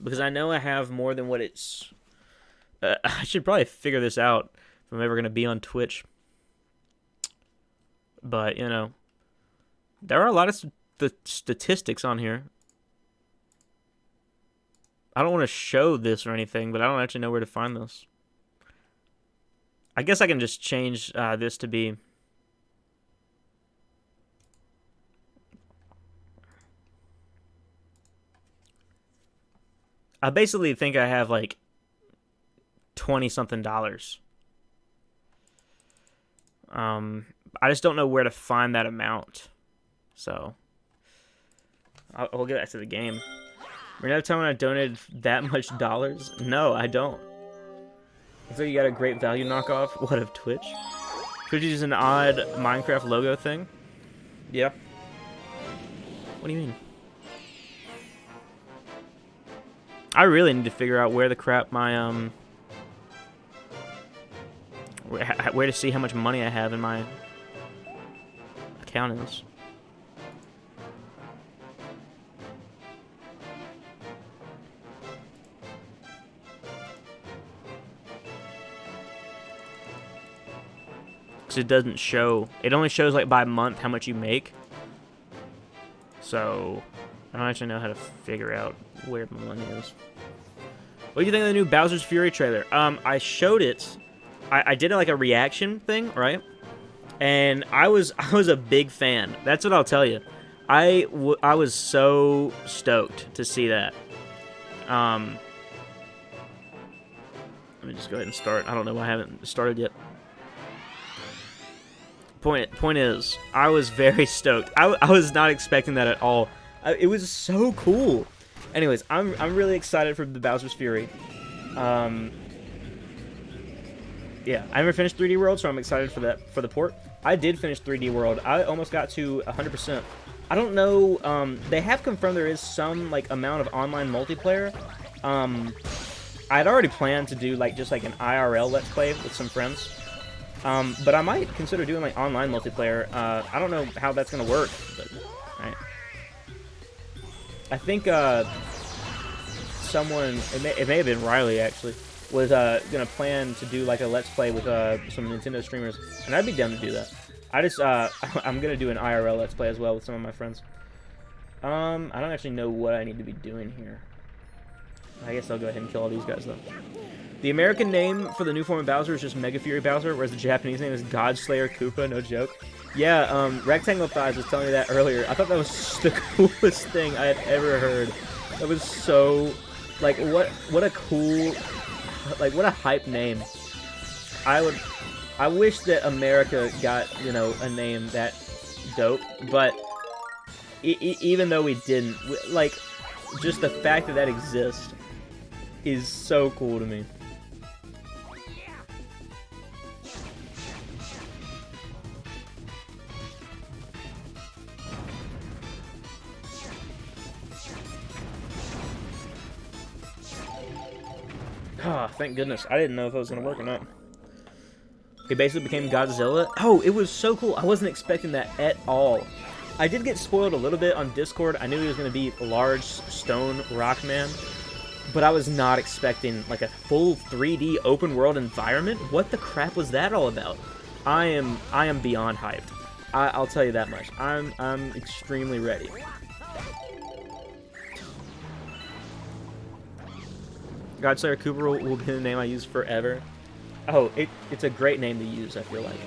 Because I know I have more than what it's... I should probably figure this out if I'm ever going to be on Twitch. But, you know, there are a lot of statistics on here. I don't want to show this or anything, but I don't actually know where to find this. I guess I can just change this to be... I basically think I have like $20-something. I just don't know where to find that amount. So we'll get back to the game. Remember that time when I donated that much dollars? No, I don't. So you got a great value knockoff? What, of Twitch? Twitch is an odd Minecraft logo thing? Yeah. What do you mean? I really need to figure out where the crap my, where to see how much money I have in my account is. Because it doesn't show, it only shows like by month how much you make. So, I don't actually know how to figure out where my money is. What do you think of the new Bowser's Fury trailer? I showed it. I did like a reaction thing, right? And I was a big fan. That's what I'll tell you. I was so stoked to see that. Let me just go ahead and start. I don't know why I haven't started yet. Point is, I was very stoked. I was not expecting that at all. It was so cool. Anyways, I'm really excited for the Bowser's Fury. Yeah, I never finished 3D World, so I'm excited for that, for the port. I did finish 3D World. I almost got to 100%. I don't know. They have confirmed there is some like amount of online multiplayer. I'd already planned to do like just like an IRL Let's Play with some friends. But I might consider doing like online multiplayer. I don't know how that's gonna work, but right. I think someone, it may have been Riley actually, was gonna plan to do like a Let's Play with some Nintendo streamers, and I'd be down to do that. I'm gonna do an IRL Let's Play as well with some of my friends. I don't actually know what I need to be doing here. I guess I'll go ahead and kill all these guys though. The American name for the new form of Bowser is just Mega Fury Bowser, whereas the Japanese name is Godslayer Koopa, no joke. Yeah, Rectangle Thighs was telling me that earlier. I thought that was the coolest thing I had ever heard. That was so, like, what a cool, like, what a hype name. I wish that America got, you know, a name that dope, but even though we didn't, like, just the fact that that exists is so cool to me. Ah, oh, thank goodness. I didn't know if it was going to work or not. He basically became Godzilla. Oh, it was so cool. I wasn't expecting that at all. I did get spoiled a little bit on Discord. I knew he was going to be a large stone rock man, but I was not expecting like a full 3D open world environment. What the crap was that all about? I am beyond hyped. I'll tell you that much. I'm extremely ready. Godslayer Cooper will be the name I use forever. Oh, it's a great name to use, I feel like.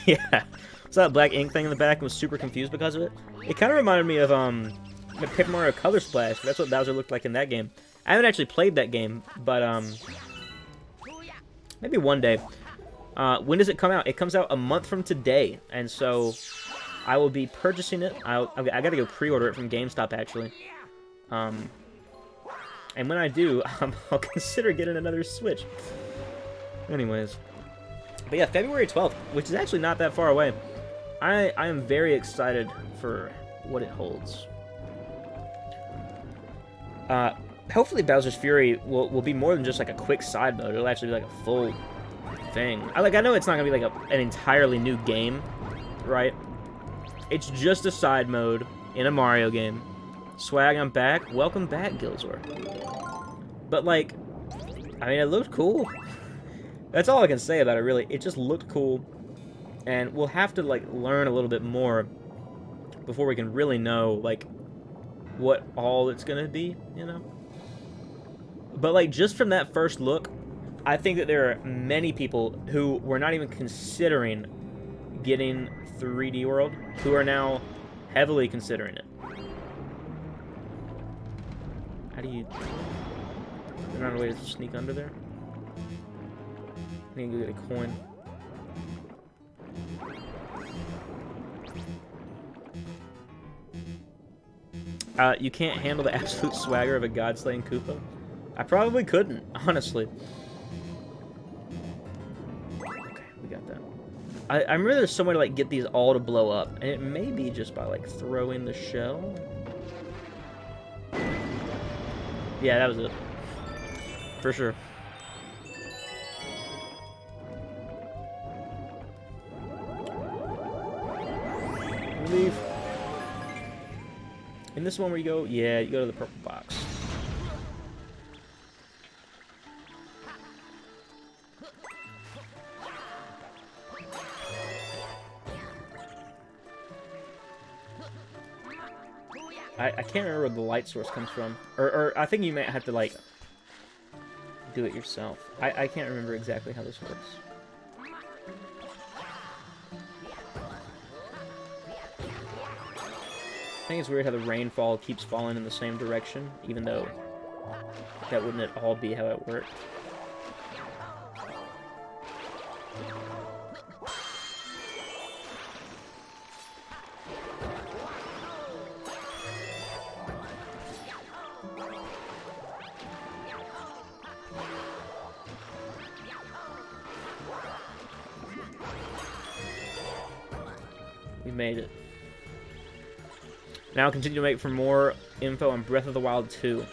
Yeah. Saw that black ink thing in the back and was super confused because of it. It kind of reminded me of the Paper Mario Color Splash. That's what Bowser looked like in that game. I haven't actually played that game, but maybe one day. When does it come out? It comes out a month from today, and so I will be purchasing it. I gotta go pre-order it from GameStop, actually. And when I do, I'll consider getting another Switch. Anyways. But yeah, February 12th, which is actually not that far away. I am very excited for what it holds. Hopefully Bowser's Fury will be more than just like a quick side mode. It'll actually be like a full thing. I know it's not going to be like an entirely new game, right? It's just a side mode in a Mario game. Swag, I'm back. Welcome back, Gilzor. But, like, I mean, it looked cool. That's all I can say about it, really. It just looked cool. And we'll have to, like, learn a little bit more before we can really know, like, what all it's gonna be, you know? But, like, just from that first look, I think that there are many people who were not even considering getting 3D World who are now heavily considering it. How do you... Is there not a way to sneak under there? I need to go get a coin. You can't handle the absolute swagger of a god-slaying Koopa? I probably couldn't, honestly. Okay, we got that. I remember there's some way to, like, get these all to blow up, and it may be just by, like, throwing the shell. Yeah, that was it. For sure. Leave. In this one where you go, yeah, you go to the purple box. I can't remember where the light source comes from. Or I think you might have to, like, do it yourself. I can't remember exactly how this works. I think it's weird how the rainfall keeps falling in the same direction, even though that wouldn't at all be how it worked. We made it. Now continue to wait for more info on Breath of the Wild 2.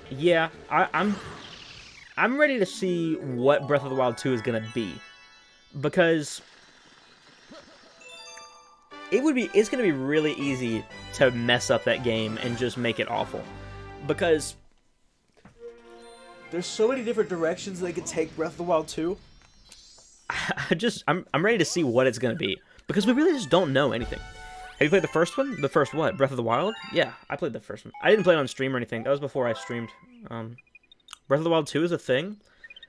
Yeah, I'm ready to see what Breath of the Wild 2 is gonna be, because it's gonna be really easy to mess up that game and just make it awful, because there's so many different directions they could take Breath of the Wild 2. I'm ready to see what it's gonna be, because we really just don't know anything. Have you played the first one? The first what? Breath of the Wild? Yeah, I played the first one. I didn't play it on stream or anything. That was before I streamed. Breath of the Wild 2 is a thing?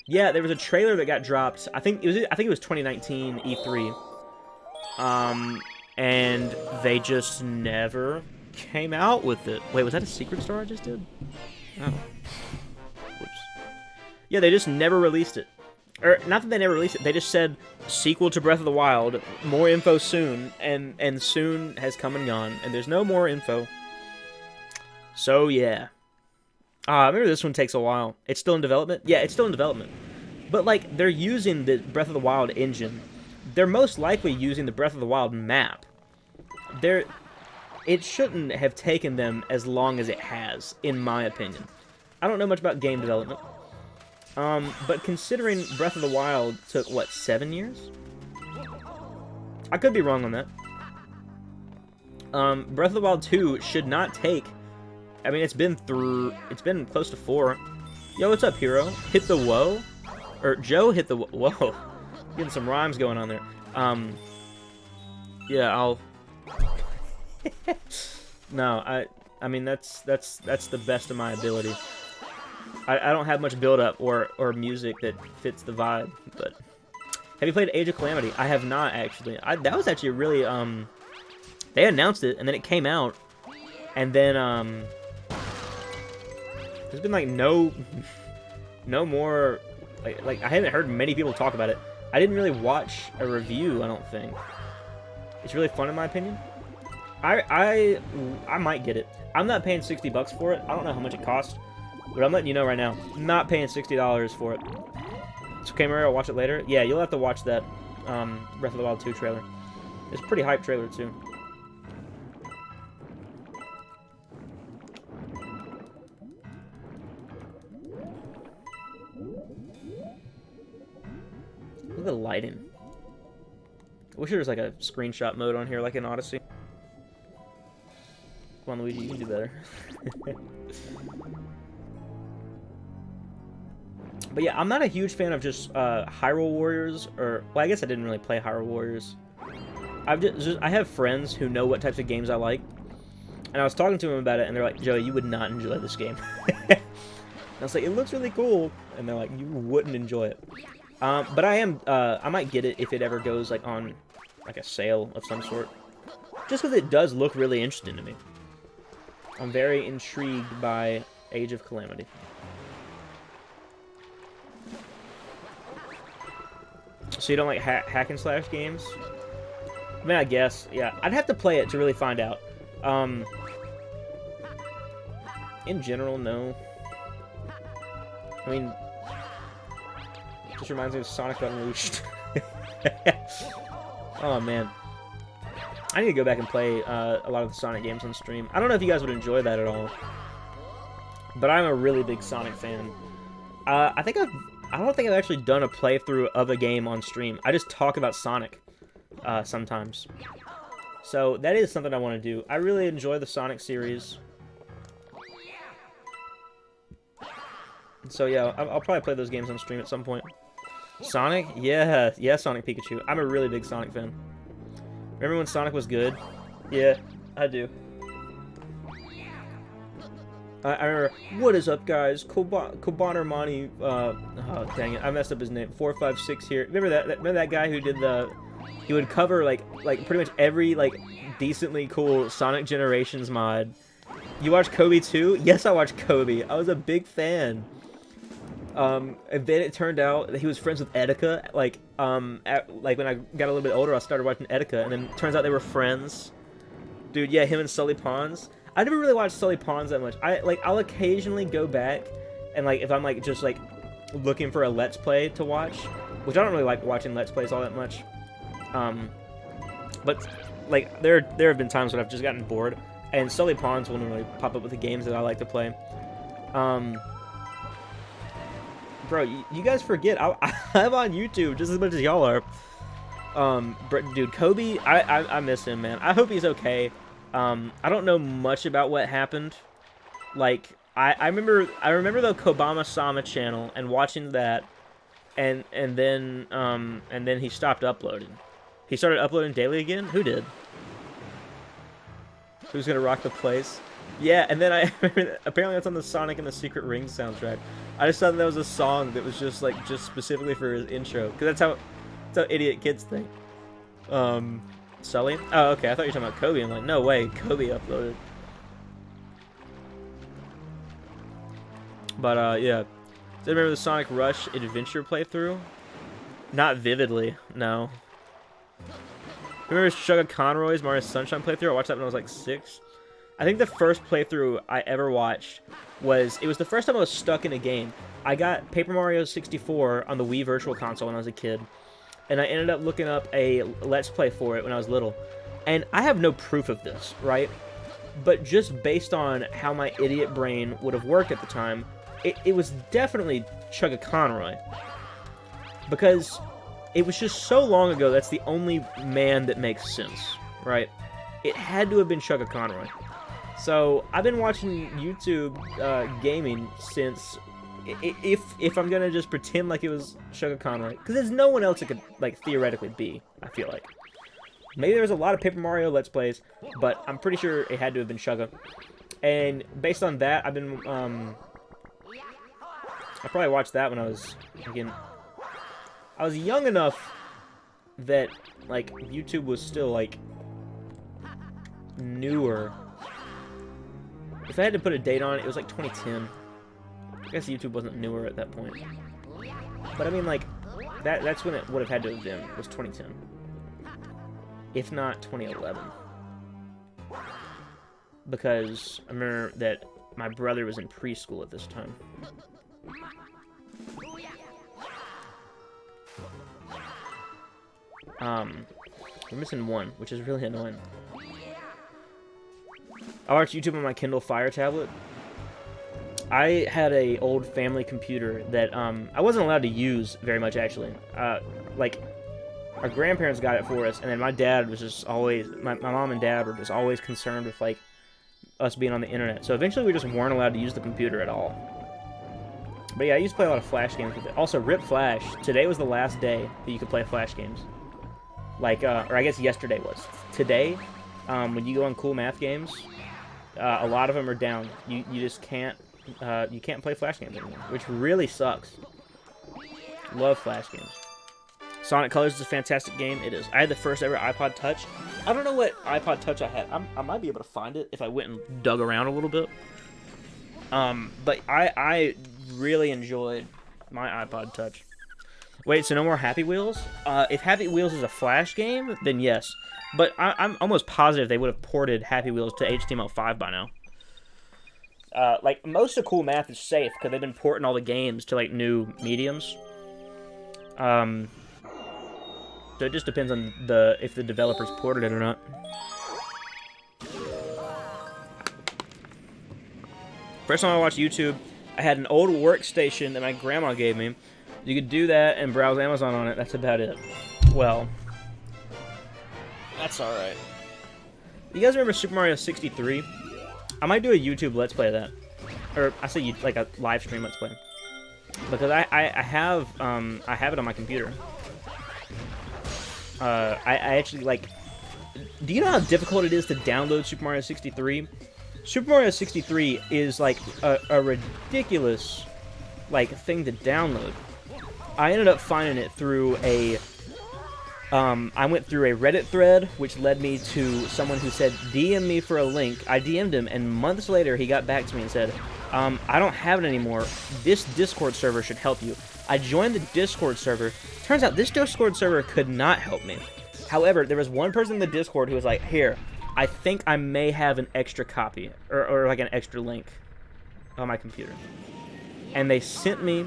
Yeah, there was a trailer that got dropped. I think it was 2019 E3. And they just never came out with it. Wait, was that a secret store I just did? Oh. Whoops. Yeah, they just never released it. Or not that they never released it. They just said sequel to Breath of the Wild, more info soon, and soon has come and gone, and there's no more info. So yeah. Remember this one takes a while. It's still in development? Yeah, it's still in development. But like they're using the Breath of the Wild engine. They're most likely using the Breath of the Wild map. It shouldn't have taken them as long as it has, in my opinion. I don't know much about game development. But considering Breath of the Wild took, what, 7 years? I could be wrong on that. Breath of the Wild 2 should not take... I mean, it's been close to 4. Yo, what's up, Hero? Hit the whoa? Or Joe hit the whoa. Getting some rhymes going on there. Yeah, I'll... No, I mean, that's the best of my ability. I don't have much build-up or music that fits the vibe, but... Have you played Age of Calamity? I have not, actually. That was actually really, They announced it, and then it came out, and then, There's been, like, no more... Like, I haven't heard many people talk about it. I didn't really watch a review, I don't think. It's really fun, in my opinion. I might get it. I'm not paying $60 for it. I don't know how much it costs. But I'm letting you know right now, I'm not paying $60 for it. It's okay, Mario, I'll watch it later. Yeah, you'll have to watch that Breath of the Wild 2 trailer. It's a pretty hype trailer, too. Look at the lighting. I wish there was like a screenshot mode on here like in Odyssey. Come on, Luigi, you can do better. But yeah, I'm not a huge fan of just Hyrule Warriors, or... Well, I guess I didn't really play Hyrule Warriors. I have friends who know what types of games I like. And I was talking to them about it, and they're like, Joey, you would not enjoy this game. I was like, it looks really cool. And they're like, you wouldn't enjoy it. But I might get it if it ever goes like on like a sale of some sort. Just because it does look really interesting to me. I'm very intrigued by Age of Calamity. So you don't like hack and slash games? I mean, I guess, yeah. I'd have to play it to really find out. In general, no. I mean, it just reminds me of Sonic Unleashed. Oh, man. I need to go back and play a lot of the Sonic games on stream. I don't know if you guys would enjoy that at all. But I'm a really big Sonic fan. I don't think I've actually done a playthrough of a game on stream. I just talk about Sonic sometimes. So that is something I want to do. I really enjoy the Sonic series. So yeah, I'll probably play those games on stream at some point. Sonic? Yeah, Sonic Pikachu. I'm a really big Sonic fan. Remember when Sonic was good? Yeah, I do. I remember, what is up, guys? Kobanermani, oh, dang it, I messed up his name. 456 here. Remember that guy who did he would cover, like pretty much every, like, decently cool Sonic Generations mod. You watched Kobe too? Yes, I watched Kobe. I was a big fan. And then it turned out that he was friends with Etika. Like when I got a little bit older, I started watching Etika, and then it turns out they were friends. Dude, yeah, him and Sully Pons. I never really watched Sully Pons that much. I'll occasionally go back, and like if I'm like just like looking for a Let's Play to watch, which I don't really like watching Let's Plays all that much. But like there have been times when I've just gotten bored, and Sully Pons will normally pop up with the games that I like to play. Bro, you guys forget I'm on YouTube just as much as y'all are. Dude, Kobe, I miss him, man. I hope he's okay. I don't know much about what happened. Like, I remember the Kobama-sama channel and watching that, and then he stopped uploading. He started uploading daily again? Who did? Who's gonna rock the place? Yeah, and then I remember, apparently that's on the Sonic and the Secret Rings soundtrack. I just thought that was a song that was just specifically for his intro, because that's how idiot kids think. Sully? Oh, okay, I thought you were talking about Kobe. I'm like, no way, Kobe uploaded. But, yeah. So remember the Sonic Rush Adventure playthrough? Not vividly, no. Remember Sugar Conroy's Mario Sunshine playthrough? I watched that when I was like 6. I think the first playthrough I ever watched was... It was the first time I was stuck in a game. I got Paper Mario 64 on the Wii Virtual Console when I was a kid. And I ended up looking up a Let's Play for it when I was little. And I have no proof of this, right? But just based on how my idiot brain would have worked at the time, it was definitely Chugga Conroy. Because it was just so long ago, that's the only man that makes sense, right? It had to have been Chugga Conroy. So, I've been watching YouTube gaming since... If I'm gonna just pretend like it was Chugga Conroy, because there's no one else it could, like, theoretically be, I feel like. Maybe there's a lot of Paper Mario Let's Plays, but I'm pretty sure it had to have been Chugga. And based on that, I've been, I probably watched that when I was, again, I was young enough that, like, YouTube was still, like, newer. If I had to put a date on it, it was like 2010. I guess YouTube wasn't newer at that point. But I mean, like, that's when it would have had to have been, was 2010. If not 2011. Because I remember that my brother was in preschool at this time. We're missing one, which is really annoying. I watched YouTube on my Kindle Fire tablet. I had a old family computer that I wasn't allowed to use very much, actually. Like, our grandparents got it for us, and then my dad was just always... My mom and dad were just always concerned with, like, us being on the internet. So eventually we just weren't allowed to use the computer at all. But yeah, I used to play a lot of Flash games with it. Also, RIP Flash. Today was the last day that you could play Flash games. Like, or I guess yesterday was. Today, when you go on Cool Math Games, a lot of them are down. You just can't... you can't play Flash games anymore, which really sucks. Love Flash games. Sonic Colors is a fantastic game. It is. I had the first ever iPod Touch. I don't know what iPod Touch I had. I might be able to find it if I went and dug around a little bit. But I really enjoyed my iPod Touch. Wait, so no more Happy Wheels? If Happy Wheels is a Flash game, then yes. But I'm almost positive they would have ported Happy Wheels to HTML5 by now. Like, most of Cool Math is safe, because they've been porting all the games to, like, new mediums. So it just depends on if the developers ported it or not. First time I watched YouTube, I had an old workstation that my grandma gave me. You could do that and browse Amazon on it. That's about it. Well, that's alright. You guys remember Super Mario 63? I might do a YouTube Let's Play of that. Or, I say, like, a live stream Let's Play. Because I have it on my computer. I actually, like... Do you know how difficult it is to download Super Mario 63? Super Mario 63 is, like, a ridiculous, like, thing to download. I ended up finding it through a... I went through a Reddit thread, which led me to someone who said, DM me for a link. I DM'd him, and months later, he got back to me and said, I don't have it anymore. This Discord server should help you. I joined the Discord server. Turns out this Discord server could not help me. However, there was one person in the Discord who was like, here, I think I may have an extra copy, or like an extra link on my computer. And they sent me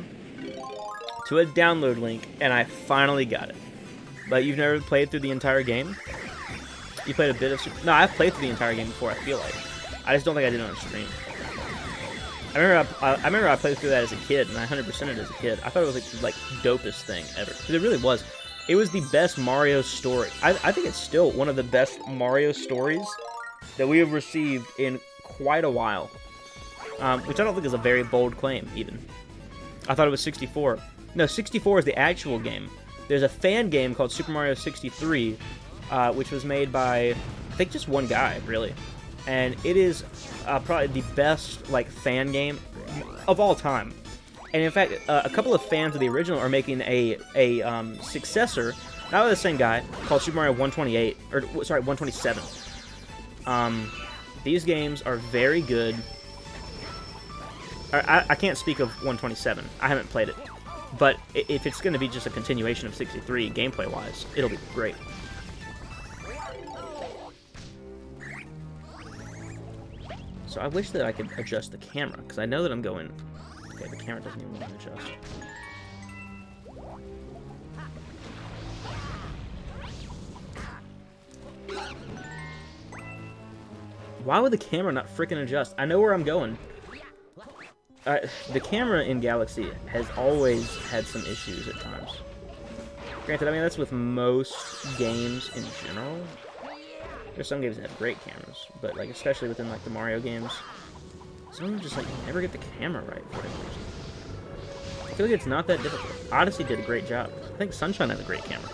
to a download link, and I finally got it. But you've never played through the entire game? You played a bit of Super... No, I've played through the entire game before, I feel like. I just don't think I did it on stream. I remember I played through that as a kid, and I 100%ed it as a kid. I thought it was like dopest thing ever. Because it really was. It was the best Mario story. I think it's still one of the best Mario stories that we have received in quite a while. Which I don't think is a very bold claim, even. I thought it was 64. No, 64 is the actual game. There's a fan game called Super Mario 63, which was made by, I think, just one guy, really. And it is probably the best, like, fan game of all time. And in fact, a couple of fans of the original are making a successor, not by the same guy, called Super Mario 128, or, sorry, 127. These games are very good. I can't speak of 127. I haven't played it. But if it's going to be just a continuation of 63 gameplay-wise, it'll be great. So I wish that I could adjust the camera, because I know that I'm going... Okay, the camera doesn't even want to adjust. Why would the camera not freaking adjust? I know where I'm going. The camera in Galaxy has always had some issues at times. Granted, I mean, that's with most games in general. There's some games that have great cameras, but like especially within like the Mario games, some of them just like never get the camera right for whatever reason. I feel like it's not that difficult. Odyssey did a great job. I think Sunshine has a great camera.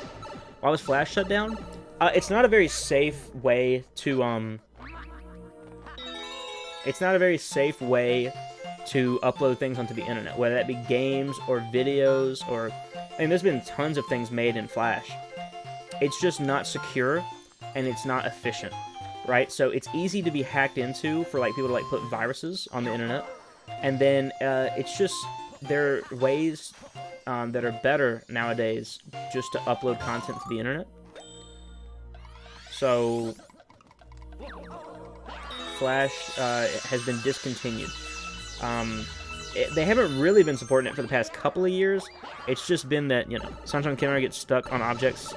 Why was Flash shut down? It's not a very safe way to It's not a very safe way to upload things onto the internet, whether that be games or videos or... I mean, there's been tons of things made in Flash. It's just not secure, and it's not efficient, right? So it's easy to be hacked into for, like, people to, like, put viruses on the internet. And then it's just... There are ways that are better nowadays just to upload content to the internet. So... Flash has been discontinued. They haven't really been supporting it for the past couple of years. It's just been that, you know, Sunshine camera gets stuck on objects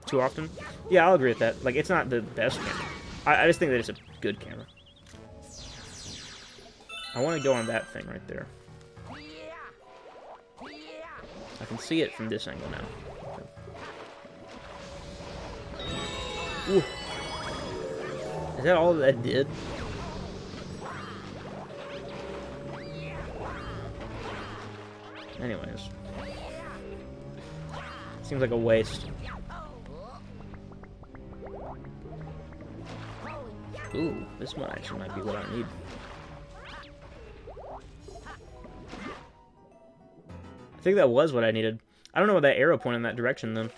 too often. Yeah, I'll agree with that. Like, it's not the best camera. I just think that it's a good camera. I want to go on that thing right there. I can see it from this angle now. Okay. Ooh. Is that all that did? Anyways. Seems like a waste. Ooh, this one actually might be what I need. I think that was what I needed. I don't know what that arrow pointed in that direction, then.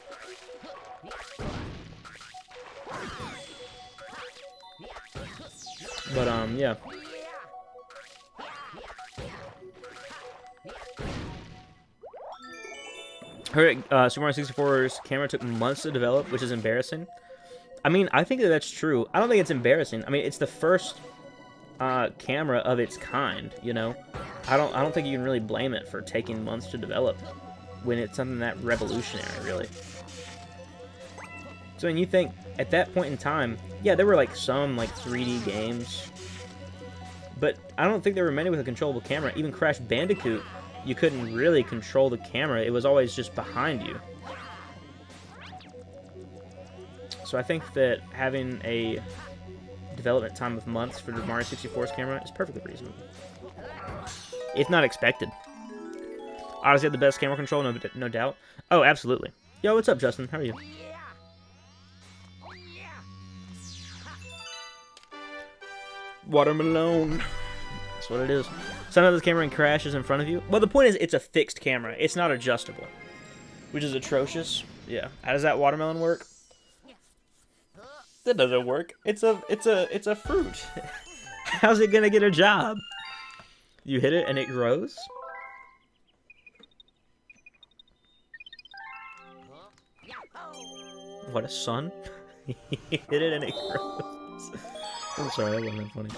But, yeah. Heard Super Mario 64's camera took months to develop, which is embarrassing. I mean, I think that that's true. I don't think it's embarrassing. I mean, it's the first camera of its kind, you know? I don't think you can really blame it for taking months to develop when it's something that revolutionary, really. So when you think, at that point in time, yeah, there were like some like 3D games, but I don't think there were many with a controllable camera. Even Crash Bandicoot, you couldn't really control the camera. It was always just behind you. So I think that having a development time of months for the Mario 64's camera is perfectly reasonable. If not expected. Odyssey had the best camera control, no doubt. Oh, absolutely. Yo, what's up, Justin? How are you? Watermelon. That's what it is. Sometimes the camera crashes in front of you. Well, the point is, it's a fixed camera. It's not adjustable, which is atrocious. Yeah. How does that watermelon work? That doesn't work. It's a fruit. How's it gonna get a job? You hit it and it grows? What, a sun? You hit it and it grows. I'm sorry, that wasn't funny.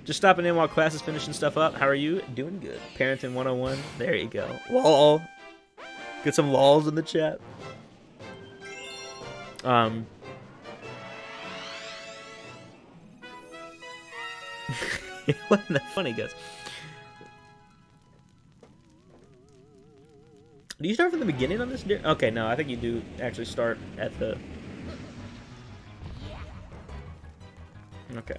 Just stopping in while class is finishing stuff up. How are you? Doing good. Parenting 101. There you go. Lol. Get some lols in the chat. It wasn't that funny, guys. Do you start from the beginning on this? Okay, no, I think you do actually start at the... Okay.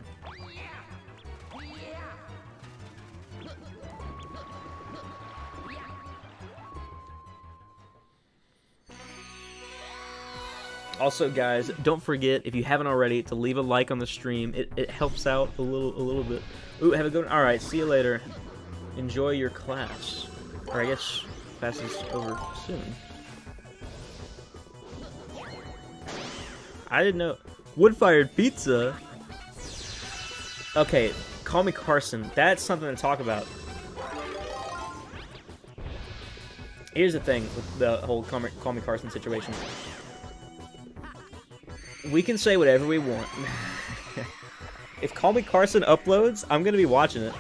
Also, guys, don't forget, if you haven't already, to leave a like on the stream. It helps out a little bit. Ooh, have a good one. All right, see you later. Enjoy your class. Or I guess class is over soon. I didn't know. Wood-fired pizza? Okay, call me Carson. That's something to talk about. Here's the thing with the whole Call Me Carson situation. We can say whatever we want. If Call Me Carson uploads, I'm going to be watching it.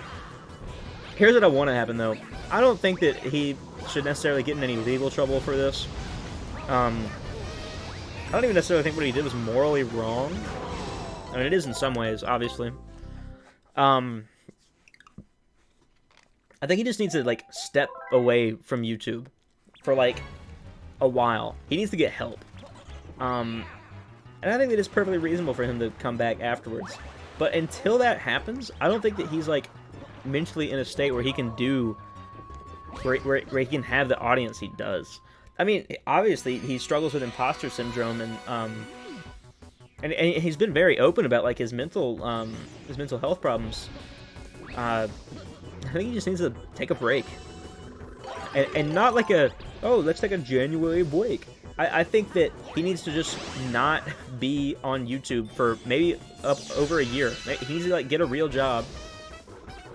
Here's what I want to happen, though. I don't think that he should necessarily get in any legal trouble for this. I don't even necessarily think what he did was morally wrong. I mean, it is in some ways, obviously. I think he just needs to, like, step away from YouTube for, like, a while. He needs to get help. And I think that it's perfectly reasonable for him to come back afterwards. But until that happens, I don't think that he's, like, mentally in a state where he can do... Where he can have the audience he does. I mean, obviously, he struggles with imposter syndrome, and he's been very open about, like, his mental health problems. I think he just needs to take a break. And not like a, oh, let's take a January break. I think that he needs to just not be on YouTube for maybe over a year. He needs to, like, get a real job.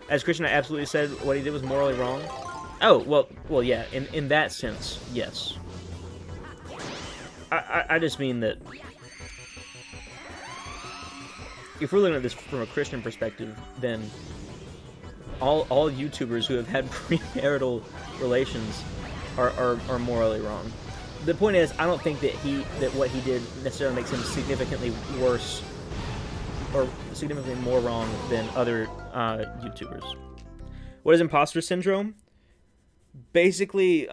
As Christian absolutely said, what he did was morally wrong. Oh, well, yeah, in that sense, yes. I just mean that if we're looking at this from a Christian perspective, then all YouTubers who have had premarital relations are morally wrong. The point is, I don't think that what he did necessarily makes him significantly worse or significantly more wrong than other YouTubers. What is imposter syndrome? Basically,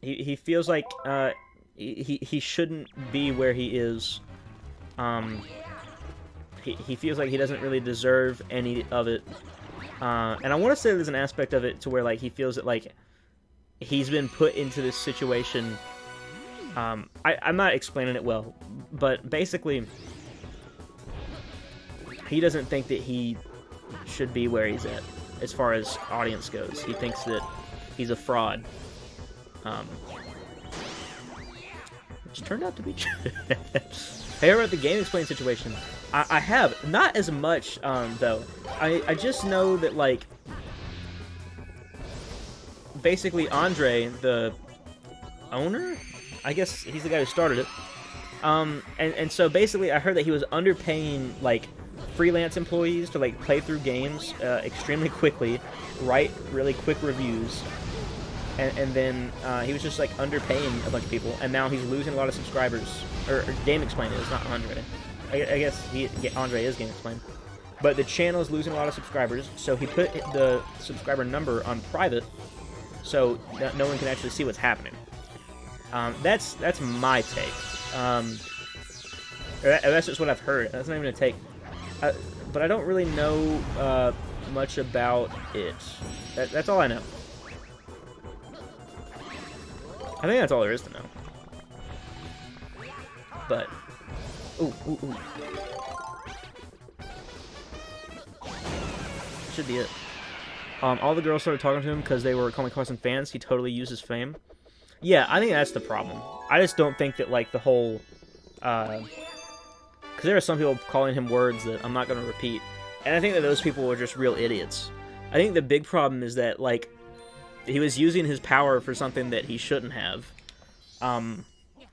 he feels like he shouldn't be where he is. He feels like he doesn't really deserve any of it. And I want to say there's an aspect of it to where, like, he feels that, like, he's been put into this situation. I'm not explaining it well, but basically, he doesn't think that he should be where he's at as far as audience goes. He thinks that he's a fraud. Which turned out to be true. Hey, about the Game Explain situation. I have. Not as much, though. I just know that, like, basically Andre, the owner? I guess he's the guy who started it. And so basically I heard that he was underpaying, like, freelance employees to, like, play through games extremely quickly, write really quick reviews, and then he was just, like, underpaying a bunch of people, and now he's losing a lot of subscribers. Or Game Explain is, not Andre. I guess Andre is Game Explain. But the channel is losing a lot of subscribers, so he put the subscriber number on private, so that no one can actually see what's happening. That's my take. That's just what I've heard. That's not even a take. But I don't really know much about it. That's all I know. I think that's all there is to know. But, ooh. Should be it. All the girls started talking to him because they were Call Me Carson fans. He totally used his fame. Yeah, I think that's the problem. I just don't think that, like, the whole, because there are some people calling him words that I'm not going to repeat, and I think that those people are just real idiots. I think the big problem is that, like, he was using his power for something that he shouldn't have,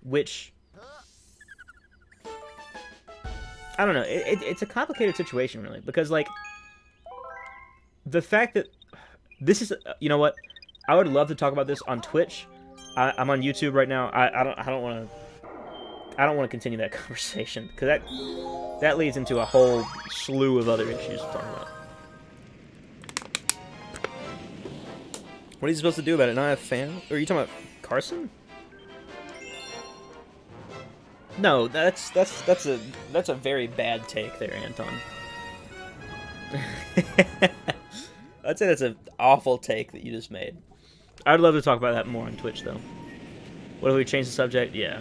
which, I don't know, it's a complicated situation, really, because, like, the fact that this is, you know what, I would love to talk about this on Twitch. I'm on YouTube right now. I don't want to continue that conversation because that leads into a whole slew of other issues to talk about. What are you supposed to do about it? Not have fan? Or are you talking about Carson? No, that's a very bad take there, Anton. I'd say that's an awful take that you just made. I'd love to talk about that more on Twitch, though. What if we change the subject? Yeah.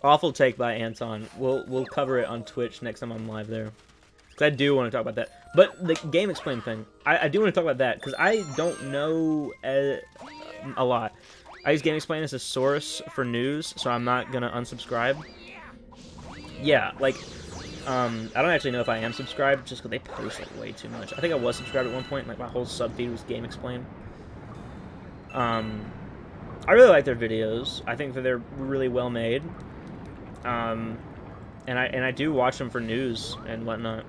Awful take by Anton. We'll cover it on Twitch next time I'm live there. Because I do want to talk about that. But the Game Explain thing, I do want to talk about that, because I don't know a lot. I use Game Explain as a source for news, so I'm not going to unsubscribe. Yeah, like, I don't actually know if I am subscribed, just because they post, like, way too much. I think I was subscribed at one point, like, my whole sub feed was Game Explain. I really like their videos. I think that they're really well made. And I do watch them for news and whatnot.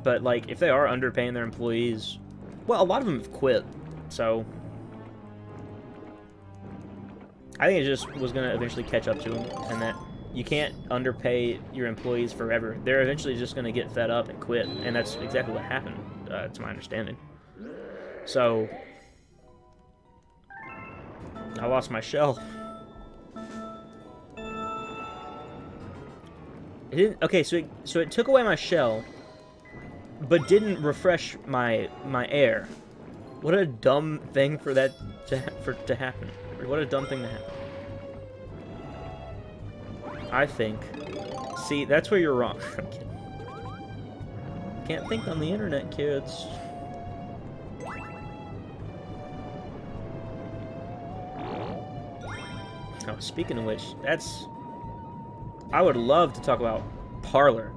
But like, if they are underpaying their employees, well, a lot of them have quit. So I think it just was gonna eventually catch up to them, and that you can't underpay your employees forever. They're eventually just gonna get fed up and quit, and that's exactly what happened, to my understanding. So I lost my shell. It didn't. Okay, so it took away my shell, but didn't refresh my air. What a dumb thing for that to happen. What a dumb thing to happen. I think. See, that's where you're wrong. I'm kidding. Can't think on the internet, kids. Oh, speaking of which, I would love to talk about Parler,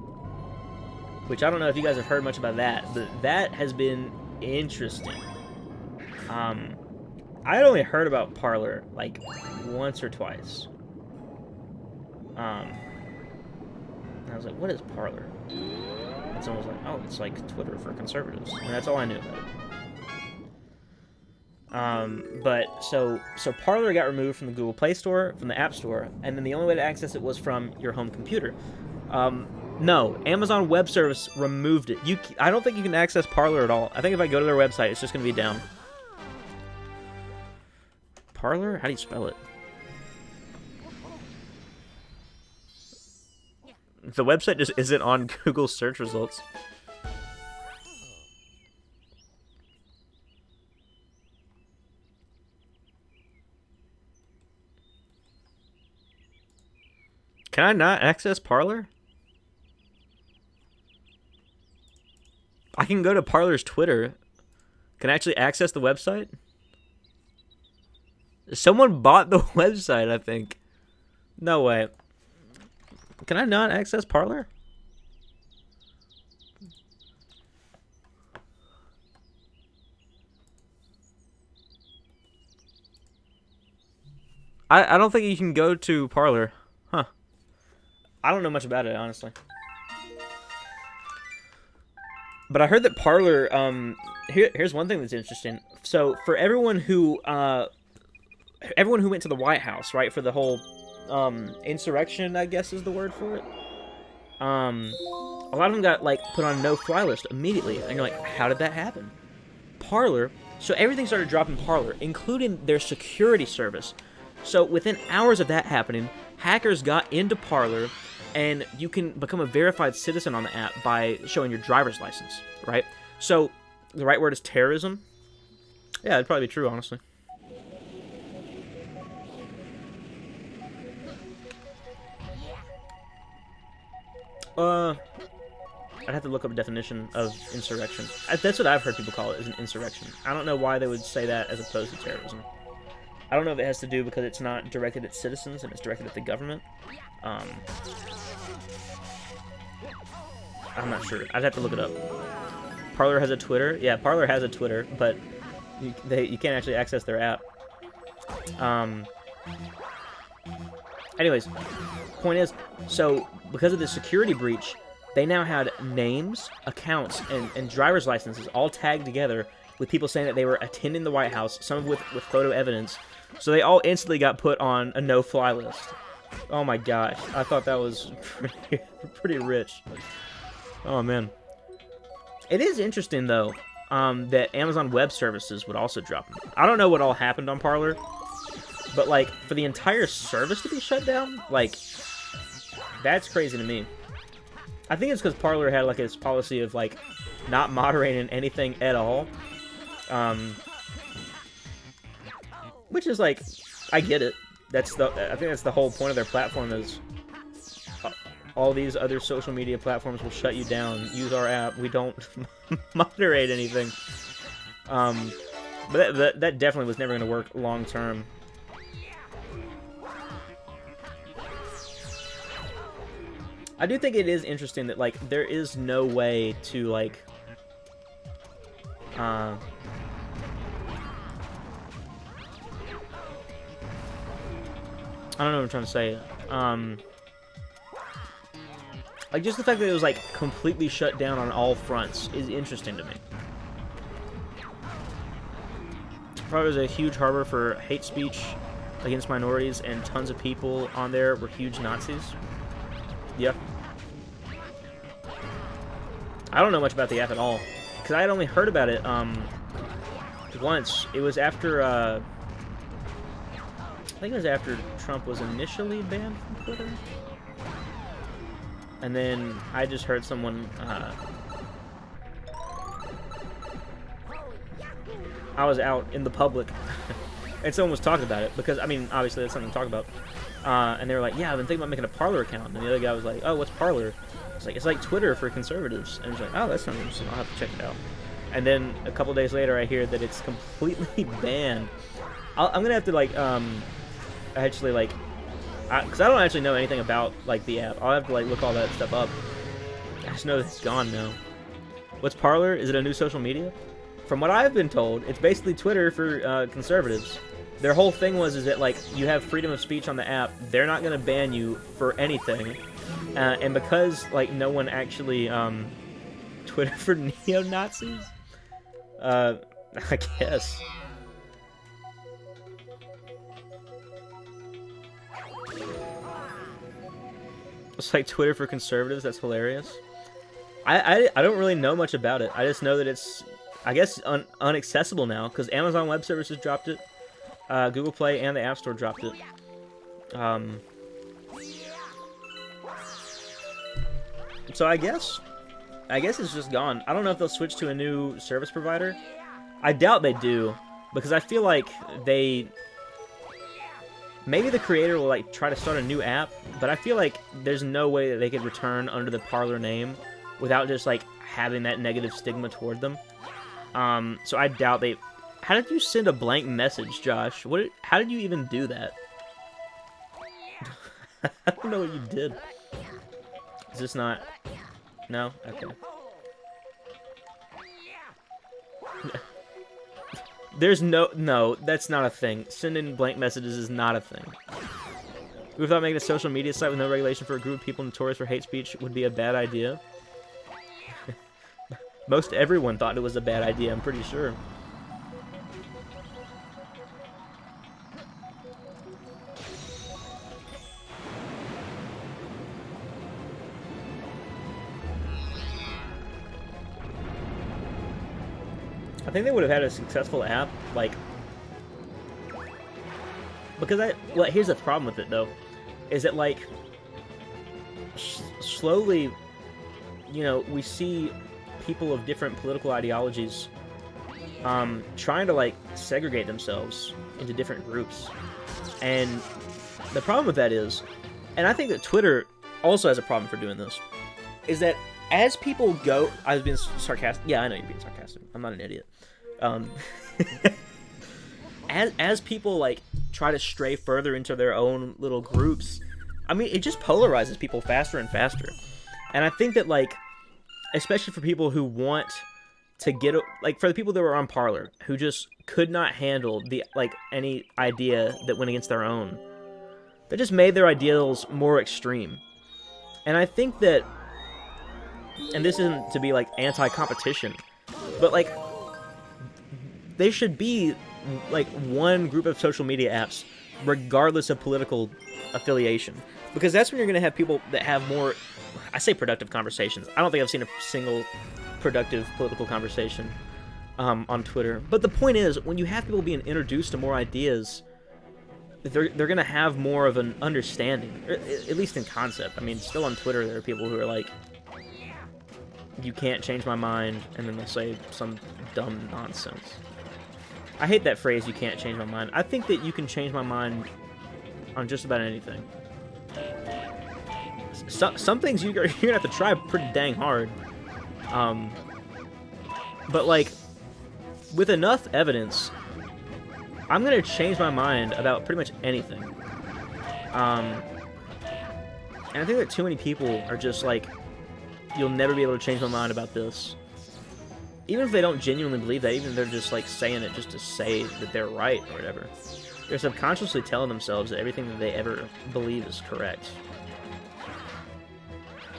which I don't know if you guys have heard much about that, but that has been interesting. I had only heard about Parler like once or twice. And I was like, what is Parler? And someone was like, oh, it's like Twitter for conservatives. And that's all I knew about it. But so Parler got removed from the Google Play Store, from the App Store, and then the only way to access it was from your home computer. No, Amazon Web Service removed it. I don't think you can access Parler at all. I think if I go to their website, it's just going to be down. Parler? How do you spell it? The website just isn't on Google search results. Can I not access Parler? I can go to Parler's Twitter. Can I actually access the website? Someone bought the website, I think. No way. Can I not access Parler? I don't think you can go to Parler. Huh. I don't know much about it, honestly. But I heard that Parler, here's one thing that's interesting. So, for everyone who went to the White House, right, for the whole insurrection, I guess is the word for it. A lot of them got like put on no-fly list immediately, and you're like, how did that happen? Parler. So everything started dropping Parler, including their security service. So within hours of that happening, hackers got into Parler, and you can become a verified citizen on the app by showing your driver's license, right? So the right word is terrorism. Yeah, it'd probably be true, honestly. I'd have to look up a definition of insurrection. That's what I've heard people call it, is an insurrection. I don't know why they would say that as opposed to terrorism. I don't know if it has to do because it's not directed at citizens and it's directed at the government. I'm not sure. I'd have to look it up. Parler has a Twitter. Yeah, Parler has a Twitter, but you can't actually access their app. Anyways, point is, so because of the security breach, they now had names, accounts, and driver's licenses all tagged together with people saying that they were attending the White House, some of with photo evidence. So they all instantly got put on a no-fly list. Oh my gosh, I thought that was pretty rich. Oh man. It is interesting though, that Amazon Web Services would also drop them. I don't know what all happened on Parler, but like for the entire service to be shut down, like that's crazy to me. I think it's because Parler had like this policy of like not moderating anything at all, which is like, I get it. I think that's the whole point of their platform is all these other social media platforms will shut you down. Use our app. We don't moderate anything. But that definitely was never going to work long term. I do think it is interesting that like there is no way to like I don't know what I'm trying to say. Like, just the fact that it was, like, completely shut down on all fronts is interesting to me. Probably was a huge harbor for hate speech against minorities, and tons of people on there were huge Nazis. Yep. I don't know much about the app at all, because I had only heard about it, once. It was after, I think it was after Trump was initially banned from Twitter. And then I just heard someone, I was out in the public, and someone was talking about it, because, I mean, obviously that's something to talk about. And they were like, yeah, I've been thinking about making a Parler account. And the other guy was like, oh, what's Parler? It's like Twitter for conservatives. And he's like, oh, that sounds interesting. I'll have to check it out. And then a couple days later, I hear that it's completely banned. I'm gonna have to, like, actually, like, because I don't actually know anything about, like, the app. I'll have to, like, look all that stuff up. I just know that it's gone now. What's Parler? Is it a new social media? From what I've been told, it's basically Twitter for conservatives. Their whole thing is that, like, you have freedom of speech on the app. They're not gonna ban you for anything. And because, like, no one actually, Twitter for neo-Nazis? I guess. It's like Twitter for conservatives. That's hilarious. I don't really know much about it. I just know that it's, I guess, unaccessible now, because Amazon Web Services dropped it. Google Play and the App Store dropped it. So I guess it's just gone. I don't know if they'll switch to a new service provider. I doubt they do, because I feel like maybe the creator will, like, try to start a new app, but I feel like there's no way that they could return under the Parler name without just, like, having that negative stigma toward them. So I doubt they... How did you send a blank message, Josh? How did you even do that? I don't know what you did. Is this not... No? Okay. There's no, that's not a thing. Sending blank messages is not a thing. We thought making a social media site with no regulation for a group of people notorious for hate speech would be a bad idea. Most everyone thought it was a bad idea, I'm pretty sure. I think they would have had a successful app, like, because well, here's the problem with it, though, is that, like, slowly, you know, we see people of different political ideologies trying to, like, segregate themselves into different groups. And the problem with that is, and I think that Twitter also has a problem for doing this, is that as people go... I was being sarcastic. Yeah, I know you're being sarcastic. I'm not an idiot. As people, like, try to stray further into their own little groups, I mean, it just polarizes people faster and faster. And I think that, like, especially for people who want to get... Like, for the people that were on Parler, who just could not handle the, like, any idea that went against their own, they just made their ideals more extreme. And I think that... And this isn't to be, like, anti-competition, but, like, they should be, like, one group of social media apps, regardless of political affiliation. Because that's when you're going to have people that have more, I say productive conversations. I don't think I've seen a single productive political conversation on Twitter. But the point is, when you have people being introduced to more ideas, they're going to have more of an understanding, at least in concept. I mean, still on Twitter, there are people who are like, you can't change my mind, and then they'll say some dumb nonsense. I hate that phrase, you can't change my mind. I think that you can change my mind on just about anything. Some things you're going to have to try pretty dang hard. But, like, with enough evidence, I'm going to change my mind about pretty much anything. And I think that too many people are just like, you'll never be able to change my mind about this. Even if they don't genuinely believe that, even if they're just, like, saying it just to say that they're right or whatever. They're subconsciously telling themselves that everything that they ever believe is correct.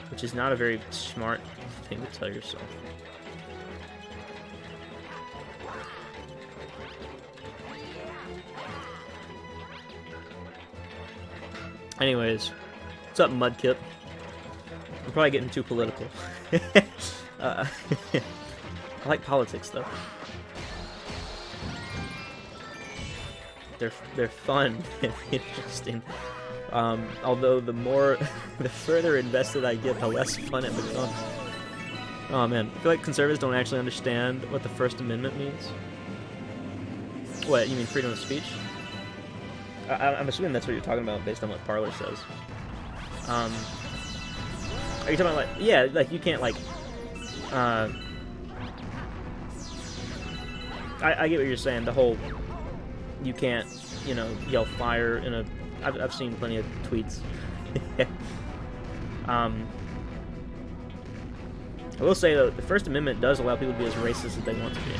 Which is not a very smart thing to tell yourself. Anyways, what's up, Mudkip? I'm probably getting too political. I like politics, though. They're fun and interesting. Although the further invested I get, the less fun it becomes. Oh man, I feel like conservatives don't actually understand what the First Amendment means. What, you mean freedom of speech? I'm assuming that's what you're talking about based on what Parler says. Are you talking about, like, yeah, like, you can't, like, I get what you're saying, the whole, you can't, you know, yell fire in a, I've seen plenty of tweets. I will say, though, the First Amendment does allow people to be as racist as they want to be.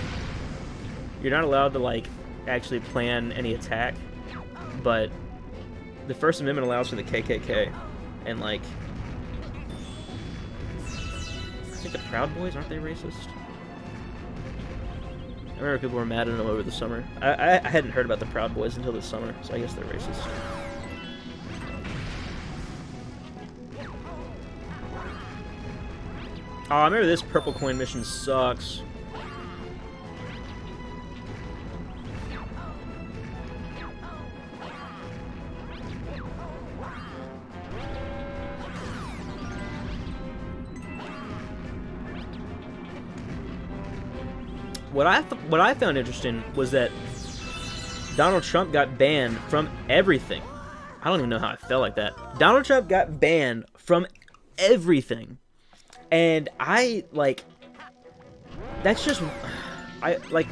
You're not allowed to, like, actually plan any attack, but the First Amendment allows for the KKK, and, like, I think the Proud Boys, aren't they racist? I remember people were mad at them over the summer. I hadn't heard about the Proud Boys until this summer, so I guess they're racist. Oh, I remember this purple coin mission sucks. What I found interesting was that Donald Trump got banned from everything. I don't even know how I felt like that. Donald Trump got banned from everything. And I, like, that's just, I, like,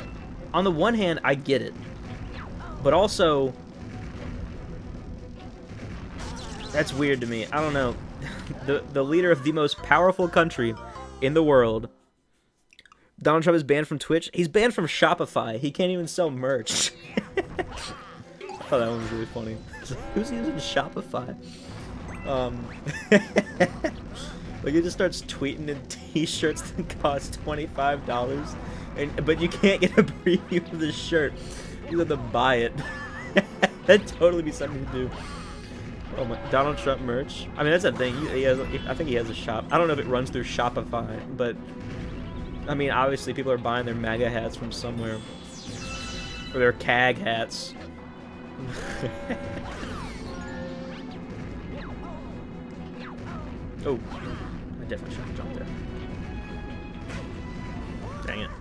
on the one hand, I get it. But also, that's weird to me. I don't know. The leader of the most powerful country in the world, Donald Trump is banned from Twitch. He's banned from Shopify. He can't even sell merch. I thought that one was really funny. Who's using Shopify? Like, he just starts tweeting in t-shirts that cost $25, but you can't get a preview of the shirt. You have to buy it. That'd totally be something to do. Oh my, Donald Trump merch. I mean, that's a thing. He has, I think he has a shop. I don't know if it runs through Shopify, but I mean, obviously people are buying their MAGA hats from somewhere, or their CAG hats. Oh. Definitely shouldn't jump there. Dang it.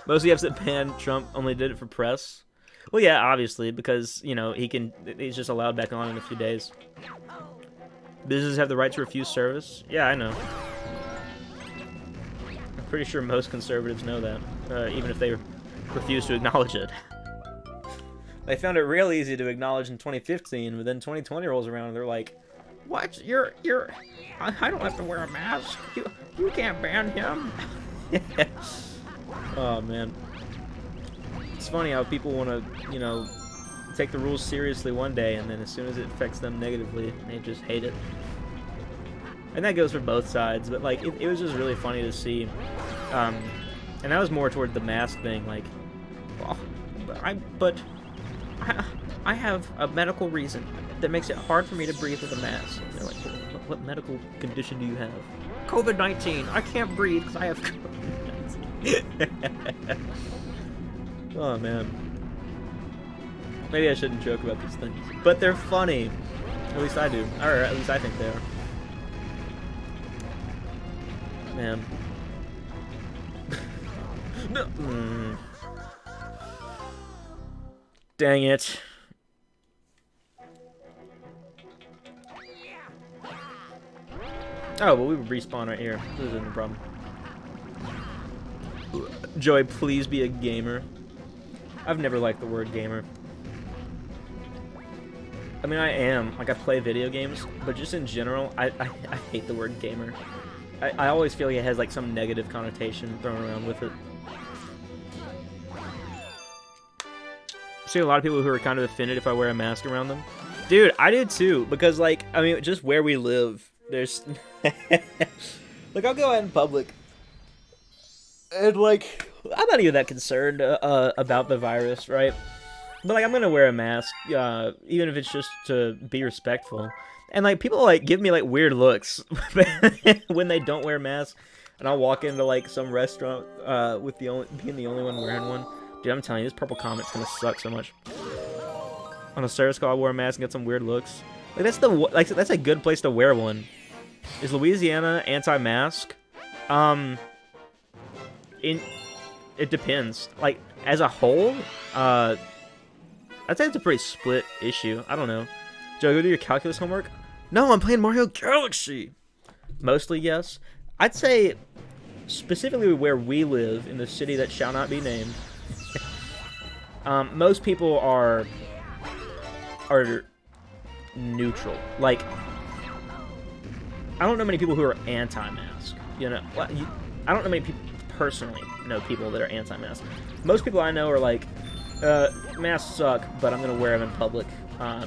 Most of the apps that banned Trump only did it for press. Well, yeah, obviously, because, you know, he's just allowed back on in a few days. Businesses have the right to refuse service? Yeah, I know. I'm pretty sure most conservatives know that, even if they refuse to acknowledge it. They found it real easy to acknowledge in 2015, but then 2020 rolls around and they're like, what? I don't have to wear a mask. You can't ban him. Oh, man. It's funny how people want to, you know, take the rules seriously one day, and then as soon as it affects them negatively, they just hate it. And that goes for both sides, but, like, it was just really funny to see. And that was more toward the mask thing, like, oh, I have a medical reason that makes it hard for me to breathe with a mask. And they're like, what medical condition do you have? COVID-19. I can't breathe because I have COVID-19. Oh, man. Maybe I shouldn't joke about these things. But they're funny. At least I do. Or at least I think they are. Man. Dang it. Oh, well, we would respawn right here. This isn't a problem. Joey, please be a gamer. I've never liked the word gamer. I mean, I am. Like, I play video games, but just in general, I hate the word gamer. I always feel like it has, like, some negative connotation thrown around with it. see a lot of people who are kind of offended if I wear a mask around them. Dude, I do too, because, like, I mean, just where we live, there's... like, I'll go out in public, and, like, I'm not even that concerned about the virus, right? But, like, I'm gonna wear a mask, even if it's just to be respectful. And, like, people, like, give me, like, weird looks when they don't wear masks. And I'll walk into, like, some restaurant with being the only one wearing one. Dude, I'm telling you, this purple comet's gonna suck so much. On a service call, I wore a mask and got some weird looks. Like, that's a good place to wear one. Is Louisiana anti-mask? It depends. Like, as a whole, I'd say it's a pretty split issue. I don't know. Joe, go do your calculus homework? No, I'm playing Mario Galaxy. Mostly, yes. I'd say, specifically where we live, in the city that shall not be named, most people are neutral. Like, I don't know many people who are anti-mask. You know, I don't know many people personally know people that are anti-mask. Most people I know are like, masks suck, but I'm gonna wear them in public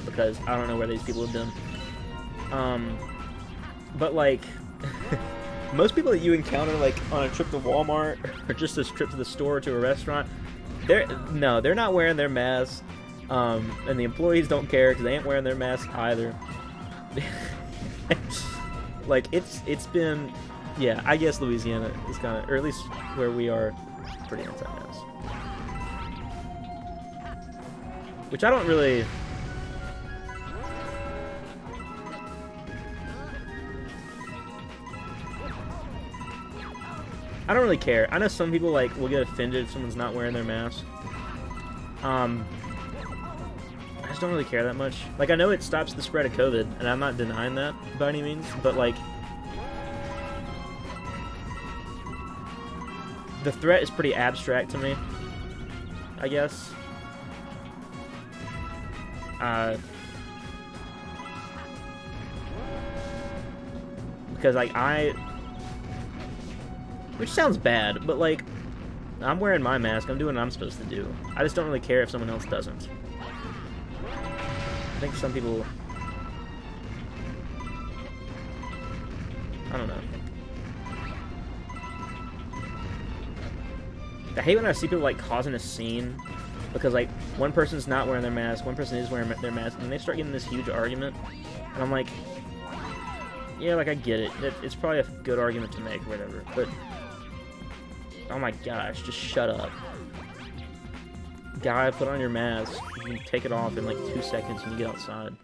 because I don't know where these people have been. But like, most people that you encounter like on a trip to Walmart or just a trip to the store or to a restaurant, they're not wearing their masks. And the employees don't care because they ain't wearing their masks either. Like, it's been, yeah, I guess Louisiana is kind of, or at least where we are, pretty anti-mask. Which I don't really... I don't really care. I know some people, like, will get offended if someone's not wearing their mask. I just don't really care that much. Like, I know it stops the spread of COVID, and I'm not denying that by any means, but, like, the threat is pretty abstract to me, I guess. Because, like, which sounds bad, but, like, I'm wearing my mask, I'm doing what I'm supposed to do. I just don't really care if someone else doesn't. I think some people... I don't know. I hate when I see people, like, causing a scene because, like, one person's not wearing their mask, one person is wearing their mask, and they start getting this huge argument. And I'm like, yeah, like, I get it. It's probably a good argument to make or whatever, but... Oh my gosh, just shut up. Guy, put on your mask. You can take it off in like 2 seconds when you get outside.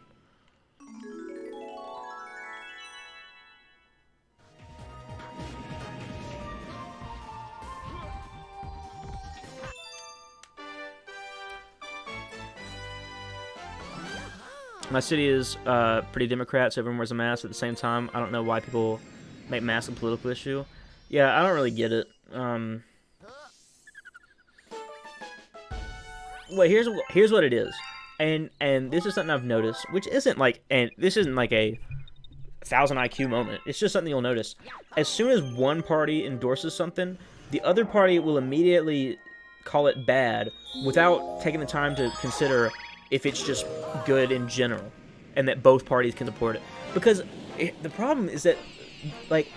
My city is pretty Democrat, so everyone wears a mask at the same time. I don't know why people make masks a political issue. Yeah, I don't really get it. Well, here's what it is, and this is something I've noticed, which isn't like, and this isn't like a 1,000 IQ moment. It's just something you'll notice. As soon as one party endorses something, the other party will immediately call it bad without taking the time to consider if it's just good in general, and that both parties can support it. Because the problem is that, like,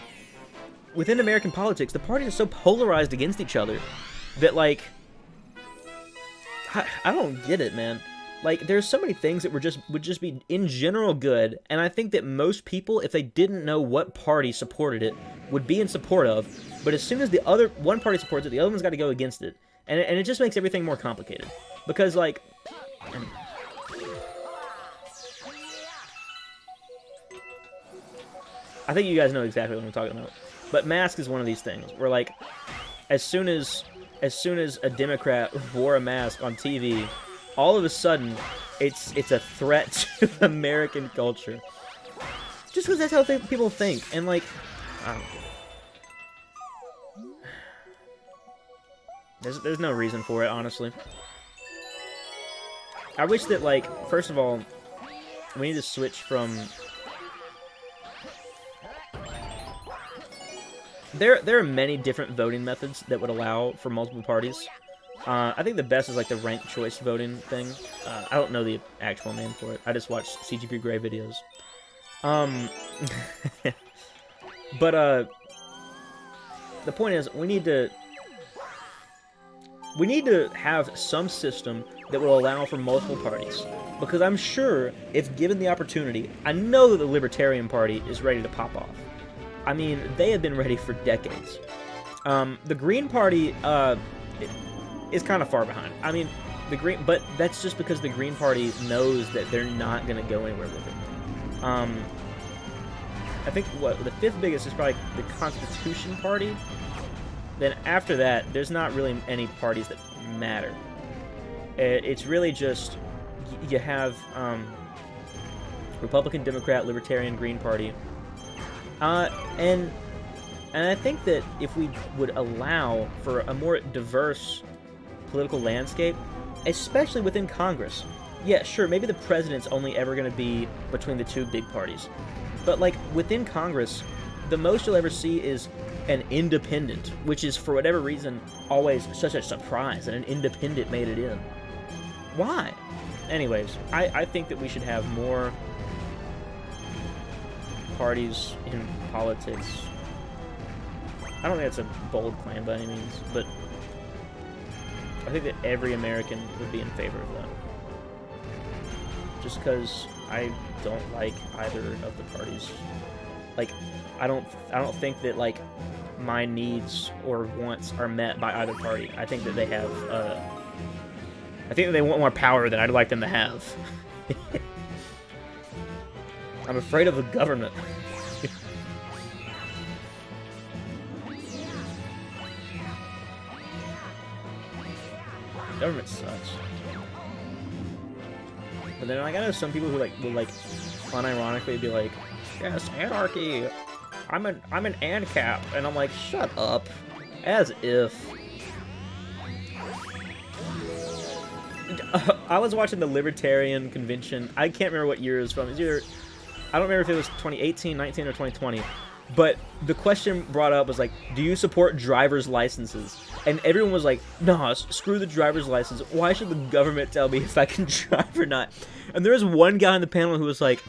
within American politics, the parties are so polarized against each other that, like, I don't get it, man. Like, there's so many things that would just be in general good, and I think that most people, if they didn't know what party supported it, would be in support of. But as soon as the other one party supports it, the other one's got to go against it, and it just makes everything more complicated. Because, like, I think you guys know exactly what I'm talking about. But mask is one of these things where, like, as soon as a Democrat wore a mask on TV, all of a sudden, it's a threat to American culture. Just because that's how people think, and, like, I don't get it. There's no reason for it, honestly. I wish that, like, first of all, we need to switch from... There are many different voting methods that would allow for multiple parties. I think the best is like the ranked choice voting thing. I don't know the actual name for it. I just watch CGP Grey videos. But the point is, we need to have some system that will allow for multiple parties. Because I'm sure, if given the opportunity, I know that the Libertarian Party is ready to pop off. I mean, they have been ready for decades. The Green Party is kind of far behind. I mean, but that's just because the Green Party knows that they're not going to go anywhere with it. I think the fifth biggest is probably the Constitution Party. Then after that, there's not really any parties that matter. It's really just you have Republican, Democrat, Libertarian, Green Party, and I think that if we would allow for a more diverse political landscape, especially within Congress, yeah, sure, maybe the president's only ever going to be between the two big parties, but like within Congress, the most you'll ever see is an independent, which is for whatever reason always such a surprise that an independent made it in. Why? Anyways, I think that we should have more parties in politics. I don't think it's a bold claim by any means, but I think that every American would be in favor of that. Just because I don't like either of the parties. Like, I don't think that, like, my needs or wants are met by either party. I think that they have, I think that they want more power than I'd like them to have. I'm afraid of the government. Government sucks. But then, like, I know some people who, like, will, like, unironically be like, yes, anarchy! I'm an ANCAP, and I'm like, shut up. As if. I was watching the Libertarian Convention. I can't remember what year it was from. It was either, I don't remember if it was 2018, 19, or 2020. But the question brought up was like, do you support driver's licenses? And everyone was like, nah, screw the driver's license. Why should the government tell me if I can drive or not? And there was one guy on the panel who was like,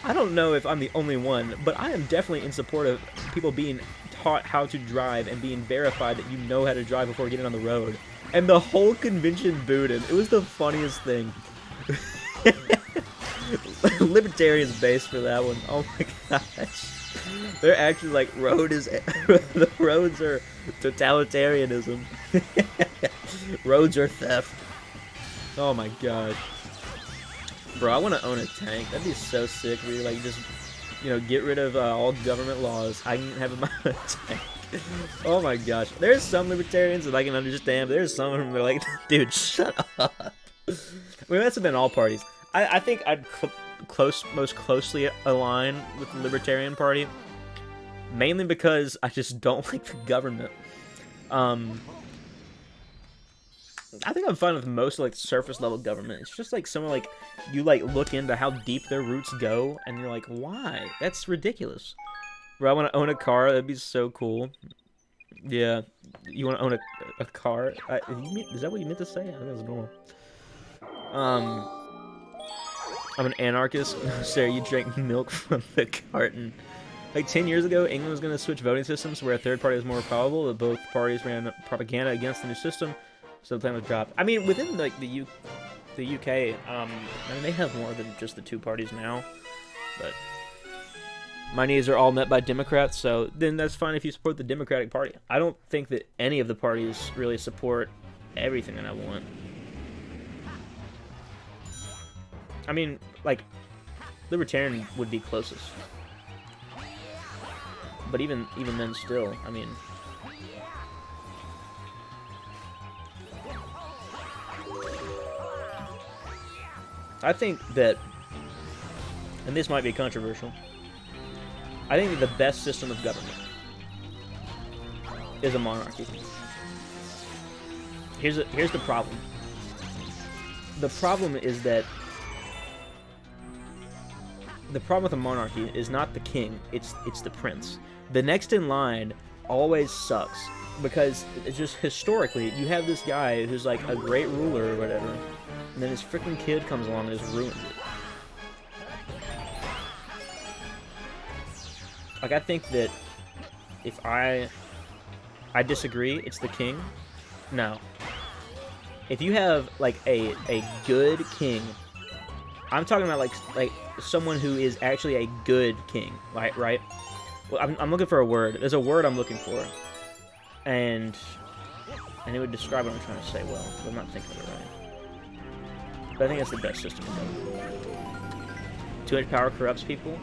I don't know if I'm the only one, but I am definitely in support of people being taught how to drive and being verified that you know how to drive before getting on the road. And the whole convention booed him. It was the funniest thing. Libertarians base for that one. Oh my gosh. They're actually like, the roads are totalitarianism. Roads are theft. Oh my god. Bro, I want to own a tank. That'd be so sick. Where you like just, you know, get rid of all government laws. I can have my own tank. Oh my gosh. There's some libertarians that I can understand, but there's some of them that are like, dude, shut up. I mean, that's been all parties. I think I'd most closely align with the Libertarian Party, mainly because I just don't like the government. I think I'm fine with most like surface level government. It's just like someone like you like look into how deep their roots go, and you're like, why? That's ridiculous. Bro, I want to own a car. That'd be so cool. Yeah, you want to own a car? Is that what you meant to say? I think that was normal. I'm an anarchist. Sarah, you drank milk from the carton. Like 10 years ago, England was going to switch voting systems where a third party was more probable, but both parties ran propaganda against the new system, so the plan was dropped. I mean, within like the UK, I mean, they have more than just the two parties now, but my needs are all met by Democrats, so then that's fine if you support the Democratic Party. I don't think that any of the parties really support everything that I want. I mean, like, Libertarian would be closest. But even then still, I mean... I think that, and this might be controversial, I think that the best system of government is a monarchy. Here's the problem. The problem is that the problem with a monarchy is not the king, it's the prince. The next in line always sucks because it's just historically you have this guy who's like a great ruler or whatever, and then his freaking kid comes along and just ruins it. Like, I think that if I disagree, it's the king. No. If you have like a good king, I'm talking about like someone who is actually a good king, right? Well, I'm looking for a word. There's a word I'm looking for, and it would describe what I'm trying to say well, but I'm not thinking of it right. But I think that's the best system to go. Too much power corrupts people.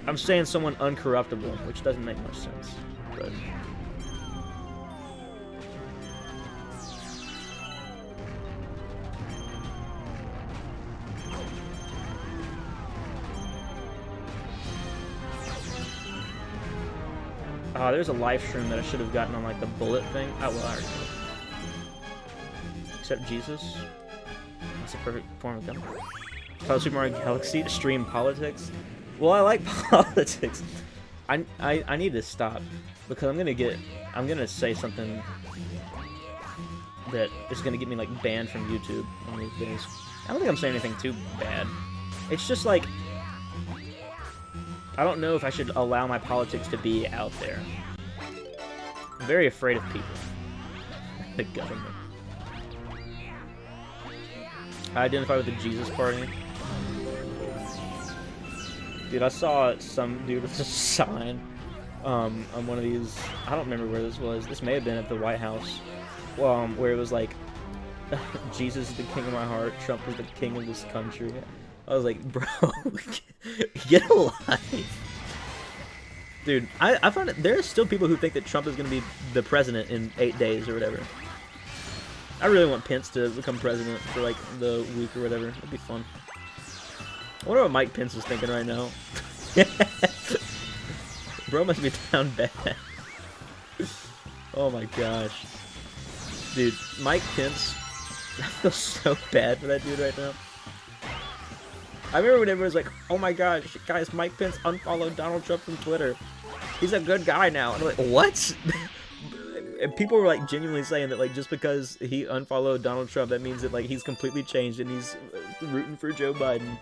I'm saying someone uncorruptible, which doesn't make much sense, but. There's a live stream that I should have gotten on like the bullet thing. Oh well, I already did. Except Jesus. That's a perfect form of government. Follow Super Mario Galaxy to stream politics. Well, I like politics. I need to stop because I'm gonna say something that is gonna get me like banned from YouTube one of these days. I don't think I'm saying anything too bad. It's just like I don't know if I should allow my politics to be out there. I'm very afraid of people. The government. I identify with the Jesus Party. Dude, I saw some dude with a sign on one of these. I don't remember where this was. This may have been at the White House. Where it was like, Jesus is the king of my heart. Trump is the king of this country. I was like, bro, get a life. Dude, I found it. There are still people who think that Trump is going to be the president in 8 days or whatever. I really want Pence to become president for like the week or whatever. It'd be fun. I wonder what Mike Pence is thinking right now. Bro must be down bad. Oh my gosh. Dude, Mike Pence, I feel so bad for that dude right now. I remember when everyone was like, oh my gosh, guys, Mike Pence unfollowed Donald Trump from Twitter. He's a good guy now. And I'm like, what? And people were like genuinely saying that like just because he unfollowed Donald Trump, that means that like he's completely changed and he's rooting for Joe Biden.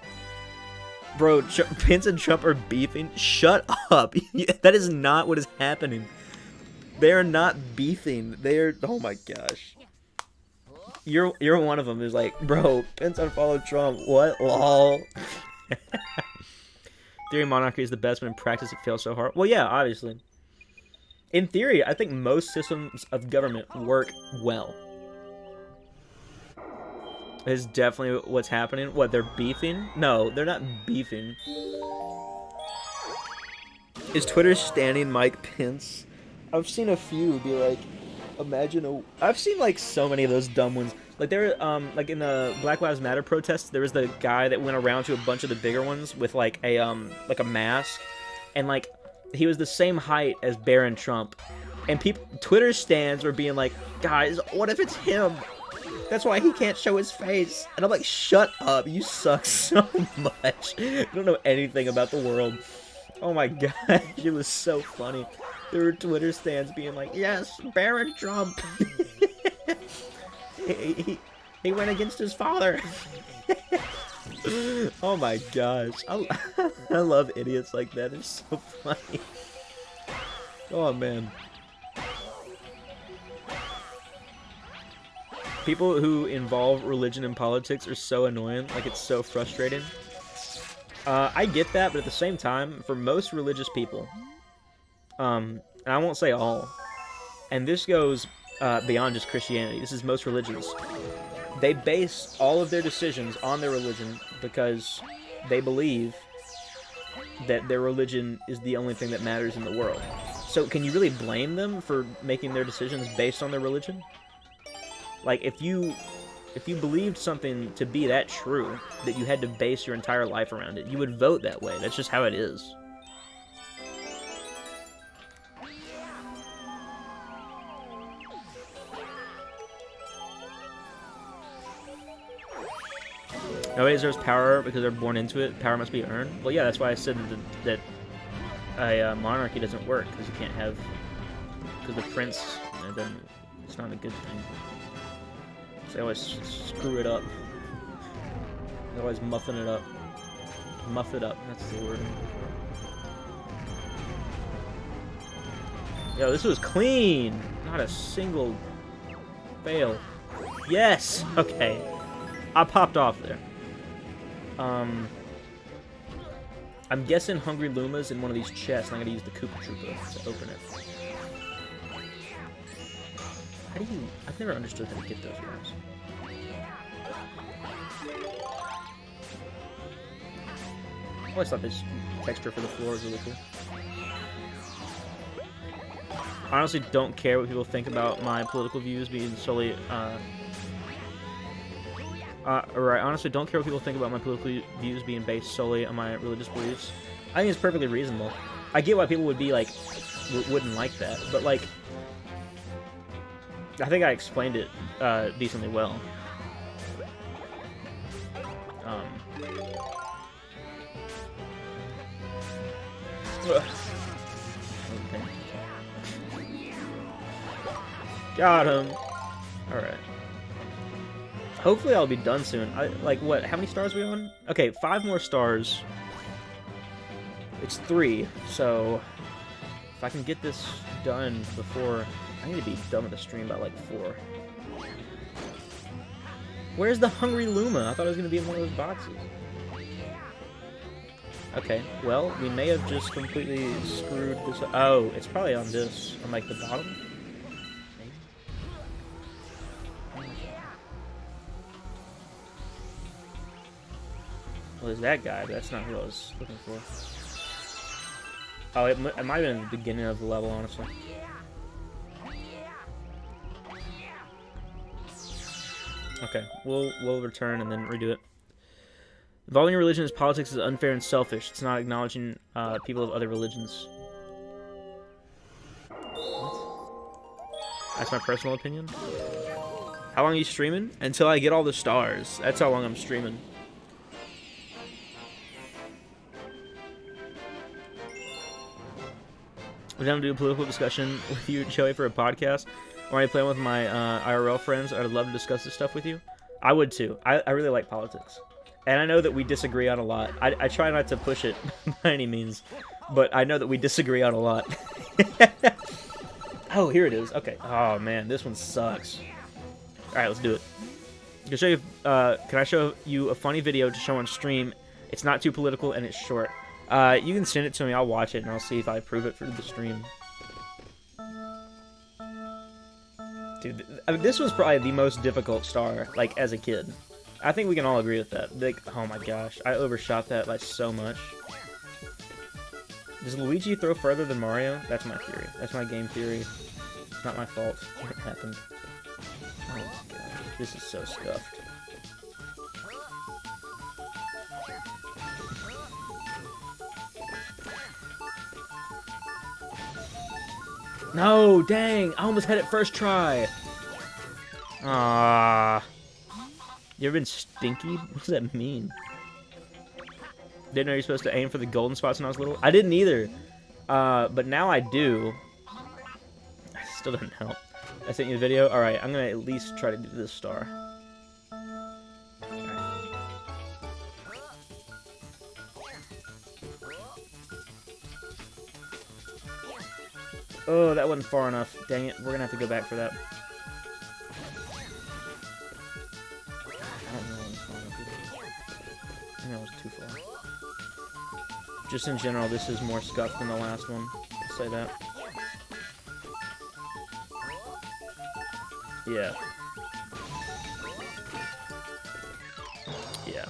Bro, Pence and Trump are beefing? Shut up. That is not what is happening. They are not beefing. They are, oh my gosh. You're one of them who's like, bro, Pence unfollowed Trump. What? Lol. Theory of monarchy is the best, but in practice it fails so hard. Well, yeah, obviously. In theory, I think most systems of government work well. Is definitely what's happening. What, they're beefing? No, they're not beefing. Is Twitter standing Mike Pence? I've seen a few be like, I've seen like so many of those dumb ones. Like there, like in the Black Lives Matter protests, there was the guy that went around to a bunch of the bigger ones with like a mask, and like he was the same height as Barron Trump, and Twitter stands were being like, guys, what if it's him? That's why he can't show his face. And I'm like, shut up, you suck so much. You don't know anything about the world. Oh my gosh, it was so funny. There were Twitter stands being like, yes, Barron Trump. he went against his father. Oh my gosh. I love idiots like that. It's so funny. Oh man. People who involve religion in politics are so annoying. Like, it's so frustrating. I get that, but at the same time, for most religious people, and I won't say all, and this goes beyond just Christianity, this is most religions, they base all of their decisions on their religion because they believe that their religion is the only thing that matters in the world. So can you really blame them for making their decisions based on their religion? Like, if you believed something to be that true, that you had to base your entire life around it, you would vote that way. That's just how it is. Nobody deserves power because they're born into it. Power must be earned. Well, yeah, that's why I said that a monarchy doesn't work, because you can't have Because the prince, it's not a good thing. So they always screw it up. They always muffin it up. Muff it up, that's the word. Yo, this was clean! Not a single fail. Yes! Okay. I popped off there. I'm guessing Hungry Luma's in one of these chests, and I'm gonna use the Koopa Troopa to open it. How do you... I've never understood how to get those guys. I always thought this texture for the floor was really cool. I honestly don't care what people think about my political views being solely, or I honestly don't care what people think about my political views being based solely on my religious beliefs. I think it's perfectly reasonable. I get why people would be like, wouldn't like that, but like, I think I explained it decently well. Okay. Got him. All right. Hopefully I'll be done soon. Like, what? How many stars are we on? Okay, 5 more stars. It's 3, so if I can get this done before... I need to be done with the stream by, like, 4. Where's the Hungry Luma? I thought it was going to be in one of those boxes. Okay, well, we may have just completely screwed this up. Oh, it's probably on this, on, like, the bottom? Well, there's that guy, but that's not who I was looking for. Oh, it might have been at the beginning of the level, honestly. Okay, we'll return and then redo it. Involving your religion as politics is unfair and selfish. It's not acknowledging people of other religions. What? That's my personal opinion. How long are you streaming? Until I get all the stars. That's how long I'm streaming. We're going to do a political discussion with you, Joey, for a podcast. Or I play with my IRL friends. I'd love to discuss this stuff with you. I would too. I really like politics. And I know that we disagree on a lot. I try not to push it by any means. But I know that we disagree on a lot. Oh, here it is. Okay. Oh, man. This one sucks. Alright, let's do it. Can I show you a funny video to show on stream? It's not too political and it's short. You can send it to me. I'll watch it and I'll see if I approve it for the stream. Dude, I mean, this was probably the most difficult star, like, as a kid. I think we can all agree with that. Like, oh my gosh, I overshot that by so much. Does Luigi throw further than Mario? That's my theory. That's my game theory. It's not my fault. It happened. Oh my god, this is so scuffed. No, dang! I almost had it first try! Ah. You ever been stinky? What does that mean? Didn't know you're supposed to aim for the golden spots when I was little? I didn't either. But now I do. Still doesn't help. I sent you the video? Alright, I'm gonna at least try to do this star. Oh, that wasn't far enough. Dang it, we're gonna have to go back for that. I don't know what's far enough either. I think that was too far. Just in general, this is more scuffed than the last one. I'll say that. Yeah. Yeah.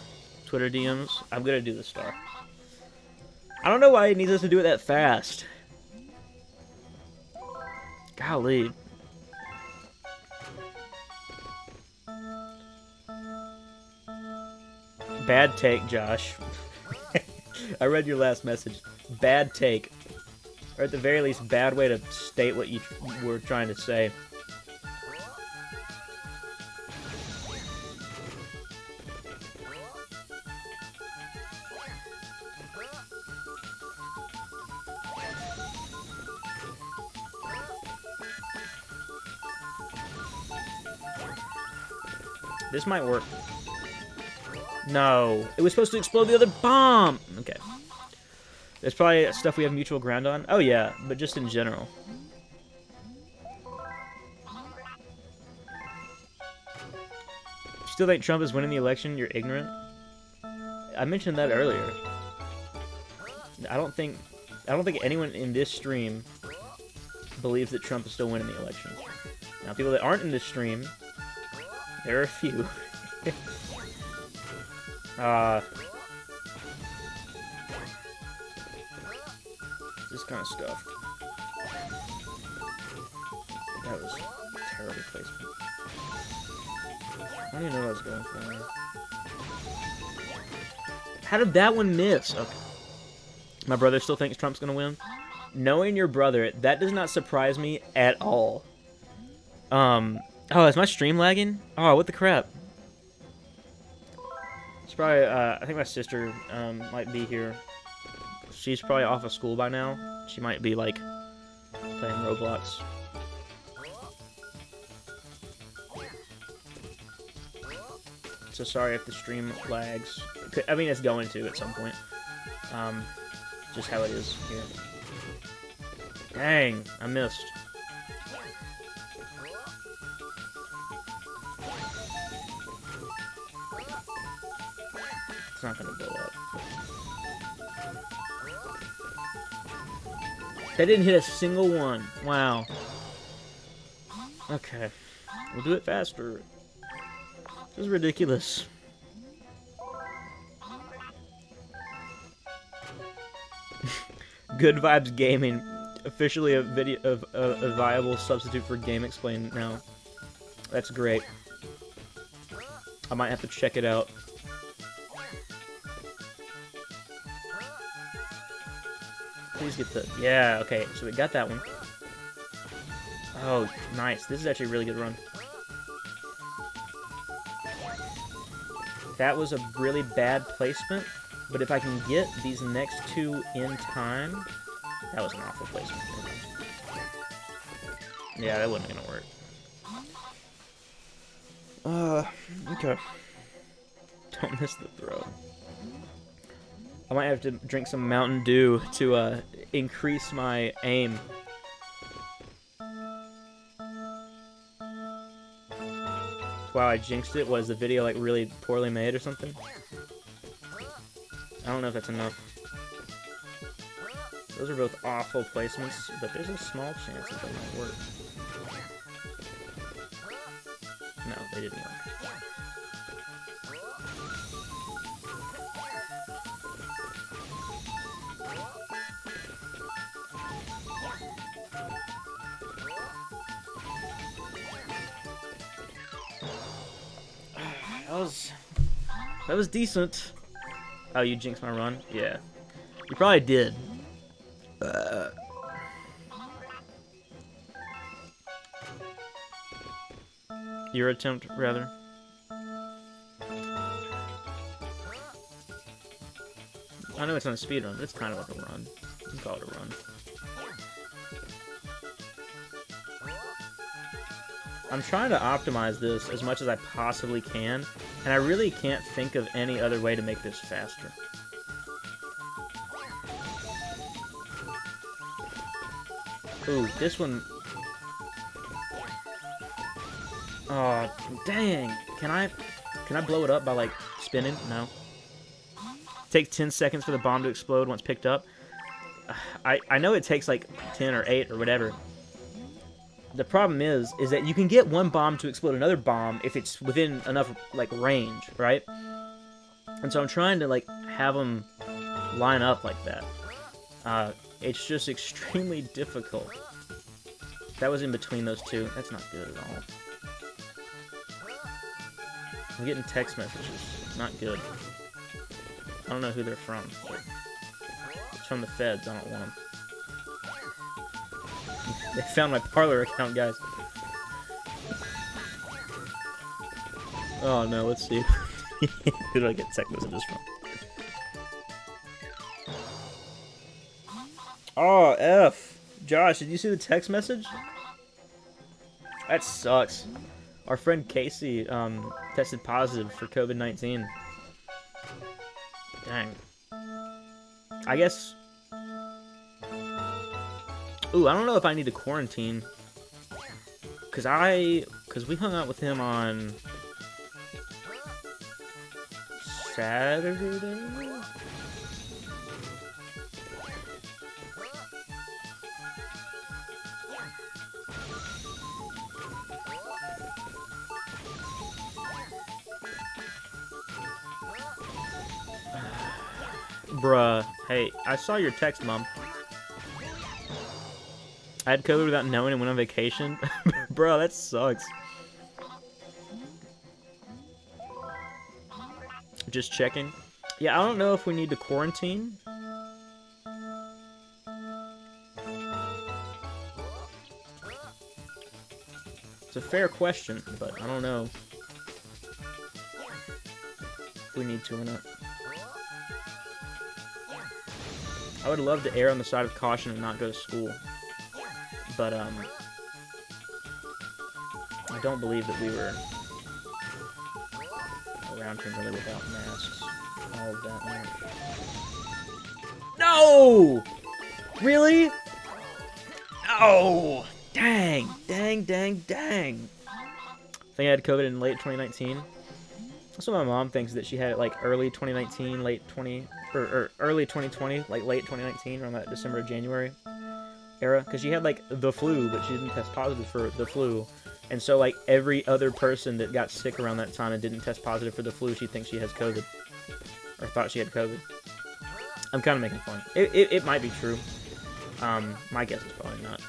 Twitter DMs. I'm gonna do the star. I don't know why it needs us to do it that fast. Golly. Bad take, Josh. I read your last message. Bad take. Or at the very least, bad way to state what you were trying to say. This might work. No. It was supposed to explode the other bomb! Okay. There's probably stuff we have mutual ground on. Oh, yeah, but just in general. You still think Trump is winning the election? You're ignorant? I mentioned that earlier. I don't think anyone in this stream believes that Trump is still winning the election. Now, people that aren't in this stream, there are a few. This kind of stuff. That was terrible placement. I don't even know what I was going for there. How did that one miss? Okay. My brother still thinks Trump's gonna win. Knowing your brother, that does not surprise me at all. Oh, is my stream lagging? Oh, what the crap? It's probably, I think my sister, might be here. She's probably off of school by now. She might be, like, playing Roblox. So sorry if the stream lags. I mean, it's going to at some point. Just how it is here. Dang, I missed. It's not gonna blow up. That didn't hit a single one. Wow. Okay. We'll do it faster. This is ridiculous. Good Vibes Gaming, officially a video of a viable substitute for GameXplain now. That's great. I might have to check it out. Please get the... Yeah, okay, so we got that one. Oh, nice. This is actually a really good run. That was a really bad placement, but if I can get these next two in time... That was an awful placement. Yeah, that wasn't gonna work. Okay. Don't miss the throw. I might have to drink some Mountain Dew to, increase my aim. Wow, I jinxed it. Was the video, like, really poorly made or something? I don't know if that's enough. Those are both awful placements, but there's a small chance that they might work. No, they didn't work. That was decent. Oh, you jinxed my run? Yeah. You probably did. Your attempt, rather. I know it's not a speed run, but it's kind of like a run. You can call it a run. I'm trying to optimize this as much as I possibly can, and I really can't think of any other way to make this faster. Ooh, this one... Oh, dang! Can I blow it up by, like, spinning? No. Takes 10 seconds for the bomb to explode once picked up. I know it takes, like, 10 or 8 or whatever. The problem is that you can get one bomb to explode another bomb if it's within enough, like, range, right? And so I'm trying to, like, have them line up like that. It's just extremely difficult. That was in between those two. That's not good at all. I'm getting text messages. Not good. I don't know who they're from. But it's from the feds. I don't want them. They found my Parler account, guys. Oh no, let's see. Who do I get text messages from? Oh, F. Josh, did you see the text message? That sucks. Our friend Casey tested positive for COVID-19. Dang. I guess... Ooh, I don't know if I need to quarantine. Because we hung out with him on... Saturday? Bruh. Hey, I saw your text, Mom. I had COVID without knowing and went on vacation. Bro, that sucks. Just checking. Yeah, I don't know if we need to quarantine. It's a fair question, but I don't know if we need to or not. I would love to err on the side of caution and not go to school. But, I don't believe that we were around here really without masks. All of that. Right? No! Really? No! Dang! Dang, dang, dang! I think I had COVID in late 2019. That's what my mom thinks, that she had it like early 2019, late 20... Or early 2020, like late 2019, around that December, January era, because she had like the flu, but she didn't test positive for the flu, and so like every other person that got sick around that time and didn't test positive for the flu, she thinks she has COVID, or thought she had COVID. I'm kind of making fun. It might be true. My guess is probably not.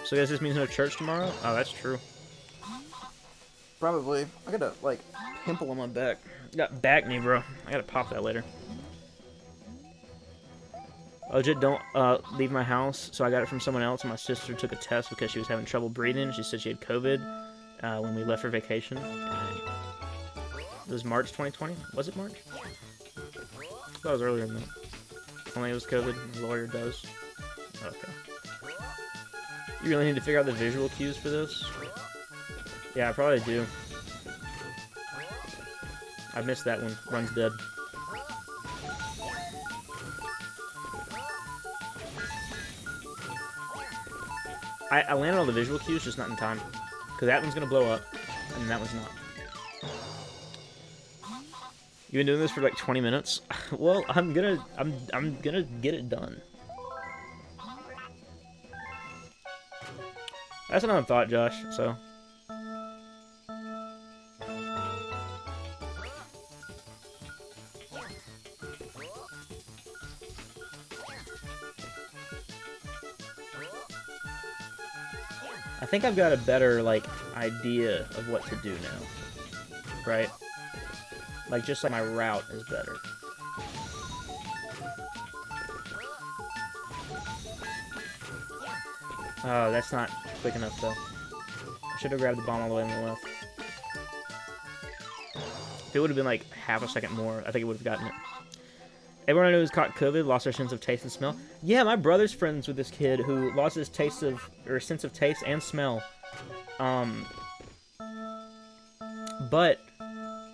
So I guess this means no church tomorrow? Oh, that's true. Probably. I got a, like, pimple on my back. I got back knee, bro. I gotta pop that later. I legit don't leave my house, so I got it from someone else. My sister took a test because she was having trouble breathing. She said she had COVID when we left for vacation. It was March 2020? Was it March? I thought it was earlier than that. Only it was COVID. The lawyer does. Okay. You really need to figure out the visual cues for this? Yeah, I probably do. I missed that one. Run's dead. I landed on the visual cues, just not in time. Because that one's going to blow up, and that one's not. You've been doing this for like 20 minutes? Well, I'm gonna get it done. That's another thought, Josh, so. I think I've got a better, like, idea of what to do now. Right? Like, just like my route is better. Oh, that's not quick enough, though. I should have grabbed the bomb all the way on the left. If it would have been, like, half a second more, I think it would have gotten it. Everyone I know who's caught COVID lost their sense of taste and smell. Yeah, my brother's friends with this kid who lost his taste of, or sense of taste and smell. But,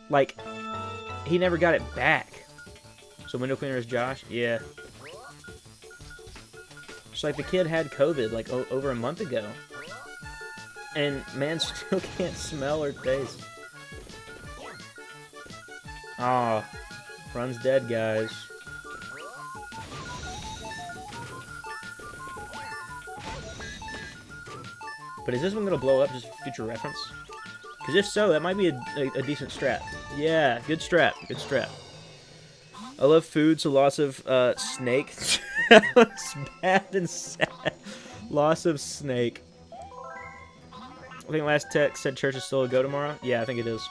like, he never got it back. So window cleaner is Josh? Yeah. It's like the kid had COVID, like, over a month ago. And man still can't smell or taste. Aw. Run's dead, guys. But is this one going to blow up, just for future reference? Because if so, that might be a decent strat. Yeah, good strat. Good strat. I love food, so loss of snake. That was bad and sad. Loss of snake. I think last text said church is still a go tomorrow. Yeah, I think it is.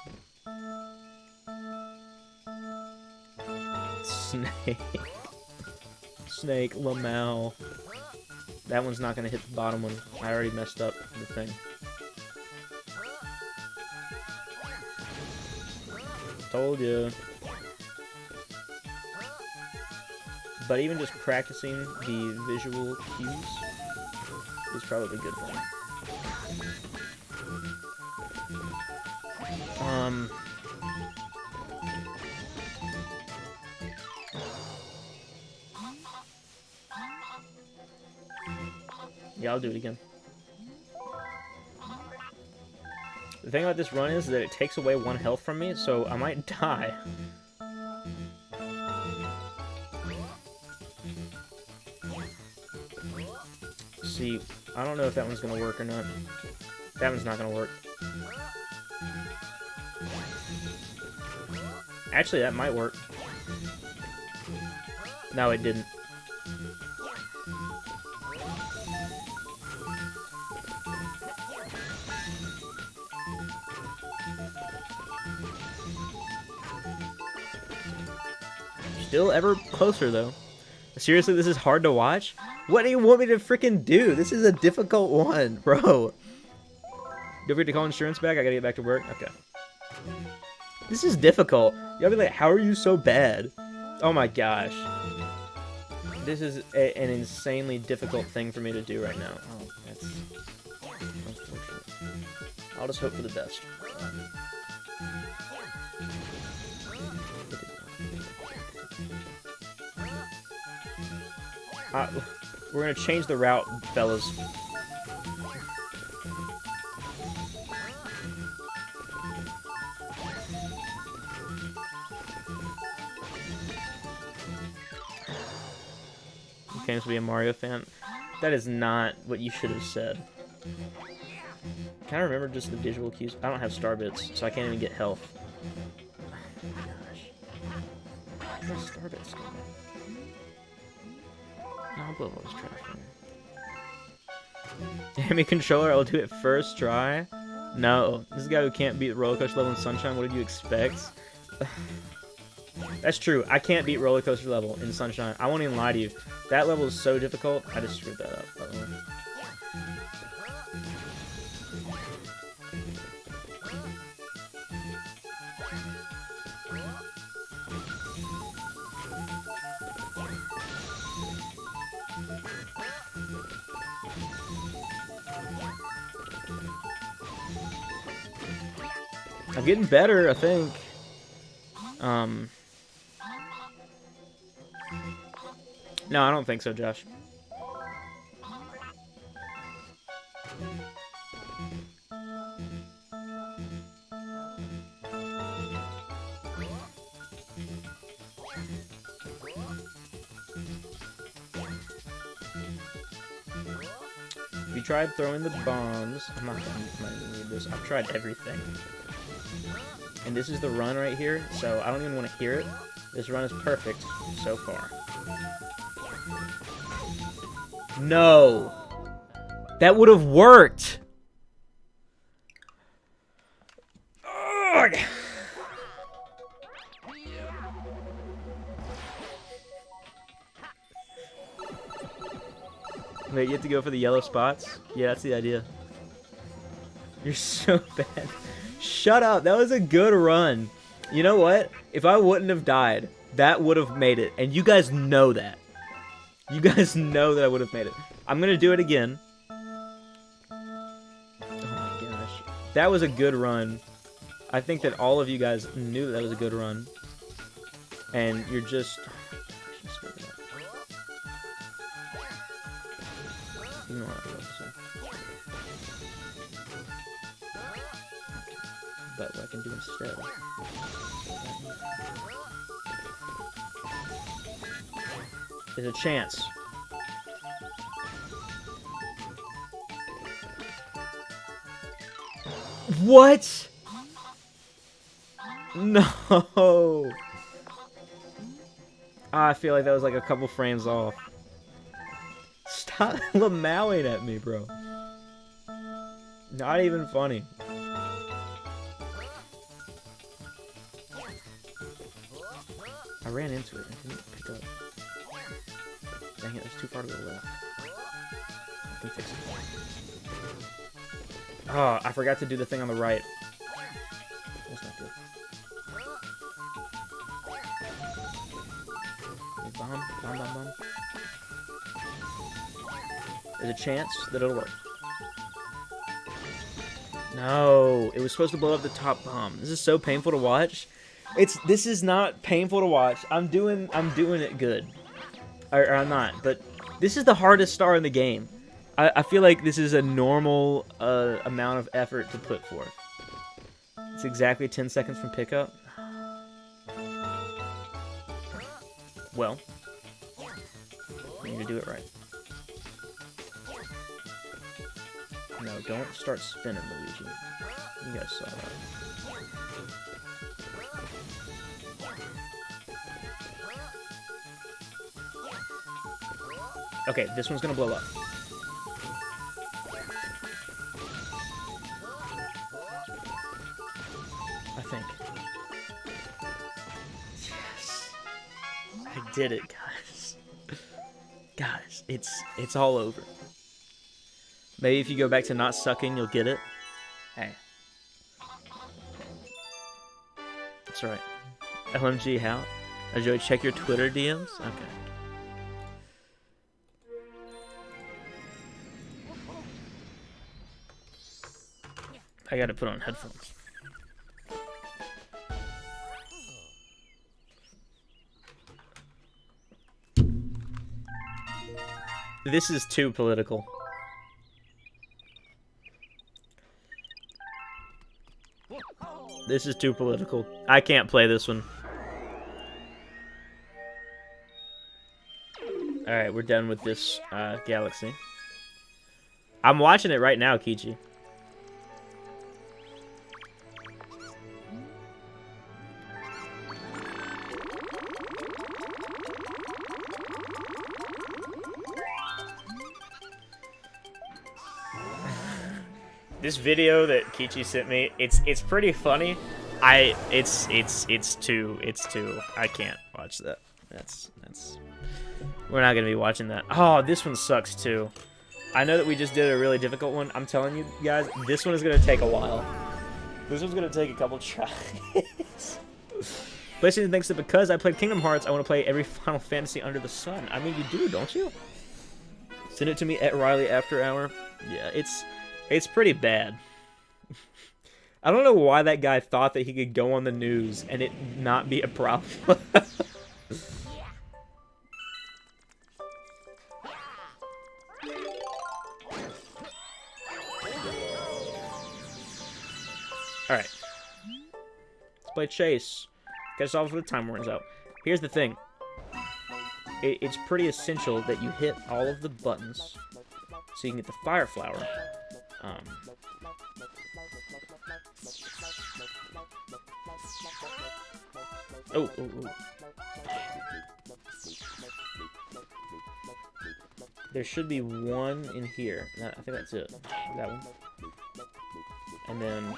Snake. Snake, Lamau. That one's not going to hit the bottom one. I already messed up the thing. Told you. But even just practicing the visual cues is probably good for me. Yeah, I'll do it again. The thing about this run is that it takes away 1 health from me, so I might die. See, I don't know if that one's gonna work or not. That one's not gonna work. Actually, that might work. No, it didn't. Still ever closer, though. Seriously, this is hard to watch? What do you want me to freaking do? This is a difficult one, bro. Don't forget to call insurance back. I gotta get back to work. Okay. This is difficult. Y'all be like, how are you so bad? Oh my gosh. This is an insanely difficult thing for me to do right now. Oh, that's unfortunate. I'll just hope for the best. We're gonna change the route, fellas. You claims to be a Mario fan. That is not what you should have said. Can I remember just the visual cues? I don't have star bits, so I can't even get health. Oh my gosh. Where's star bits? I'll blow all this trash in. Hand me controller, I'll do it first try. No, this is a guy who can't beat roller coaster level in Sunshine. What did you expect? That's true. I can't beat roller coaster level in Sunshine. I won't even lie to you. That level is so difficult. I just screwed that up, by the way. I'm getting better, I think. No, I don't think so, Josh. If you tried throwing the bombs, I'm not gonna read this. I've tried everything. And this is the run right here, so I don't even want to hear it. This run is perfect so far. No! That would have worked! Ugh. Wait, you have to go for the yellow spots? Yeah, that's the idea. You're so bad. Shut up. That was a good run. You know what? If I wouldn't have died, that would have made it. And you guys know that. You guys know that I would have made it. I'm going to do it again. Oh my gosh. That was a good run. I think that all of you guys knew that was a good run. And you're just... You know what I was about to say. But what I can do instead. There's a chance. What? No. I feel like that was like a couple frames off. Stop lamowing at me, bro. Not even funny. I ran into it. I didn't pick up. Dang it, there's too far to the left. I can fix it. Oh, I forgot to do the thing on the right. That's not good. Bomb, bomb, bomb, bomb. There's a chance that it'll work. No, it was supposed to blow up the top bomb. This is so painful to watch. This is not painful to watch. I'm doing it good. Or I'm not, but this is the hardest star in the game. I feel like this is a normal amount of effort to put forth. It's exactly 10 seconds from pickup. Well, we need to do it right. No, don't start spinning, Luigi. You guys saw that. Okay, this one's gonna blow up. I think. Yes. I did it, guys. Guys, it's all over. Maybe if you go back to not sucking, you'll get it. Hey. That's right. LMG, how? Joey, check your Twitter DMs? Okay. I gotta put on headphones. This is too political. This is too political. I can't play this one. Alright, we're done with this galaxy. I'm watching it right now, Kichi. This video that Kichi sent me, it's pretty funny. It's too I can't watch that. That's we're not gonna be watching that. Oh, this one sucks too. I know that we just did a really difficult one. I'm telling you guys, this one is gonna take a while. This one's gonna take a couple tries. PlayStation thinks that because I played Kingdom Hearts, I want to play every Final Fantasy under the sun. I mean, you do, don't you? Send it to me at Riley After Hour. Yeah, it's pretty bad. I don't know why that guy thought that he could go on the news and it not be a problem. Alright. Let's play Chase. Catch off before the time runs out. Here's the thing. It's pretty essential that you hit all of the buttons so you can get the Fire Flower. Oh. There should be one in here. I think that's it. That one. And then...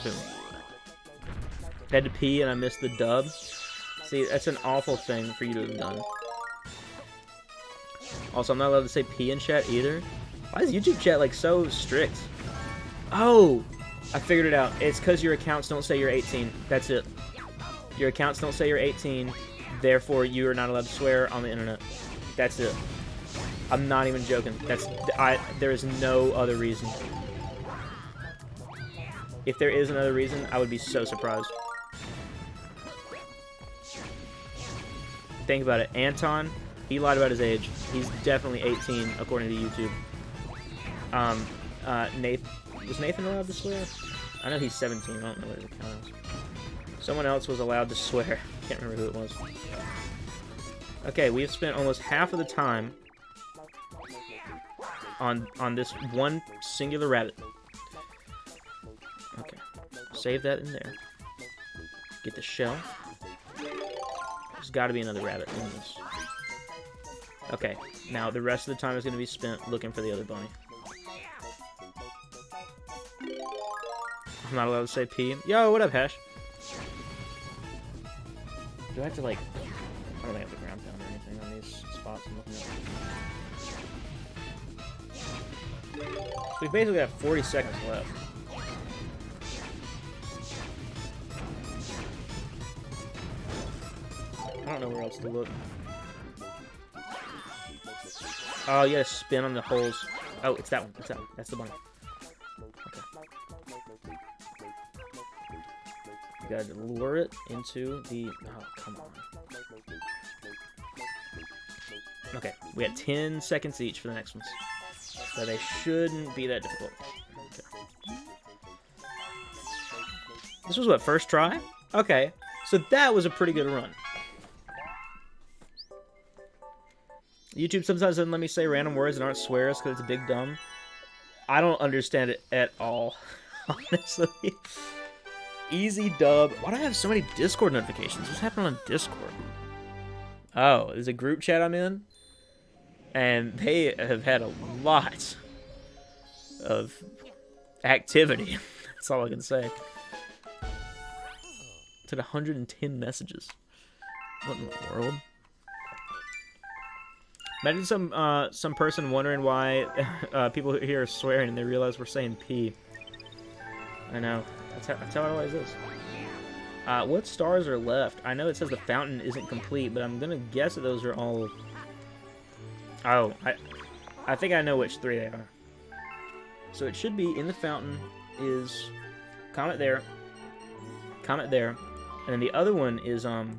boom. I had to pee and I missed the dub. See, that's an awful thing for you to have done. Also, I'm not allowed to say pee in chat either. Why is YouTube chat, like, so strict? Oh! I figured it out. It's because your accounts don't say you're 18. That's it. Your accounts don't say you're 18, therefore you are not allowed to swear on the internet. That's it. I'm not even joking. There is no other reason. If there is another reason, I would be so surprised. Think about it. Anton, he lied about his age. He's definitely 18, according to YouTube. Nathan, was Nathan allowed to swear? I know he's 17. I don't know what his account is. Someone else was allowed to swear. Can't remember who it was. Okay, we've spent almost half of the time on this one singular rabbit. Okay, save that in there. Get the shell. There's got to be another rabbit in this. Okay, now the rest of the time is going to be spent looking for the other bunny. I'm not allowed to say P. Yo, what up, Hash? Do I have to, like... I don't think I have to ground pound or anything on these spots I'm looking at. So we basically have 40 seconds left. don't know where else to look. Oh, you gotta spin on the holes. Oh, it's that one. It's that one. That's the one. Okay. You gotta lure it into the... Oh, come on. Okay, we had 10 seconds each for the next ones. So they shouldn't be that difficult. Okay. This was what, first try? Okay, so that was a pretty good run. YouTube sometimes doesn't let me say random words that aren't swears because it's a big dumb. I don't understand it at all, honestly. Easy dub. Why do I have so many Discord notifications? What's happening on Discord? Oh, there's a group chat I'm in. And they have had a lot of activity. That's all I can say. It's at 110 messages. What in the world? Imagine some person wondering why people here are swearing and they realize we're saying P. I know. That's how it always is. What stars are left? I know it says the fountain isn't complete, but I'm gonna guess that those are all... Oh, I think I know which 3 they are. So it should be in the fountain is Comet there, and then the other one is what?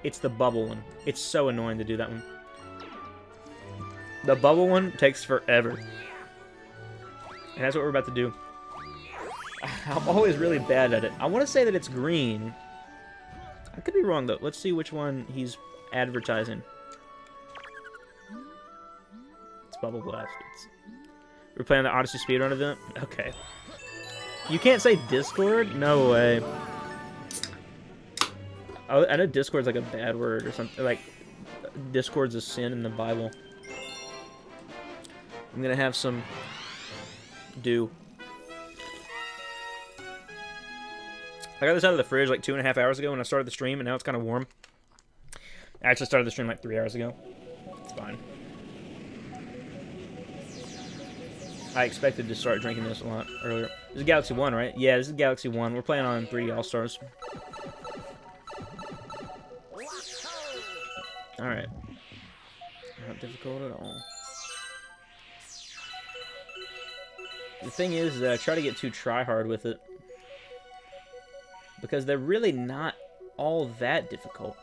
It's the bubble one. It's so annoying to do that one. The bubble one takes forever, and that's what we're about to do. I'm always really bad at it. I want to say that it's green. I could be wrong, though. Let's see which one he's advertising. It's Bubble Blast. We're playing the Odyssey speedrun event? Okay. You can't say Discord? No way. Oh, I know Discord's like a bad word or something. Like, Discord's a sin in the Bible. I'm gonna have some dew. I got this out of the fridge like 2.5 hours ago when I started the stream, and now it's kind of warm. I actually started the stream like 3 hours ago. It's fine. I expected to start drinking this a lot earlier. This is Galaxy 1, right? Yeah, this is Galaxy 1. We're playing on 3D All-Stars. Alright. Not difficult at all. The thing is that I try to get too try-hard with it, because they're really not all that difficult.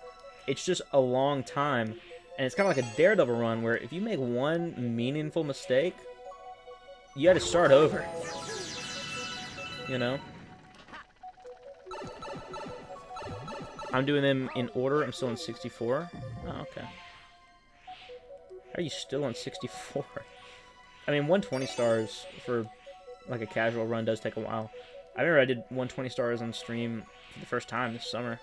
It's just a long time, and it's kind of like a Daredevil run, where if you make one meaningful mistake, you gotta start over. You know? I'm doing them in order. I'm still on 64. Oh, okay. How are you still on 64? I mean, 120 stars for like a casual run does take a while. I remember I did 120 stars on stream for the first time this summer.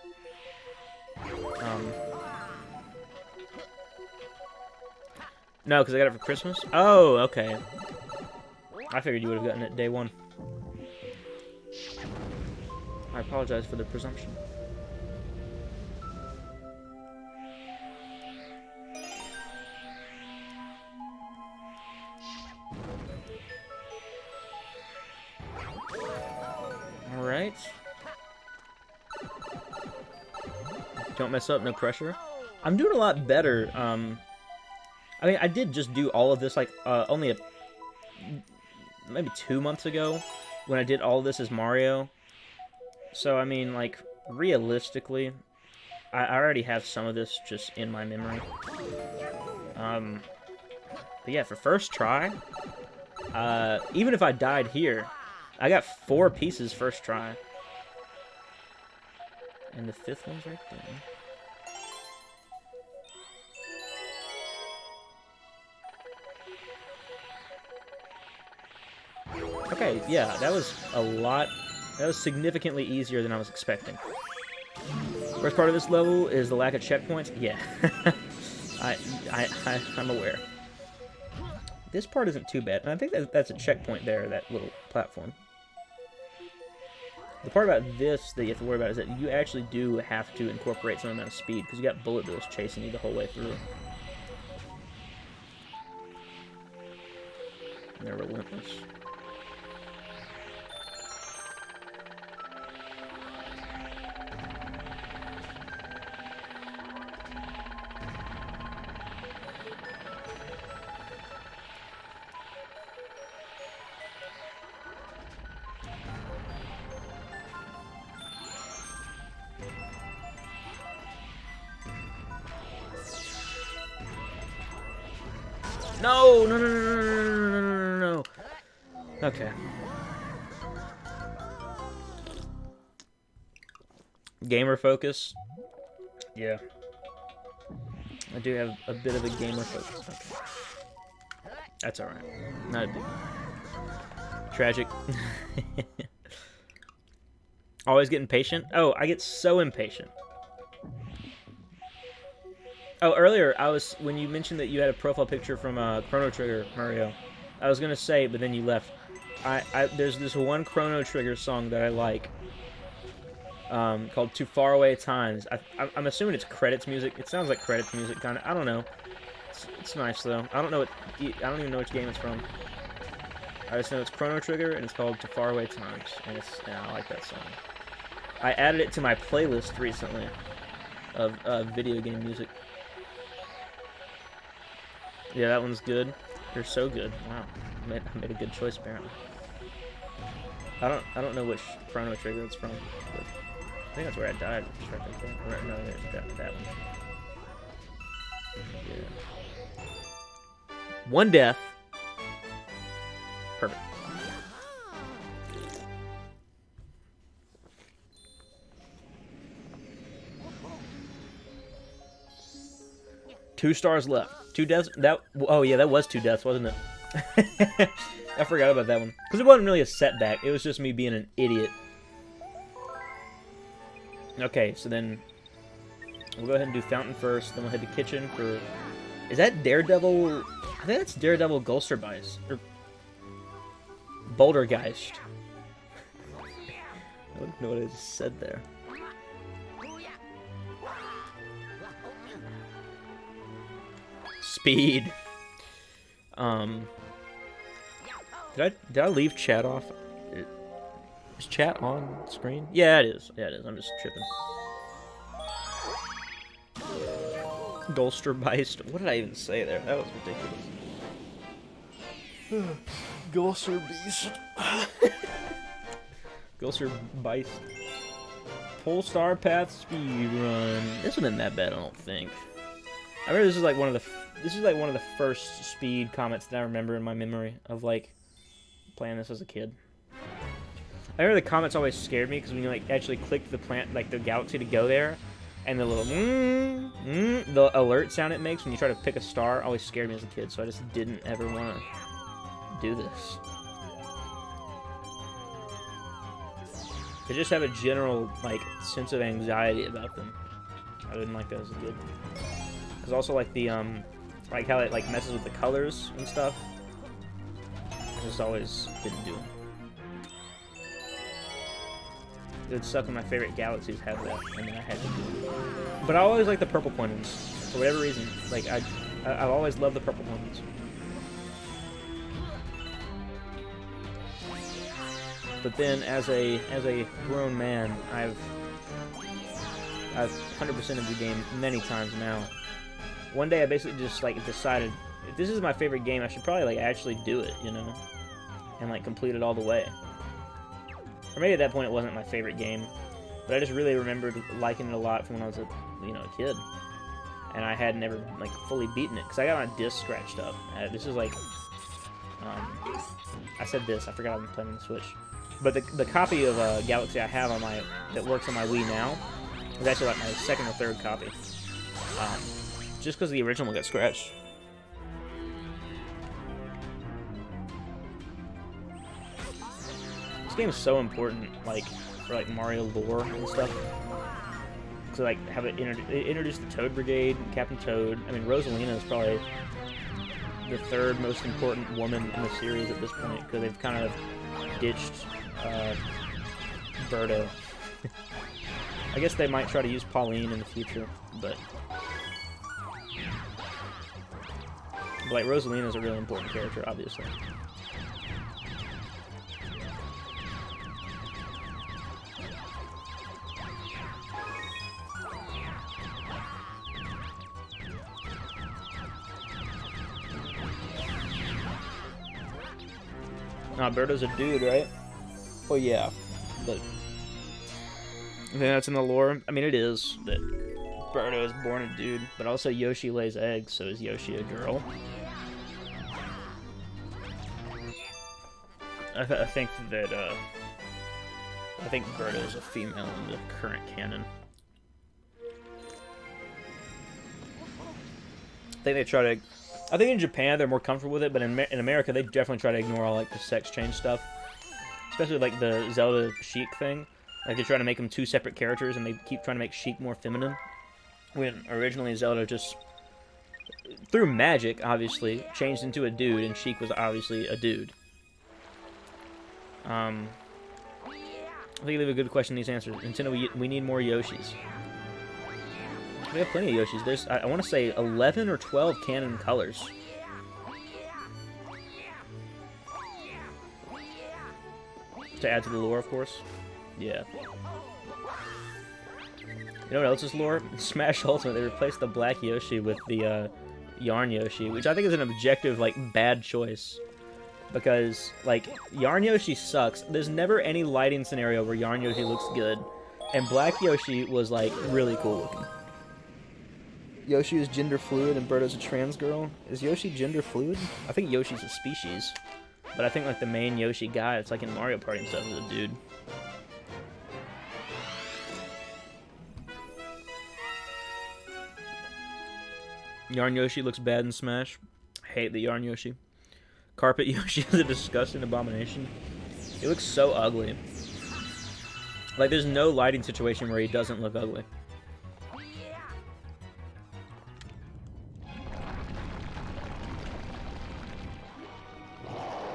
No, because I got it for Christmas. Oh, okay. I figured you would have gotten it day one. I apologize for the presumption. Alright. Don't mess up, no pressure. I'm doing a lot better. I mean, I did just do all of this, like, only maybe 2 months ago, when I did all of this as Mario. So, I mean, like, realistically, I already have some of this just in my memory. But yeah, for first try, even if I died here, I got 4 pieces first try. And the 5th one's right there. Okay, yeah, that was a lot. That was significantly easier than I was expecting. First part of this level is the lack of checkpoints. Yeah, I'm aware. This part isn't too bad, and I think that's a checkpoint there, that little platform. The part about this that you have to worry about is that you actually do have to incorporate some amount of speed, because you got bullet bills chasing you the whole way through. And they're relentless. No, no, no, no, no, no, no, no, no, no. Okay. Gamer focus. Yeah. I do have a bit of a gamer focus. Okay. That's alright. Not a big deal. Tragic. Always get impatient? Oh, I get so impatient. Oh, earlier, when you mentioned that you had a profile picture from Chrono Trigger, Mario, I was going to say, but then you left. There's this one Chrono Trigger song that I like, called Too Far Away Times. I'm assuming it's credits music. It sounds like credits music, kind of. I don't know. It's nice, though. I don't even know which game it's from. I just know it's Chrono Trigger, and it's called Too Far Away Times, and I like that song. I added it to my playlist recently of video game music. Yeah, that one's good. They're so good. Wow, I made a good choice apparently. I don't know which Chrono Trigger it's from, but I think that's where I died. No, there's that one. Yeah. One death. Perfect. Two stars left. 2 deaths. Oh yeah, that was 2 deaths, wasn't it? I forgot about that one because it wasn't really a setback. It was just me being an idiot. Okay, so then we'll go ahead and do fountain first. Then we'll head to kitchen for. Is that Daredevil? I think that's Daredevil Gulsterbeist or Bouldergeist. I don't know what I just said there. Speed. Did I leave chat off? Is chat on screen? Yeah, it is. Yeah, it is. I'm just tripping. Gulsterbeist. What did I even say there? That was ridiculous. Gulsterbeast. Gulsterbeist. Polestar Path speed run. This wasn't that bad, I don't think. I remember this is like one of the first speed comments that I remember in my memory of like playing this as a kid. I remember the comments always scared me because when you like actually clicked the the galaxy to go there, and the little the alert sound it makes when you try to pick a star always scared me as a kid. So I just didn't ever want to do this. They just have a general like sense of anxiety about them. I didn't like that as a kid. Because also like the like how it like messes with the colors and stuff. I just always didn't do it. It would suck when my favorite galaxies have that, and then I had to do it. But I always like the purple pointers for whatever reason. Like I've always loved the purple pointers. But then as a grown man, I've 100%ed the game many times now. One day I basically just like decided if this is my favorite game, I should probably like actually do it, you know, and like complete it all the way. Or maybe at that point it wasn't my favorite game, but I just really remembered liking it a lot from when I was a kid, and I had never like fully beaten it because I got my disc scratched up. This is like I said this, I forgot I'm playing on the Switch, but the copy of Galaxy I have on that works on my Wii now is actually like my second or third copy. Just because the original got scratched. This game is so important, like for like Mario lore and stuff. To like have it introduce the Toad Brigade, Captain Toad. I mean, Rosalina is probably the third most important woman in the series at this point because they've kind of ditched Birdo. I guess they might try to use Pauline in the future, but like Rosalina is a really important character, obviously. Nah, Birdo's a dude, right? Well, yeah, but I think that's in the lore. I mean, it is that Birdo is born a dude, but also Yoshi lays eggs, so is Yoshi a girl? I think that I think Birdo is a female in the current canon. I think they try to. I think in Japan they're more comfortable with it, but in America they definitely try to ignore all like the sex change stuff, especially like the Zelda Sheik thing. Like they try to make them two separate characters, and they keep trying to make Sheik more feminine. When originally Zelda just, through magic, obviously, changed into a dude, and Sheik was obviously a dude. I think you leave a good question in these answers. Nintendo, we need more Yoshis. We have plenty of Yoshis. There's, I want to say, 11 or 12 canon colors. To add to the lore, of course. Yeah. You know what else is lore? In Smash Ultimate, they replaced the black Yoshi with the Yarn Yoshi, which I think is an objective, like, bad choice. Because, like, Yarn Yoshi sucks. There's never any lighting scenario where Yarn Yoshi looks good. And Black Yoshi was, like, really cool looking. Yoshi is gender fluid and Birdo's a trans girl. Is Yoshi gender fluid? I think Yoshi's a species. But I think, like, the main Yoshi guy, it's like in Mario Party and stuff, is a dude. Yarn Yoshi looks bad in Smash. I hate the Yarn Yoshi. Carpet Yoshi is a disgusting abomination. He looks so ugly. Like, there's no lighting situation where he doesn't look ugly.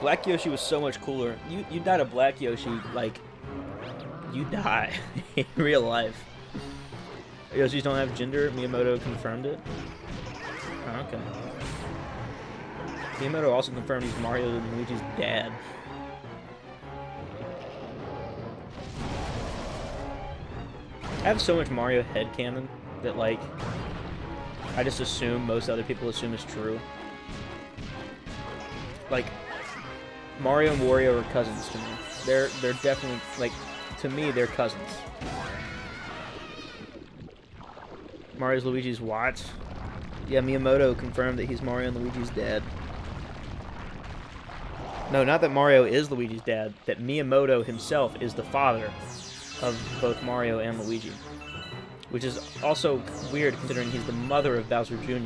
Black Yoshi was so much cooler. You died a Black Yoshi, like, you die in real life. Yoshis don't have gender. Miyamoto confirmed it. Oh, okay. Miyamoto also confirmed he's Mario and Luigi's dad. I have so much Mario headcanon that, like, I just assume most other people assume is true. Like, Mario and Wario are cousins to me. They're definitely, like, to me, they're cousins. Mario's Luigi's what? Yeah, Miyamoto confirmed that he's Mario and Luigi's dad. No, not that Mario is Luigi's dad, that Miyamoto himself is the father of both Mario and Luigi. Which is also weird considering he's the mother of Bowser Jr.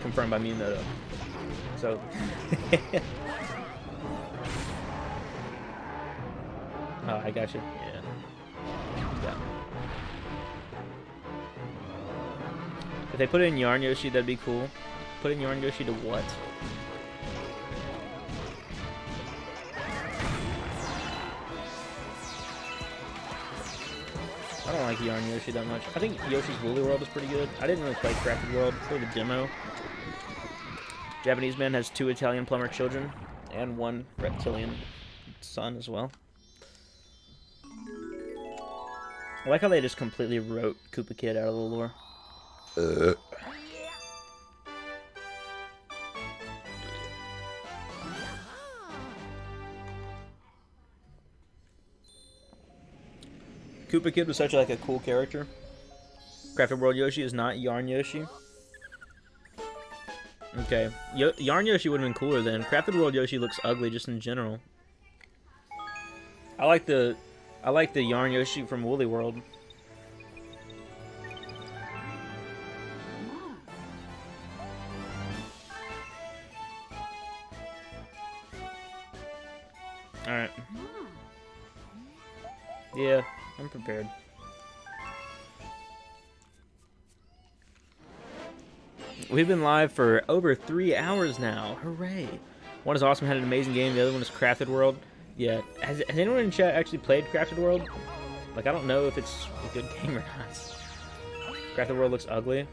Confirmed by Miyamoto. So... Oh, I got you. Yeah. If they put in Yarn Yoshi, that'd be cool. Put in Yarn Yoshi to what? I don't like Yarn Yoshi that much. I think Yoshi's Woolly World is pretty good. I didn't really play Crafted World. I played the demo. Japanese man has 2 Italian plumber children and 1 reptilian son as well. I like how they just completely wrote Koopa Kid out of the lore. Koopa Kid was such like a cool character. Crafted World Yoshi is not Yarn Yoshi. Okay, Yarn Yoshi would have been cooler then. Crafted World Yoshi looks ugly just in general. I like the Yarn Yoshi from Woolly World. Alright. Yeah, I'm prepared. We've been live for over 3 hours now. Hooray! One is Awesome, had an amazing game. The other one is Crafted World. Yeah. Has anyone in chat actually played Crafted World? Like, I don't know if it's a good game or not. Crafted World looks ugly.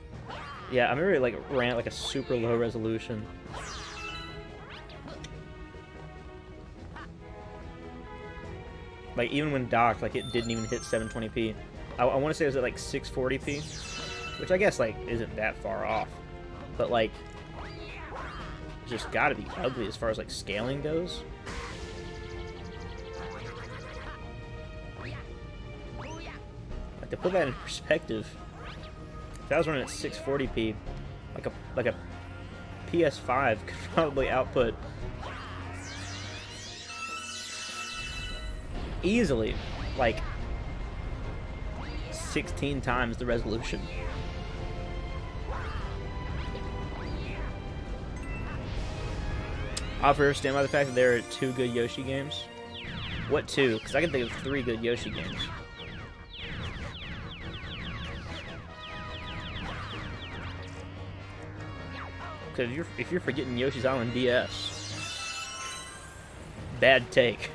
Yeah, I remember it, like, ran at, like, a super low resolution. Like, even when docked, like, it didn't even hit 720p. I want to say it was at, like, 640p. Which I guess, like, isn't that far off. But, like, it's just gotta be ugly as far as, like, scaling goes. Like, to put that in perspective, if that was running at 640p, like a PS5 could probably output easily like 16 times the resolution. I'll forever stand by the fact that there are 2 good Yoshi games. What 2? Because I can think of 3 good Yoshi games. Because if you're forgetting Yoshi's Island DS, bad take.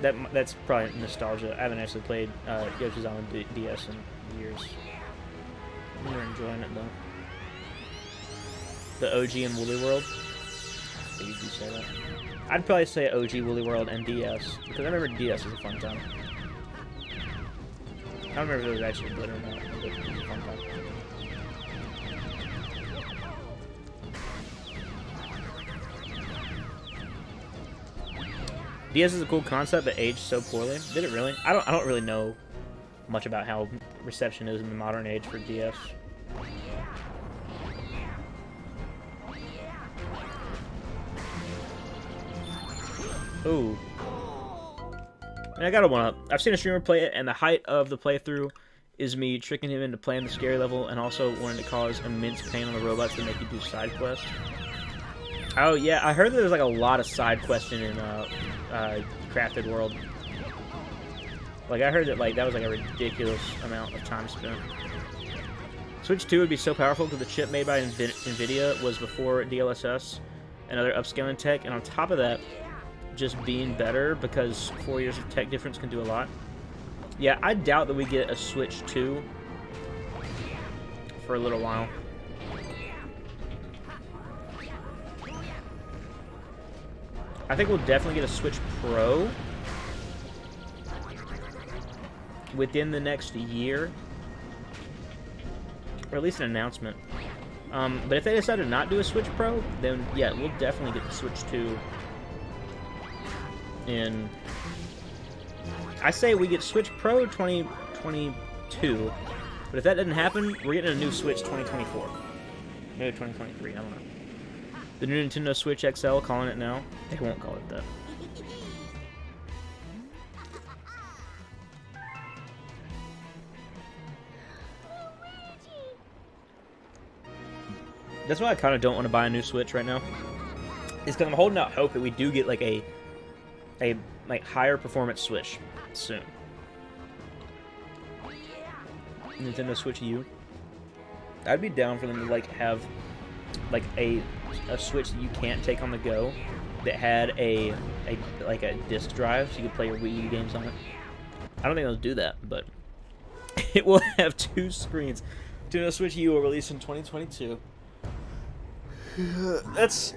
That's probably nostalgia. I haven't actually played Yoshi's Island DS in years. I'm enjoying it though. The OG and Woolly World. I think you do say that. I'd probably say OG, Woolly World, and DS because I remember DS was a fun time. I don't remember if it was actually good or not, but it was a fun time. DS is a cool concept, but aged so poorly. Did it really? I don't really know much about how reception is in the modern age for DS. Ooh. And I gotta one-up. I've seen a streamer play it, and the height of the playthrough is me tricking him into playing the scary level and also wanting to cause immense pain on the robots that make you do side quests. Oh yeah, I heard that there's like a lot of side questing in Crafted World. Like I heard that like that was like a ridiculous amount of time spent. Switch 2 would be so powerful because the chip made by NVIDIA was before DLSS and other upscaling tech, and on top of that, just being better because 4 years of tech difference can do a lot. Yeah, I doubt that we get a Switch 2 for a little while. I think we'll definitely get a Switch Pro within the next year, or at least an announcement. But if they decide to not do a Switch Pro, then yeah, we'll definitely get the Switch 2 in... I say we get Switch Pro 2022, but if that doesn't happen, we're getting a new Switch 2024. Maybe 2023, I don't know. The new Nintendo Switch XL, calling it now. They won't call it that. That's why I kind of don't want to buy a new Switch right now. Is because I'm holding out hope that we do get like a like higher performance Switch soon. Nintendo Switch U. I'd be down for them to like have like a Switch that you can't take on the go that had a disc drive so you could play your Wii U games on it. I don't think they'll do that, but it will have 2 screens. Nintendo Switch U will release in 2022. That's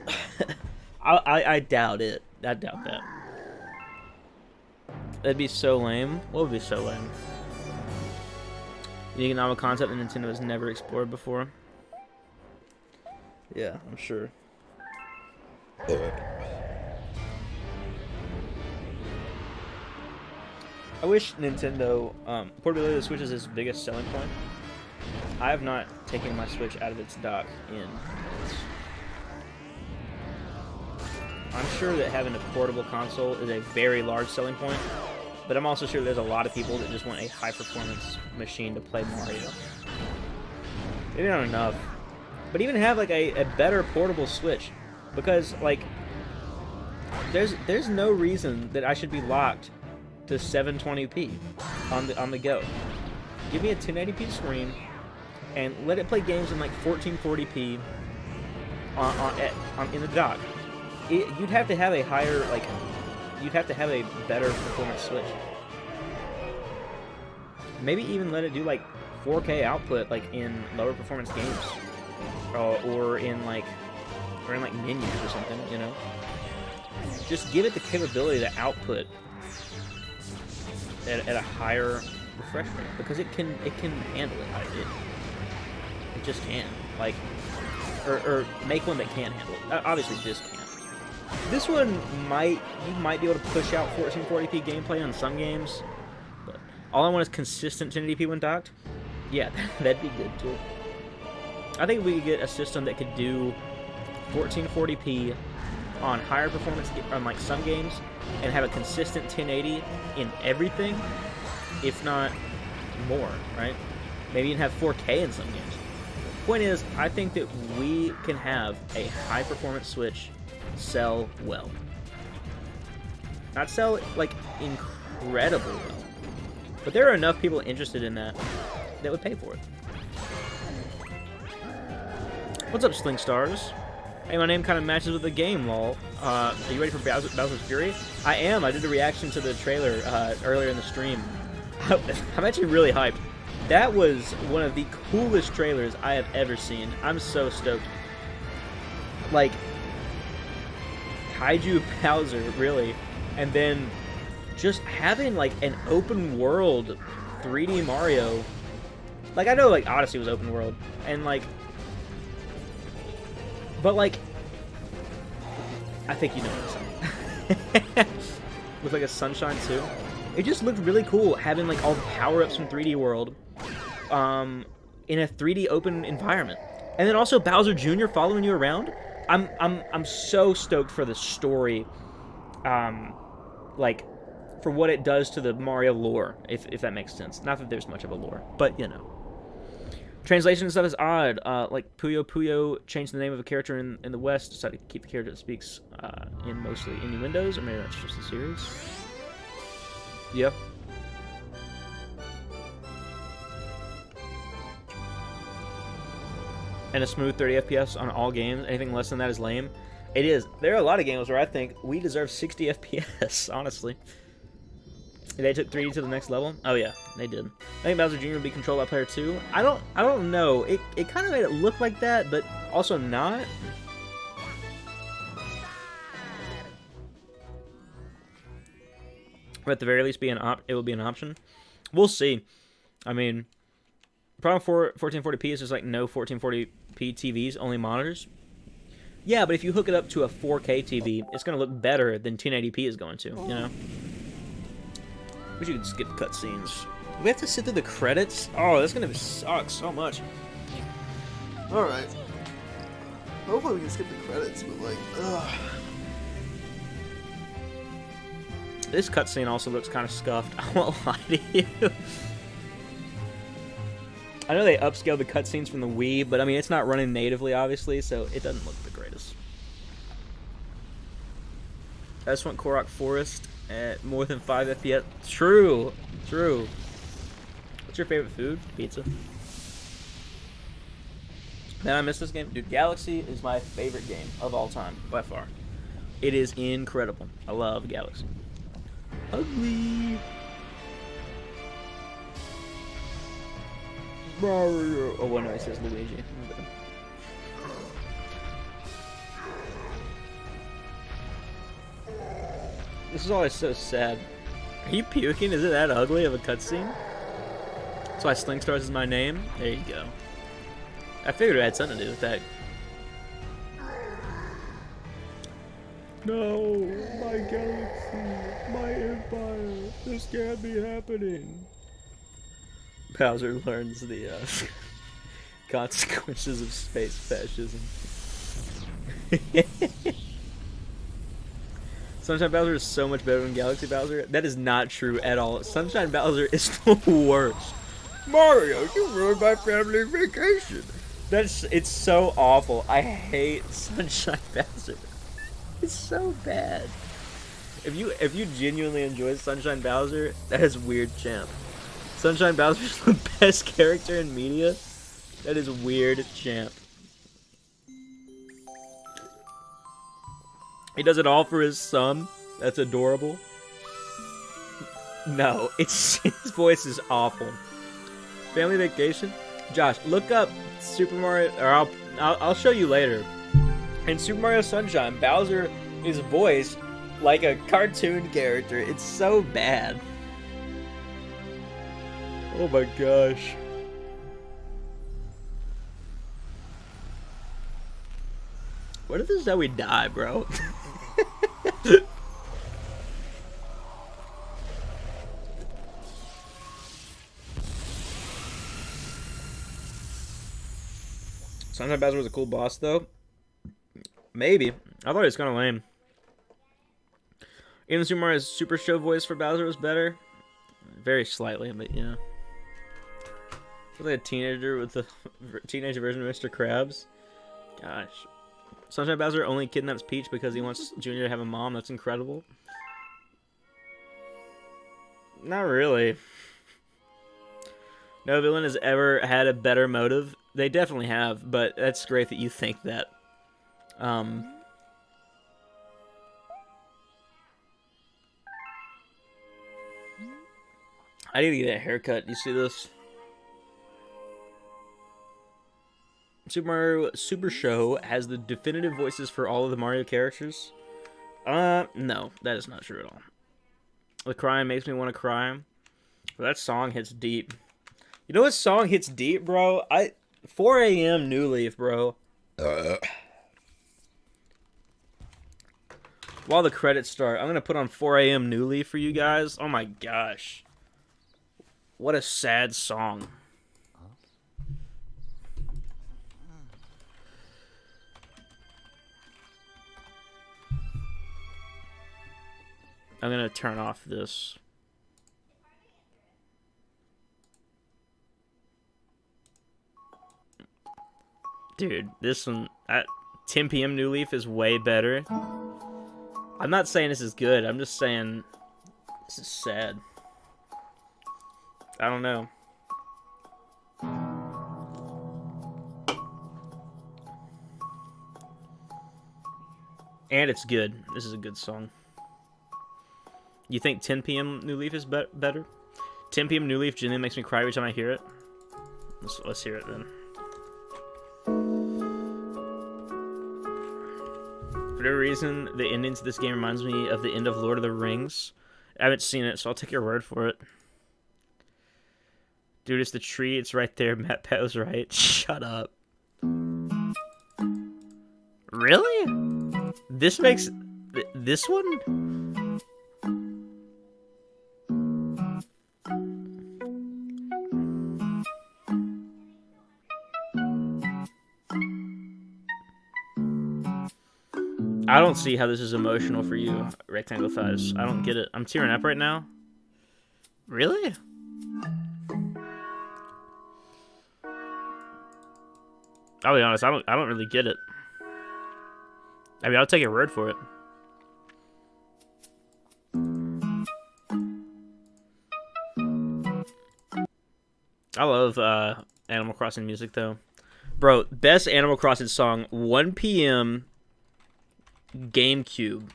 I doubt it. I doubt that. That'd be so lame. What would be so lame? An economic concept that Nintendo has never explored before. Yeah, I'm sure. I wish Nintendo portability of the Switch is its biggest selling point. I have not taken my Switch out of its dock in months. I'm sure that having a portable console is a very large selling point, but I'm also sure there's a lot of people that just want a high-performance machine to play Mario. Maybe not enough. But even have like a better portable Switch, because like there's no reason that I should be locked to 720p on the go. Give me a 1080p screen and let it play games in like 1440p in the dock. You'd have to have a higher you'd have to have a better performance Switch. Maybe even let it do like 4K output like in lower performance games. Or in like menus or something, you know. Just give it the capability to output at a higher refresh rate because it can handle it. It just can. Like, or make one that can handle it. Obviously, this can't. This one you might be able to push out 1440p gameplay on some games, but all I want is consistent 1080p when docked. Yeah, that'd be good too. I think we could get a system that could do 1440p on higher performance on like some games and have a consistent 1080 in everything, if not more, right? Maybe even have 4K in some games. Point is, I think that we can have a high performance Switch sell well. Not sell like incredibly well, but there are enough people interested in that would pay for it. What's up, Sling Stars? Hey, my name kind of matches with the game, lol. Are you ready for Bowser's Fury? I am. I did a reaction to the trailer earlier in the stream. I'm actually really hyped. That was one of the coolest trailers I have ever seen. I'm so stoked. Like, Kaiju Bowser, really. And then just having, like, an open world 3D Mario. Like, I know, like, Odyssey was open world. And, like... But, like... I think you know what I'm saying. With, like, a Sunshine, too. It just looked really cool having, like, all the power-ups from 3D World. In a 3D open environment. And then also Bowser Jr. following you around. I'm so stoked for the story. Like, for what it does to the Mario lore, if that makes sense. Not that there's much of a lore, but, you know. Translation and stuff is odd. Like, Puyo Puyo changed the name of a character in the West, decided to keep the character that speaks in mostly innuendos, or maybe that's just the series. Yep. And a smooth 30 FPS on all games. Anything less than that is lame. It is. There are a lot of games where I think we deserve 60 FPS, honestly. They took 3D to the next level? Oh yeah, they did. I think Bowser Jr. would be controlled by player 2. I don't know. It kind of made it look like that, but also not. Or at the very least it will be an option. We'll see. I mean, problem for 1440p is there's like no 1440p TVs, only monitors. Yeah, but if you hook it up to a 4K TV, it's going to look better than 1080p is going to, you know? Wish you could skip cutscenes. We have to sit through the credits? Oh, that's going to suck so much. Alright. Hopefully we can skip the credits, but like, ugh. This cutscene also looks kind of scuffed. I won't lie to you. I know they upscaled the cutscenes from the Wii, but I mean, it's not running natively, obviously, so it doesn't look the greatest. I just want Korok Forest at more than 5 FPS. True. True. What's your favorite food? Pizza. Man, I miss this game. Dude, Galaxy is my favorite game of all time, by far. It is incredible. I love Galaxy. Ugly. Mario. Oh, well, no, it says Luigi. This is always so sad. Are you puking? Is it that ugly of a cutscene? That's why Sling Stars is my name? There you go. I figured it had something to do with that. No, my galaxy, my empire, this can't be happening. Bowser learns the consequences of space fascism. Sunshine Bowser is so much better than Galaxy Bowser. That is not true at all. Sunshine Bowser is the worst. Mario, you ruined my family vacation. It's so awful. I hate Sunshine Bowser. It's so bad. If you genuinely enjoy Sunshine Bowser, that is weird, champ. Sunshine Bowser's the best character in media. That is weird, champ. He does it all for his son. That's adorable. No, his voice is awful. Family Vacation? Josh, look up Super Mario, or I'll show you later. In Super Mario Sunshine, Bowser is voiced like a cartoon character. It's so bad. Oh my gosh. What if this is how we die, bro? Sunshine Bowser was a cool boss, though. Maybe. I thought it was kind of lame. Even Super Mario's Super Show voice for Bowser was better. Very slightly, but yeah. Like a teenager with the teenage version of Mr. Krabs. Gosh. Sunshine Bowser only kidnaps Peach because he wants Junior to have a mom. That's incredible. Not really. No villain has ever had a better motive. They definitely have, but that's great that you think that. I need to get a haircut. You see this? Super Mario Super Show has the definitive voices for all of the Mario characters. No, that is not true at all. The crying makes me want to cry. Well, that song hits deep. You know what song hits deep, bro? 4 a.m. New Leaf, bro. While the credits start, I'm gonna put on 4 a.m. New Leaf for you guys. Oh my gosh. What a sad song. I'm gonna turn off this. Dude, this one at 10 p.m. New Leaf is way better. I'm not saying this is good. I'm just saying this is sad. I don't know. And it's good. This is a good song. You think 10 p.m. New Leaf is better? 10 p.m. New Leaf genuinely makes me cry every time I hear it. Let's hear it then. For whatever reason, the ending to this game reminds me of the end of Lord of the Rings. I haven't seen it, so I'll take your word for it. Dude, it's the tree. It's right there. Matt Pat was right. Shut up. Really? This makes... This one? I don't see how this is emotional for you, Rectangle Thighs. I don't get it. I'm tearing up right now. Really? I'll be honest, I don't really get it. I mean, I'll take your word for it. I love Animal Crossing music though. Bro, best Animal Crossing song, 1 p.m. GameCube.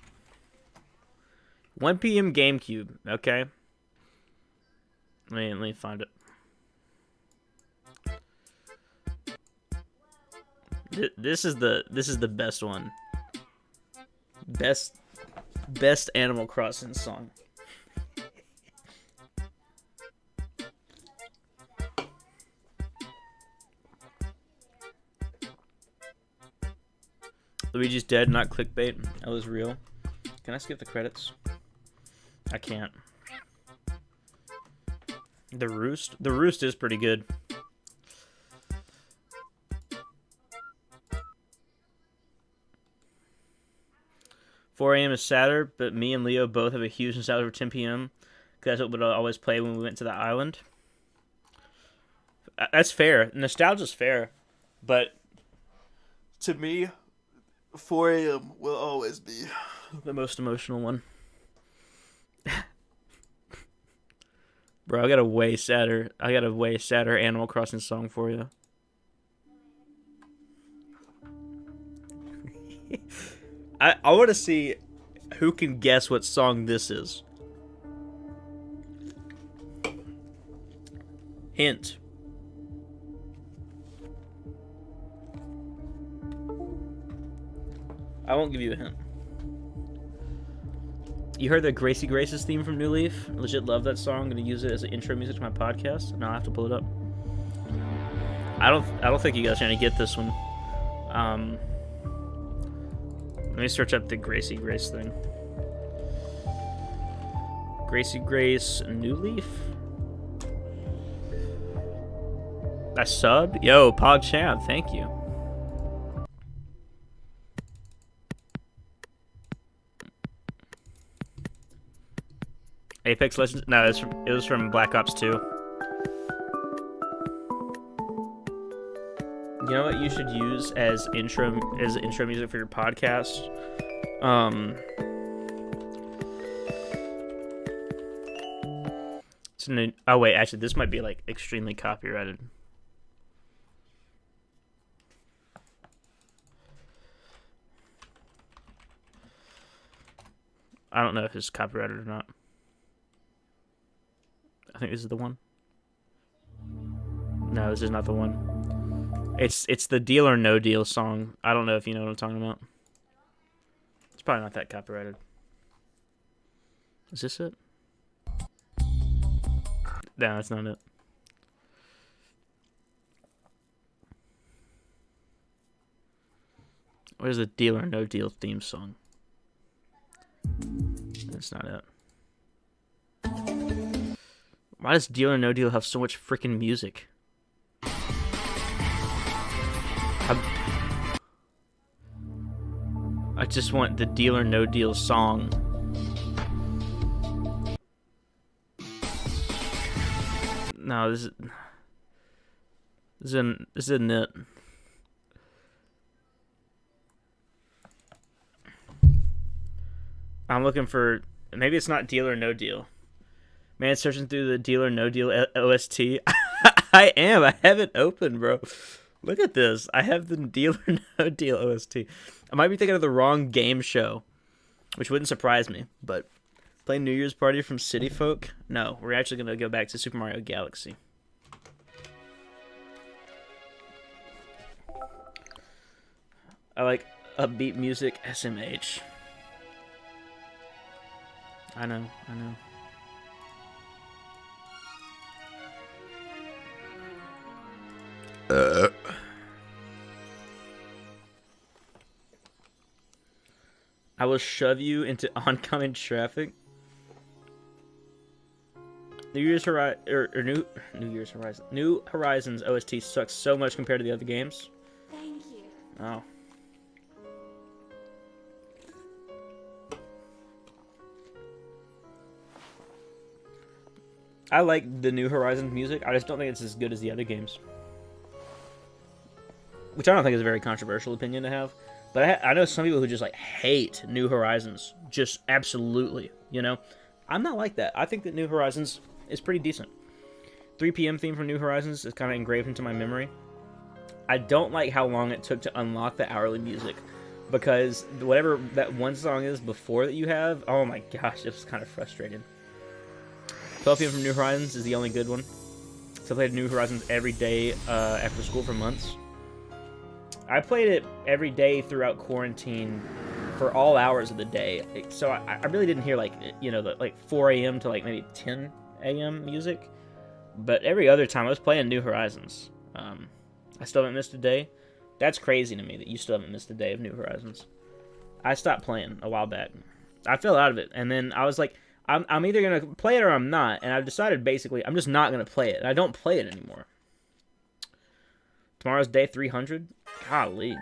1 p.m. GameCube, okay? Let me find it. This is the best one. Best Animal Crossing song. Luigi's dead, not clickbait. That was real. Can I skip the credits? I can't. The Roost? The Roost is pretty good. "4 a.m. is sadder, but me and Leo both have a huge nostalgia for 10 p.m. because that's what we'd always play when we went to the island." That's fair. Nostalgia's fair, but To me, 4 a.m. will always be the most emotional one. Bro, I got a way sadder Animal Crossing song for you. I want to see who can guess what song this is. Hint. I won't give you a hint. You heard the Gracie Graces theme from New Leaf? Legit love that song. I'm gonna use it as an intro music to my podcast. Now I have to pull it up. I don't think you guys are gonna get this one. Let me search up the Gracie Grace thing. Gracie Grace New Leaf. I subbed? Yo, PogChamp, thank you. Apex Legends? No, it was from Black Ops 2. You know what you should use as intro music for your podcast? Oh wait, actually this might be like extremely copyrighted. I don't know if it's copyrighted or not. I think this is the one. No, this is not the one. It's the Deal or No Deal song. I don't know if you know what I'm talking about. It's probably not that copyrighted. Is this it? No, that's not it. Where's the Deal or No Deal theme song? That's not it. Why does Deal or No Deal have so much freaking music? I just want the Deal or No Deal song. No, this isn't it. I'm looking for, maybe it's not Deal or No Deal. Man, searching through the Deal or No Deal OST. I am. I have it open, bro. Look at this. I have the Deal or No Deal OST. I might be thinking of the wrong game show, which wouldn't surprise me. But playing New Year's Party from City Folk? No, we're actually going to go back to Super Mario Galaxy. I like upbeat music, SMH. I know. I will shove you into oncoming traffic. New Horizons OST sucks so much compared to the other games. Thank you. Oh. I like the New Horizons music. I just don't think it's as good as the other games. Which I don't think is a very controversial opinion to have. But I know some people who just, like, hate New Horizons. Just absolutely, you know? I'm not like that. I think that New Horizons is pretty decent. 3 PM theme from New Horizons is kind of engraved into my memory. I don't like how long it took to unlock the hourly music. Because whatever that one song is before that you have, oh my gosh, it was kind of frustrating. 12 PM from New Horizons is the only good one. So I played New Horizons every day after school for months. I played it every day throughout quarantine for all hours of the day. So I really didn't hear, like, you know, like 4 a.m. to like maybe 10 a.m. music. But every other time I was playing New Horizons. I still haven't missed a day. That's crazy to me that you still haven't missed a day of New Horizons. I stopped playing a while back. I fell out of it. And then I was like, I'm either going to play it or I'm not. And I've decided basically I'm just not going to play it. And I don't play it anymore. Tomorrow's day 300. Golly.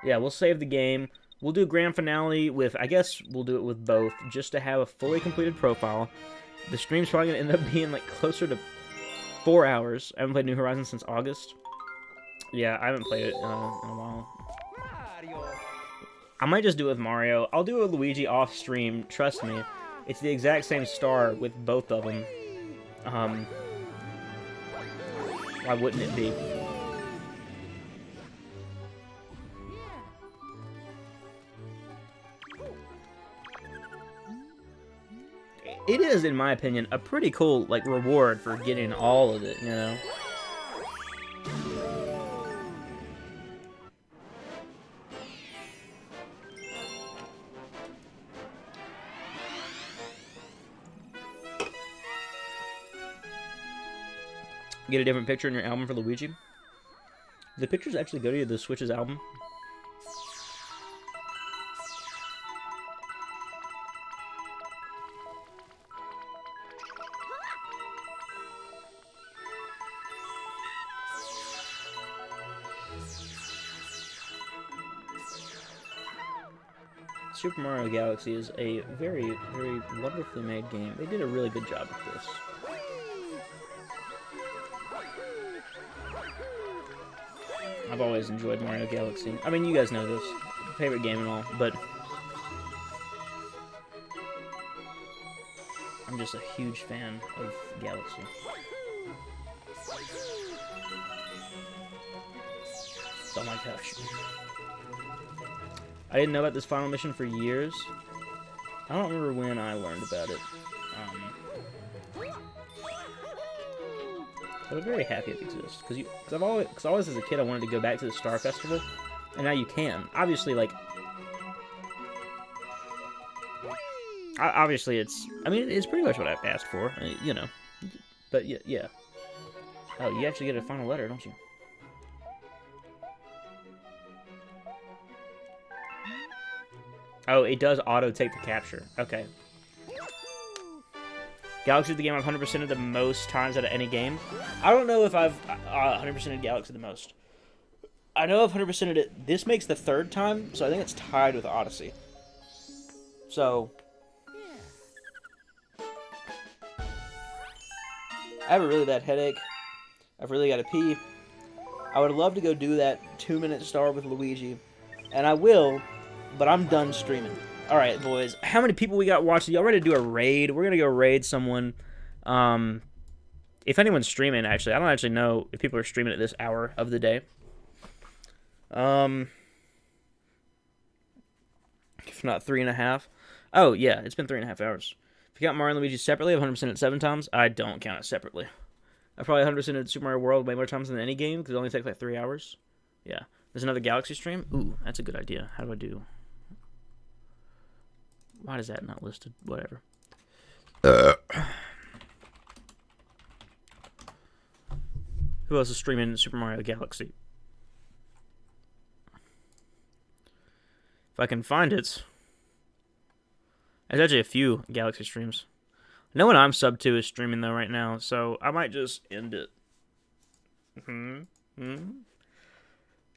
Yeah, we'll save the game. We'll do grand finale with, I guess we'll do it with both, just to have a fully completed profile. The stream's probably going to end up being like closer to 4 hours. I haven't played New Horizons since August. Yeah, I haven't played it in a while. I might just do it with Mario. I'll do it with Luigi off stream. Trust me. It's the exact same star with both of them. Why wouldn't it be? It is, in my opinion, a pretty cool, like, reward for getting all of it, you know? Get a different picture in your album for Luigi. Do the pictures actually go to the Switch's album? Super Mario Galaxy is a very, very wonderfully made game. They did a really good job with this. I've always enjoyed Mario Galaxy. I mean, you guys know this. Favorite game and all, but I'm just a huge fan of Galaxy. Oh my gosh. I didn't know about this final mission for years. I don't remember when I learned about it. But I'm very happy it exists. Because always as a kid I wanted to go back to the Star Festival. And now you can. Obviously, like... Obviously, it's... I mean, it's pretty much what I've asked for. You know. But, yeah. Oh, you actually get a final letter, don't you? Oh, it does auto-take the capture. Okay. Galaxy is the game I've 100%ed the most times out of any game. I don't know if I've 100%ed Galaxy the most. I know I've 100%ed it. This makes the third time, so I think it's tied with Odyssey. So... I have a really bad headache. I've really got to pee. I would love to go do that 2-minute star with Luigi. And I will, but I'm done streaming. Alright, boys. How many people we got watching? Y'all ready to do a raid? We're going to go raid someone. If anyone's streaming, actually. I don't actually know if people are streaming at this hour of the day. If not 3.5. Oh, yeah. It's been 3.5 hours. If you count Mario and Luigi separately, I've 100% it 7 times. I don't count it separately. I've probably 100% it Super Mario World way more times than any game, because it only takes like 3 hours. Yeah. There's another Galaxy stream? Ooh, that's a good idea. How do I do... Why is that not listed? Whatever. Who else is streaming Super Mario Galaxy? If I can find it. There's actually a few Galaxy streams. No one I'm subbed to is streaming though right now, so I might just end it.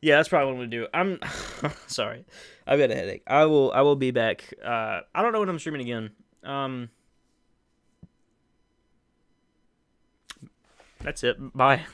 Yeah, that's probably what I'm gonna do. I'm sorry. I've got a headache. I will be back. I don't know when I'm streaming again. That's it. Bye.